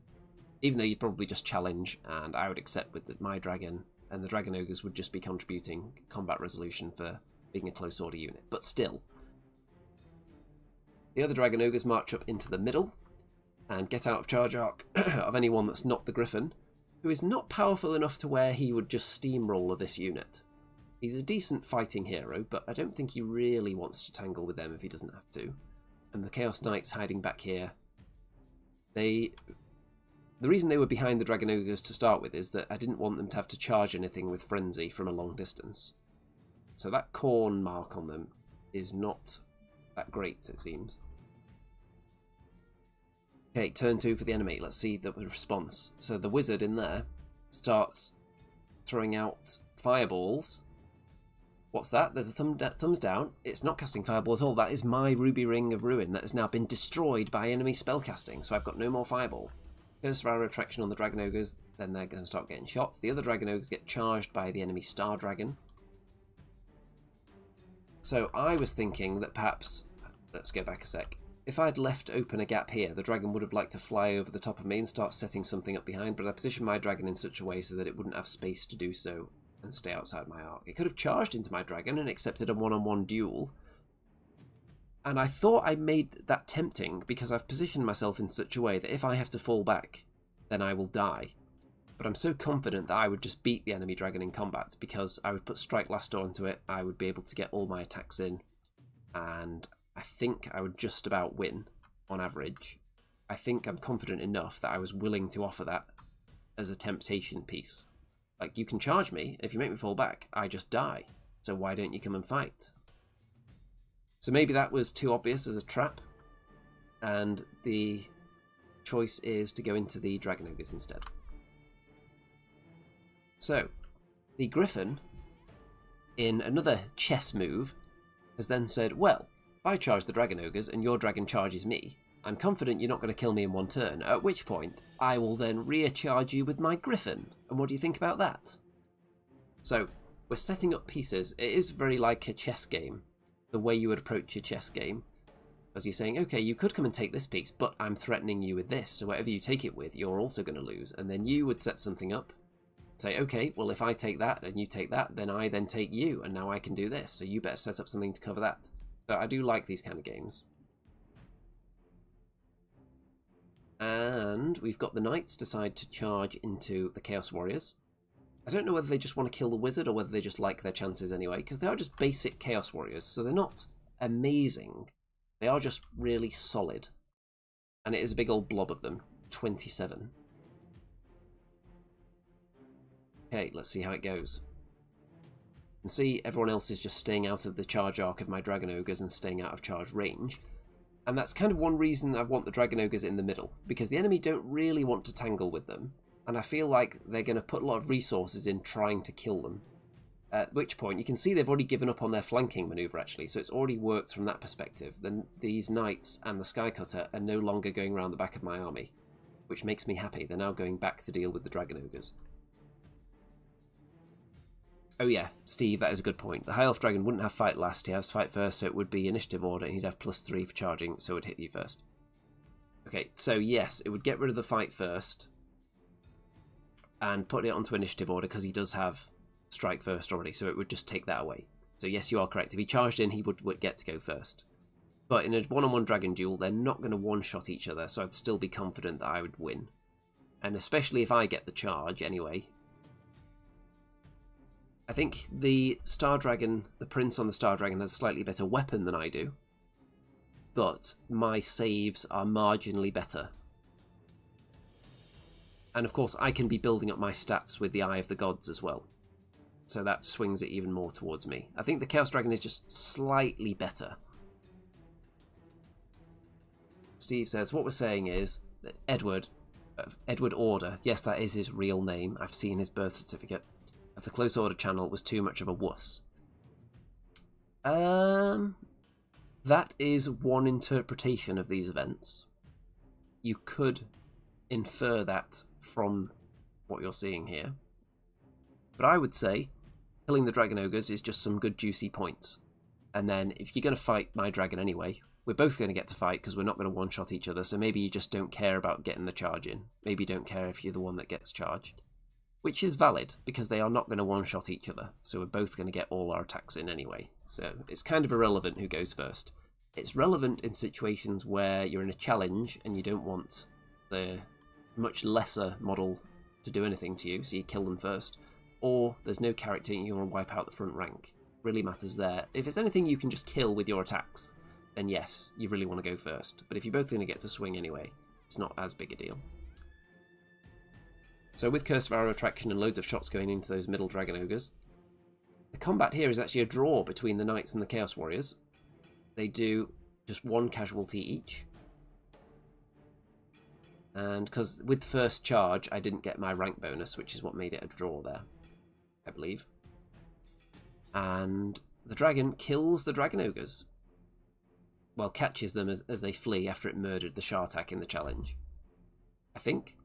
Even though you'd probably just challenge, and I would accept with my dragon, and the Dragon Ogres would just be contributing combat resolution for being a close order unit. But still. The other Dragon Ogres march up into the middle and get out of charge arc of anyone that's not the Griffin, who is not powerful enough to where he would just steamroller this unit. He's a decent fighting hero, but I don't think he really wants to tangle with them if he doesn't have to. And the Chaos Knights hiding back here, the reason they were behind the Dragon Ogres to start with is that I didn't want them to have to charge anything with Frenzy from a long distance. So that corn mark on them is not that great, it seems. Okay, turn 2 for the enemy. Let's see the response. So the wizard in there starts throwing out fireballs. What's that? There's a thumbs down. It's not casting fireball at all. That is my Ruby Ring of Ruin that has now been destroyed by enemy spellcasting, so I've got no more fireball. Curse of Arrow Attraction on the Dragon Ogres, then they're going to start getting shots. The other Dragon Ogres get charged by the enemy Star Dragon. So I was thinking that perhaps, let's go back a sec, if I'd left open a gap here, the dragon would have liked to fly over the top of me and start setting something up behind, but I positioned my dragon in such a way so that it wouldn't have space to do so and stay outside my arc. It could have charged into my dragon and accepted a one-on-one duel. And I thought I made that tempting because I've positioned myself in such a way that if I have to fall back, then I will die. But I'm so confident that I would just beat the enemy dragon in combat because I would put Strike Last Door into it, I would be able to get all my attacks in, and I think I would just about win on average. I think I'm confident enough that I was willing to offer that as a temptation piece. Like, you can charge me, if you make me fall back, I just die. So why don't you come and fight? So maybe that was too obvious as a trap, and the choice is to go into the Dragon Ogres instead. So, the Griffin, in another chess move, has then said, well, if I charge the Dragon Ogres and your dragon charges me, I'm confident you're not going to kill me in one turn, at which point I will then rear-charge you with my Griffin. And what do you think about that? So, we're setting up pieces. It is very like a chess game, the way you would approach a chess game. As you're saying, okay, you could come and take this piece, but I'm threatening you with this, so whatever you take it with, you're also going to lose. And then you would set something up, say, okay, well, if I take that and you take that, then I then take you, and now I can do this, so you better set up something to cover that. So I do like these kind of games. And we've got the Knights decide to charge into the Chaos Warriors. I don't know whether they just want to kill the Wizard or whether they just like their chances anyway, because they are just basic Chaos Warriors, so they're not amazing. They are just really solid. And it is a big old blob of them. 27. Okay, let's see how it goes. You can see everyone else is just staying out of the charge arc of my Dragon Ogres and staying out of charge range. And that's kind of one reason I want the Dragon Ogres in the middle, because the enemy don't really want to tangle with them, and I feel like they're going to put a lot of resources in trying to kill them. At which point, you can see they've already given up on their flanking manoeuvre, actually, so it's already worked from that perspective. Then these knights and the Skycutter are no longer going around the back of my army, which makes me happy. They're now going back to deal with the Dragon Ogres. Oh yeah, Steve, that is a good point. The High Elf Dragon wouldn't have fight last, he has fight first, so it would be initiative order, and he'd have +3 for charging, so it would hit you first. Okay, so yes, it would get rid of the fight first, and put it onto initiative order, because he does have strike first already, so it would just take that away. So yes, you are correct. If he charged in, he would get to go first. But in a one-on-one dragon duel, they're not going to one-shot each other, so I'd still be confident that I would win. And especially if I get the charge, anyway. I think the Star Dragon, the Prince on the Star Dragon, has a slightly better weapon than I do. But my saves are marginally better. And of course, I can be building up my stats with the Eye of the Gods as well. So that swings it even more towards me. I think the Chaos Dragon is just slightly better. Steve says, what we're saying is that Edward Order, yes, that is his real name. I've seen his birth certificate. Of the Close Order channel was too much of a wuss. That is one interpretation of these events. You could infer that from what you're seeing here. But I would say killing the Dragon Ogres is just some good juicy points. And then if you're going to fight my dragon anyway, we're both going to get to fight because we're not going to one-shot each other, so maybe you just don't care about getting the charge in. Maybe you don't care if you're the one that gets charged. Which is valid, because they are not going to one-shot each other, so we're both going to get all our attacks in anyway. So it's kind of irrelevant who goes first. It's relevant in situations where you're in a challenge and you don't want the much lesser model to do anything to you, so you kill them first. Or there's no character and you want to wipe out the front rank. Really matters there. If it's anything you can just kill with your attacks, then yes, you really want to go first. But if you're both going to get to swing anyway, it's not as big a deal. So with Curse of Arrow Attraction and loads of shots going into those middle Dragon Ogres, the combat here is actually a draw between the Knights and the Chaos Warriors. They do just one casualty each. And because with first charge, I didn't get my rank bonus, which is what made it a draw there, I believe. And the dragon kills the Dragon Ogres. Well, catches them as they flee after it murdered the Shartak in the challenge, I think.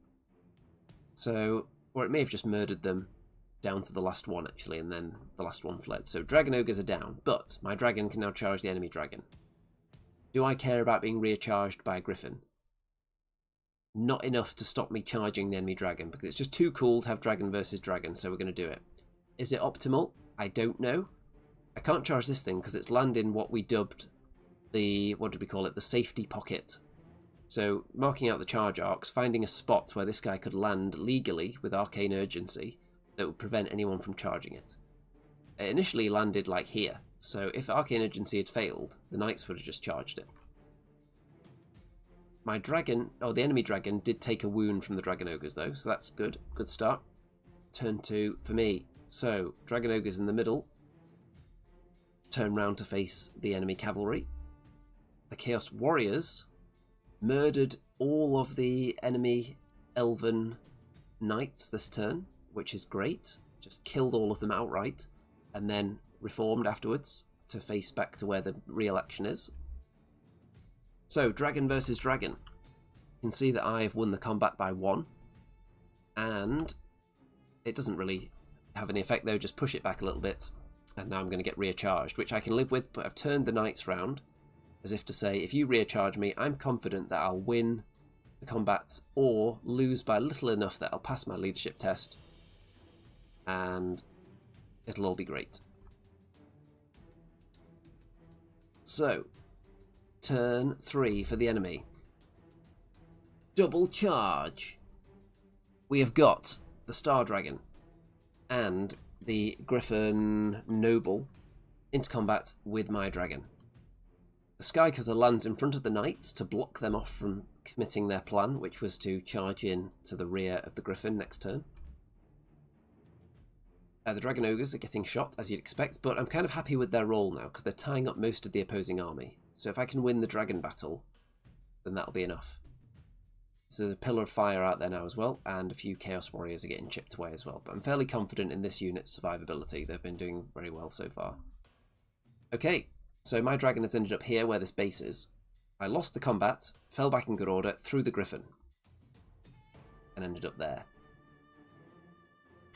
So, or it may have just murdered them down to the last one, actually, and then the last one fled. So Dragon Ogres are down, but my dragon can now charge the enemy dragon. Do I care about being recharged by a Griffin? Not enough to stop me charging the enemy dragon, because it's just too cool to have dragon versus dragon, so we're going to do it. Is it optimal? I don't know. I can't charge this thing because it's landing what we dubbed the, what did we call it, the safety pocket. So, marking out the charge arcs, finding a spot where this guy could land legally with arcane urgency that would prevent anyone from charging it. It initially landed like here, so if arcane urgency had failed, the knights would have just charged it. My dragon, oh, the enemy dragon did take a wound from the Dragon Ogres though, so that's good. Good start. Turn 2 for me. So, Dragon Ogres in the middle. Turn round to face the enemy cavalry. The Chaos Warriors murdered all of the enemy elven knights this turn, which is great. Just killed all of them outright, and then reformed afterwards to face back to where the real action is. So, dragon versus dragon. You can see that I've won the combat by 1, and it doesn't really have any effect though, just push it back a little bit, and now I'm going to get recharged, which I can live with, but I've turned the knights round, as if to say, if you recharge me, I'm confident that I'll win the combat, or lose by little enough that I'll pass my leadership test, and it'll all be great. So, turn 3 for the enemy. Double charge. We have got the Star Dragon and the Griffin Noble into combat with my dragon. The Skycutter lands in front of the knights to block them off from committing their plan, which was to charge in to the rear of the Griffin next turn. The Dragon Ogres are getting shot, as you'd expect, but I'm kind of happy with their role now, because they're tying up most of the opposing army. So if I can win the dragon battle, then that'll be enough. So there's a pillar of fire out there now as well, and a few Chaos Warriors are getting chipped away as well. But I'm fairly confident in this unit's survivability. They've been doing very well so far. Okay, so my dragon has ended up here where this base is. I lost the combat, fell back in good order, threw the griffin, and ended up there.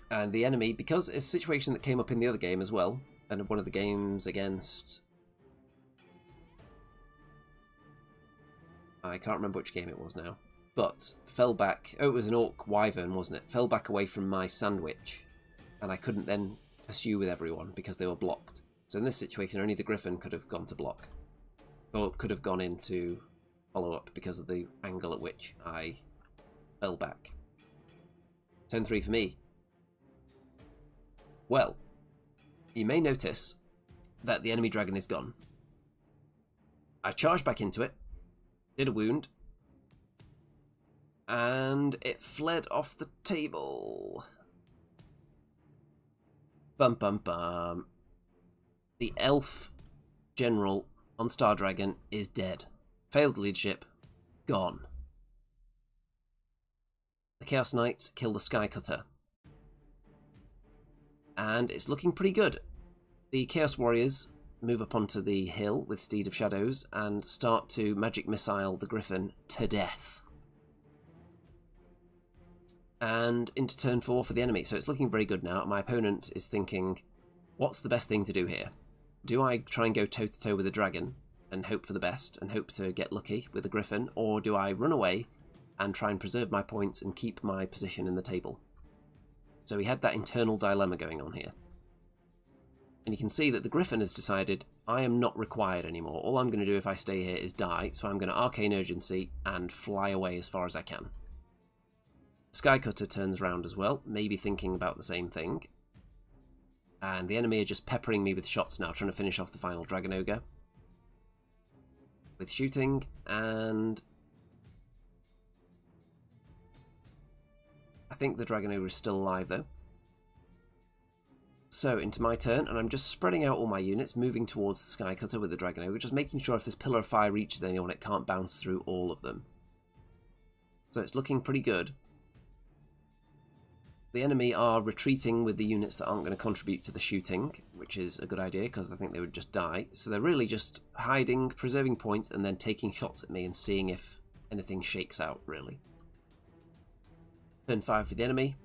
And the enemy, because it's a situation that came up in the other game as well, and one of the games against... I can't remember which game it was now. But fell back... Oh, it was an Orc Wyvern, wasn't it? Fell back away from my sandwich, and I couldn't then pursue with everyone because they were blocked. So in this situation, only the Griffin could have gone to block. Or could have gone in to follow up because of the angle at which I fell back. Turn 3 for me. Well, you may notice that the enemy dragon is gone. I charged back into it, did a wound, and it fled off the table. Bum bum bum. The elf general on Star Dragon is dead. Failed leadership, gone. The Chaos Knights kill the Sky Cutter. And it's looking pretty good. The Chaos Warriors move up onto the hill with Steed of Shadows and start to magic missile the Griffin to death. And into turn 4 for the enemy. So it's looking very good now. My opponent is thinking, what's the best thing to do here? Do I try and go toe-to-toe with the dragon and hope for the best and hope to get lucky with the Griffin? Or do I run away and try and preserve my points and keep my position in the table? So we had that internal dilemma going on here. And you can see that the Griffin has decided, I am not required anymore. All I'm going to do if I stay here is die, so I'm going to Arcane Urgency and fly away as far as I can. Sky Cutter turns around as well, maybe thinking about the same thing. And the enemy are just peppering me with shots now, trying to finish off the final Dragon Ogre. With shooting, and... I think the Dragon Ogre is still alive though. So into my turn, and I'm just spreading out all my units, moving towards the Sky Cutter with the Dragon Ogre, just making sure if this Pillar of Fire reaches anyone, it can't bounce through all of them. So it's looking pretty good. The enemy are retreating with the units that aren't going to contribute to the shooting, which is a good idea because I think they would just die. So they're really just hiding, preserving points, and then taking shots at me and seeing if anything shakes out, really. Turn 5 for the enemy.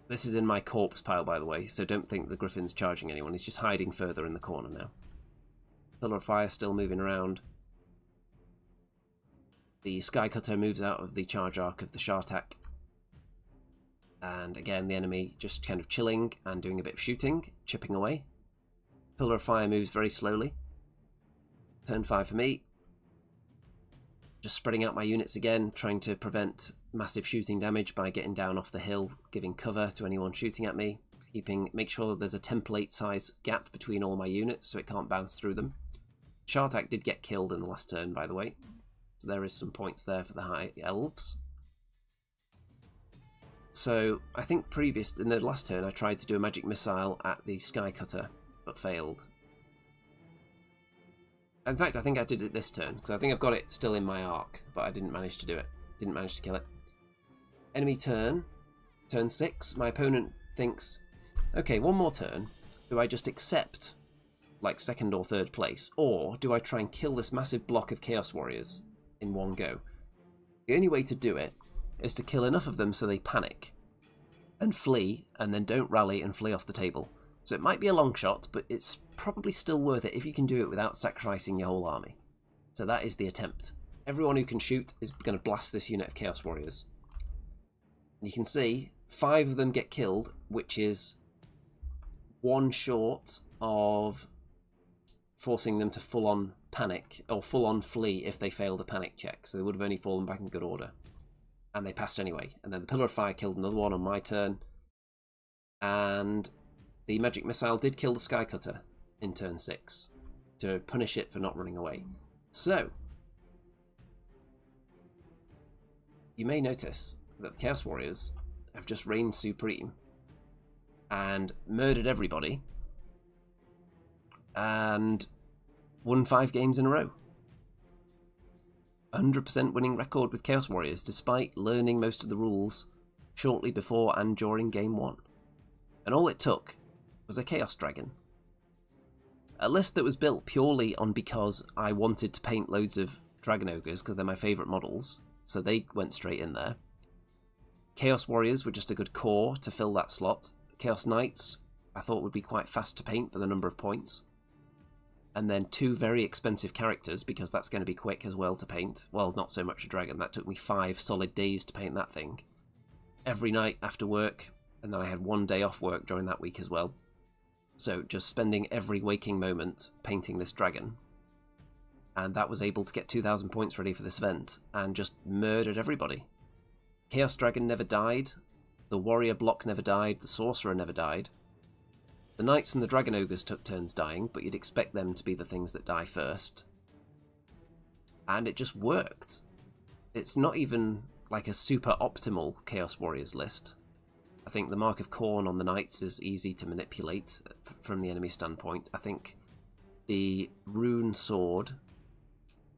This is in my corpse pile, by the way, so don't think the Griffin's charging anyone. He's just hiding further in the corner now. Pillar of Fire still moving around. The Sky Cutter moves out of the charge arc of the Shartak. And again, the enemy just kind of chilling and doing a bit of shooting, chipping away. Pillar of Fire moves very slowly. Turn 5 for me. Just spreading out my units again, trying to prevent massive shooting damage by getting down off the hill, giving cover to anyone shooting at me, make sure there's a template size gap between all my units so it can't bounce through them. Shartak did get killed in the last turn, by the way, so there is some points there for the high elves. So I think in the last turn I tried to do a magic missile at the Sky Cutter, but failed. In fact, I think I did it this turn, because I think I've got it still in my arc, but I didn't manage to do it. Didn't manage to kill it. Enemy turn 6. My opponent thinks, okay, one more turn. Do I just accept, like, 2nd or 3rd place, or do I try and kill this massive block of Chaos Warriors in one go? The only way to do it is to kill enough of them so they panic and flee, and then don't rally and flee off the table. So it might be a long shot, but it's probably still worth it if you can do it without sacrificing your whole army. So that is the attempt. Everyone who can shoot is going to blast this unit of Chaos Warriors. And you can see 5 of them get killed, which is 1 short of forcing them to full-on panic, or full-on flee if they fail the panic check. So they would have only fallen back in good order. And they passed anyway. And then the Pillar of Fire killed another one on my turn. And the magic missile did kill the Sky Cutter in turn 6 to punish it for not running away. So you may notice that the Chaos Warriors have just reigned supreme and murdered everybody and won 5 games in a row. 100% winning record with Chaos Warriors, despite learning most of the rules shortly before and during Game 1. And all it took was a Chaos Dragon. A list that was built purely on because I wanted to paint loads of Dragon Ogres because they're my favourite models, so they went straight in there. Chaos Warriors were just a good core to fill that slot. Chaos Knights I thought would be quite fast to paint for the number of points. And then 2 very expensive characters, because that's going to be quick as well to paint. Well, not so much a dragon. That took me 5 solid days to paint that thing. Every night after work, and then I had 1 day off work during that week as well. So just spending every waking moment painting this dragon. And that was able to get 2,000 points ready for this event, and just murdered everybody. Chaos Dragon never died, the Warrior block never died, the Sorcerer never died. The Knights and the Dragon Ogres took turns dying, but you'd expect them to be the things that die first. And it just worked. It's not even like a super optimal Chaos Warriors list. I think the Mark of Khorne on the Knights is easy to manipulate from the enemy standpoint. I think the Rune Sword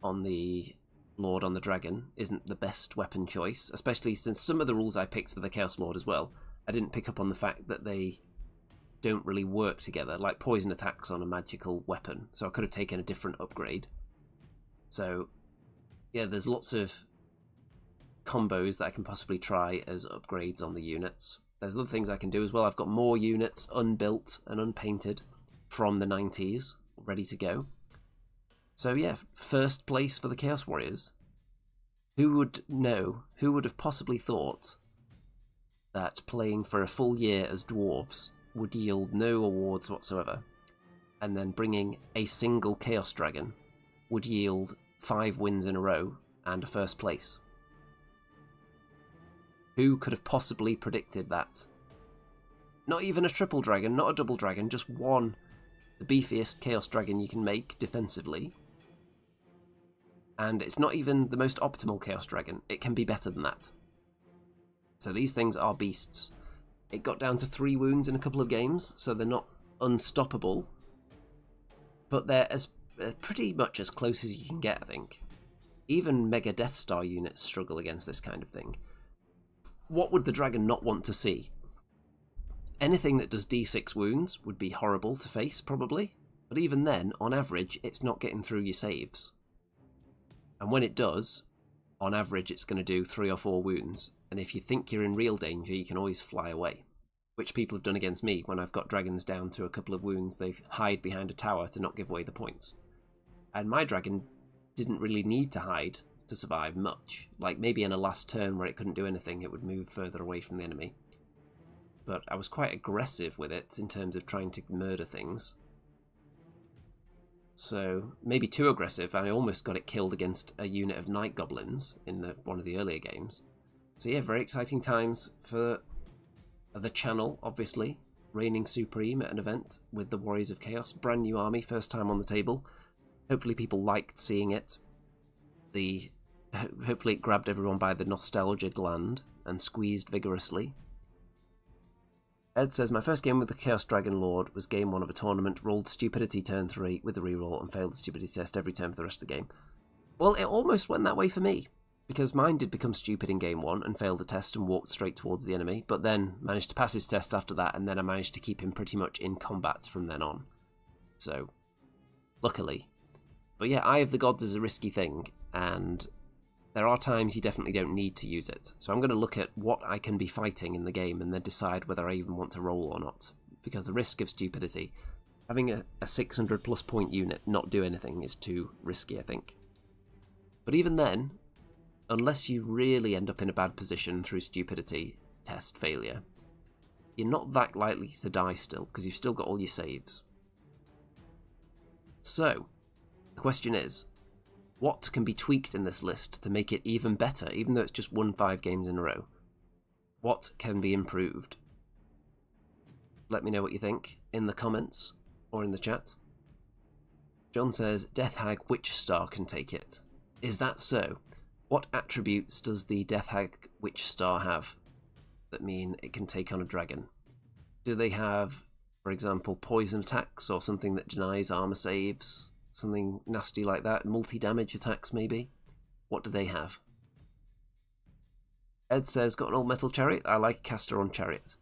on the Lord on the Dragon isn't the best weapon choice, especially since some of the rules I picked for the Chaos Lord as well, I didn't pick up on the fact that they don't really work together, like poison attacks on a magical weapon, so I could have taken a different upgrade. So yeah, there's lots of combos that I can possibly try as upgrades on the units. There's other things I can do as well. I've got more units unbuilt and unpainted from the 90s ready to go. So yeah, first place for the Chaos Warriors. Who would know, who would have possibly thought that playing for a full year as Dwarves would yield no awards whatsoever, and then bringing a single Chaos Dragon would yield 5 wins in a row and a first place? Who could have possibly predicted that? Not even a triple dragon, not a double dragon, just one, the beefiest Chaos Dragon you can make defensively. And it's not even the most optimal Chaos Dragon, it can be better than that. So these things are beasts. It got down to 3 wounds in a couple of games, so they're not unstoppable. But they're pretty much as close as you can get, I think. Even Mega Death Star units struggle against this kind of thing. What would the dragon not want to see? Anything that does d6 wounds would be horrible to face, probably. But even then, on average, it's not getting through your saves. And when it does, on average, it's going to do 3 or 4 wounds. And if you think you're in real danger, you can always fly away. Which people have done against me when I've got dragons down to a couple of wounds. They hide behind a tower to not give away the points. And my dragon didn't really need to hide to survive much. Like maybe in a last turn where it couldn't do anything, it would move further away from the enemy. But I was quite aggressive with it in terms of trying to murder things. So maybe too aggressive, and I almost got it killed against a unit of Night Goblins in one of the earlier games. So yeah, very exciting times for the channel, obviously. Reigning supreme at an event with the Warriors of Chaos. Brand new army, first time on the table. Hopefully people liked seeing it. Hopefully it grabbed everyone by the nostalgia gland and squeezed vigorously. Ed says, my first game with the Chaos Dragon Lord was game 1 of a tournament, rolled stupidity turn 3 with the reroll and failed the stupidity test every turn for the rest of the game. Well, it almost went that way for me, because mine did become stupid in game 1 and failed the test and walked straight towards the enemy, but then managed to pass his test after that, and then I managed to keep him pretty much in combat from then on. So, luckily. But yeah, Eye of the Gods is a risky thing, and there are times you definitely don't need to use it. So I'm going to look at what I can be fighting in the game and then decide whether I even want to roll or not. Because the risk of stupidity, having a 600 plus point unit not do anything is too risky, I think. But even then, unless you really end up in a bad position through stupidity test failure, you're not that likely to die still, because you've still got all your saves. So, the question is, what can be tweaked in this list to make it even better, even though it's just won 5 games in a row? What can be improved? Let me know what you think in the comments or in the chat. John says, Death Hag Witch Star can take it. Is that so? What attributes does the Death Hag Witch Star have that mean it can take on a dragon? Do they have, for example, poison attacks or something that denies armor saves? Something nasty like that? Multi-damage attacks, maybe? What do they have? Ed says, got an old metal chariot? I like a caster on chariot.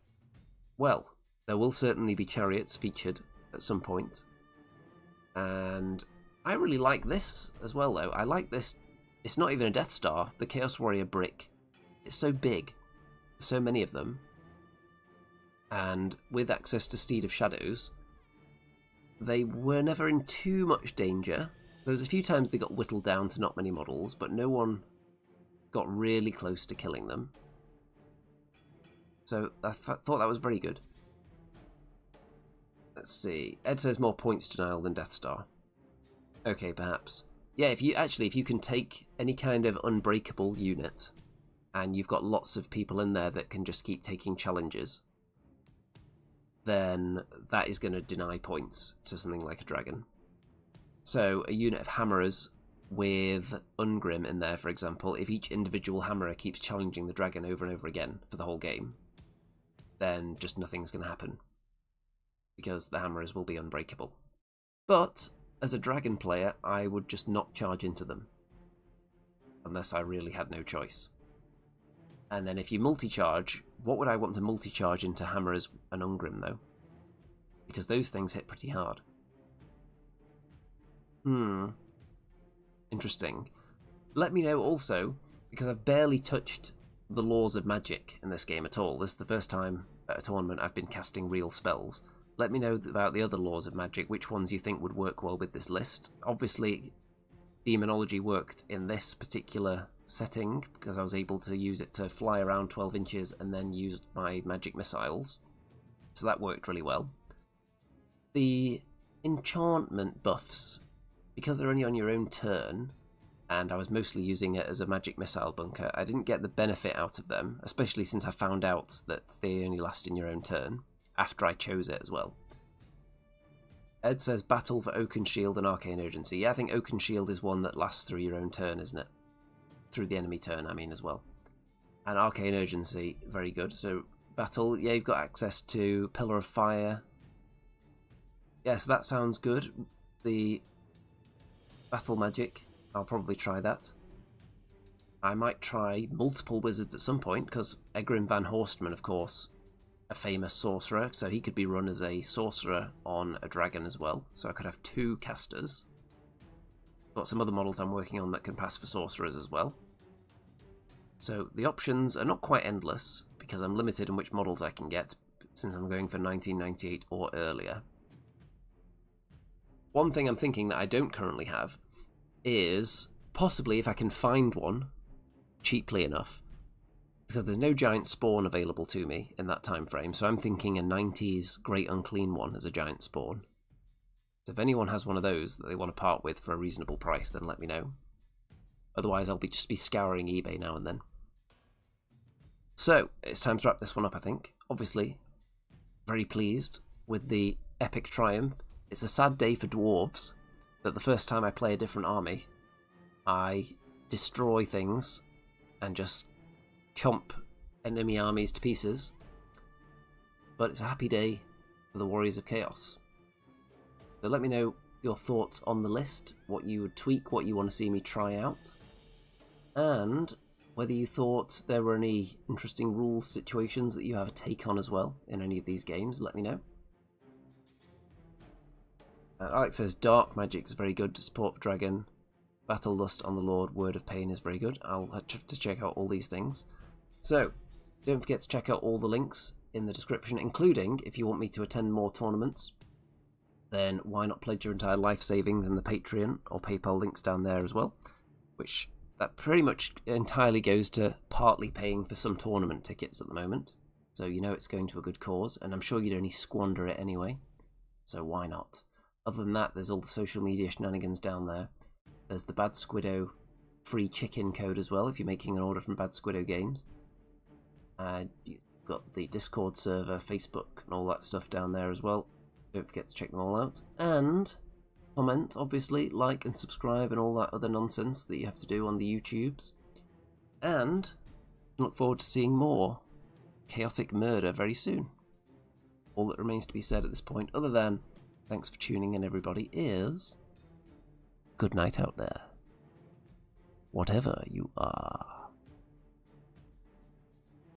Well, there will certainly be chariots featured at some point. And I really like this as well, though. I like this. It's not even a Death Star, the Chaos Warrior brick. It's so big. So many of them. And with access to Steed of Shadows, they were never in too much danger. There was a few times they got whittled down to not many models, but no one got really close to killing them. So I thought that was very good. Let's see. Ed says more points denial than Death Star. Okay, perhaps. Yeah, if you can take any kind of unbreakable unit, and you've got lots of people in there that can just keep taking challenges, then that is going to deny points to something like a dragon. So a unit of hammerers with Ungrim in there, for example, if each individual hammerer keeps challenging the dragon over and over again for the whole game, then just nothing's going to happen, because the hammerers will be unbreakable. But as a dragon player, I would just not charge into them, unless I really had no choice. And then if you multi-charge, what would I want to multi-charge into hammerers and Ungrim, though? Because those things hit pretty hard. Interesting. Let me know also, because I've barely touched the laws of magic in this game at all. This is the first time at a tournament I've been casting real spells. Let me know about the other laws of magic, which ones you think would work well with this list. Obviously, demonology worked in this particular setting, because I was able to use it to fly around 12 inches and then use my magic missiles. So that worked really well. The enchantment buffs, because they're only on your own turn, and I was mostly using it as a magic missile bunker, I didn't get the benefit out of them, especially since I found out that they only last in your own turn, after I chose it as well. Ed says battle for Oaken Shield and Arcane Urgency. Yeah, I think Oaken Shield is one that lasts through your own turn, isn't it? Through the enemy turn, I mean, as well. And Arcane Urgency, very good. So, battle, yeah, you've got access to Pillar of Fire. Yes, that sounds good. The battle magic, I'll probably try that. I might try multiple wizards at some point, because Egrim van Horstman, of course, a famous sorcerer, so he could be run as a sorcerer on a dragon as well. So I could have 2 casters. Got some other models I'm working on that can pass for sorcerers as well. So the options are not quite endless, because I'm limited in which models I can get, since I'm going for 1998 or earlier. One thing I'm thinking that I don't currently have is, possibly if I can find one cheaply enough, because there's no giant spawn available to me in that time frame, so I'm thinking a 90s Great Unclean one as a giant spawn. So if anyone has one of those that they want to part with for a reasonable price, then let me know. Otherwise I'll just be scouring eBay now and then. So, it's time to wrap this one up, I think. Obviously, very pleased with the epic triumph. It's a sad day for Dwarves, that the first time I play a different army, I destroy things and just chomp enemy armies to pieces. But it's a happy day for the Warriors of Chaos. So let me know your thoughts on the list, what you would tweak, what you want to see me try out, and whether you thought there were any interesting rules situations that you have a take on as well in any of these games. Let me know. Alex says Dark Magic is very good to support Dragon. Battle Lust on the Lord, Word of Pain is very good. I'll have to check out all these things. So, don't forget to check out all the links in the description, including if you want me to attend more tournaments, then why not pledge your entire life savings in the Patreon or PayPal links down there as well, which that pretty much entirely goes to partly paying for some tournament tickets at the moment. So you know it's going to a good cause, and I'm sure you'd only squander it anyway, so why not? Other than that, there's all the social media shenanigans down there. There's the Bad Squiddo free chicken code as well, if you're making an order from Bad Squiddo Games. You've got the Discord server, Facebook, and all that stuff down there as well. Don't forget to check them all out. And comment, obviously, like and subscribe and all that other nonsense that you have to do on the YouTubes. And look forward to seeing more chaotic murder very soon. All that remains to be said at this point, other than thanks for tuning in, everybody, is good night out there. whatever you are.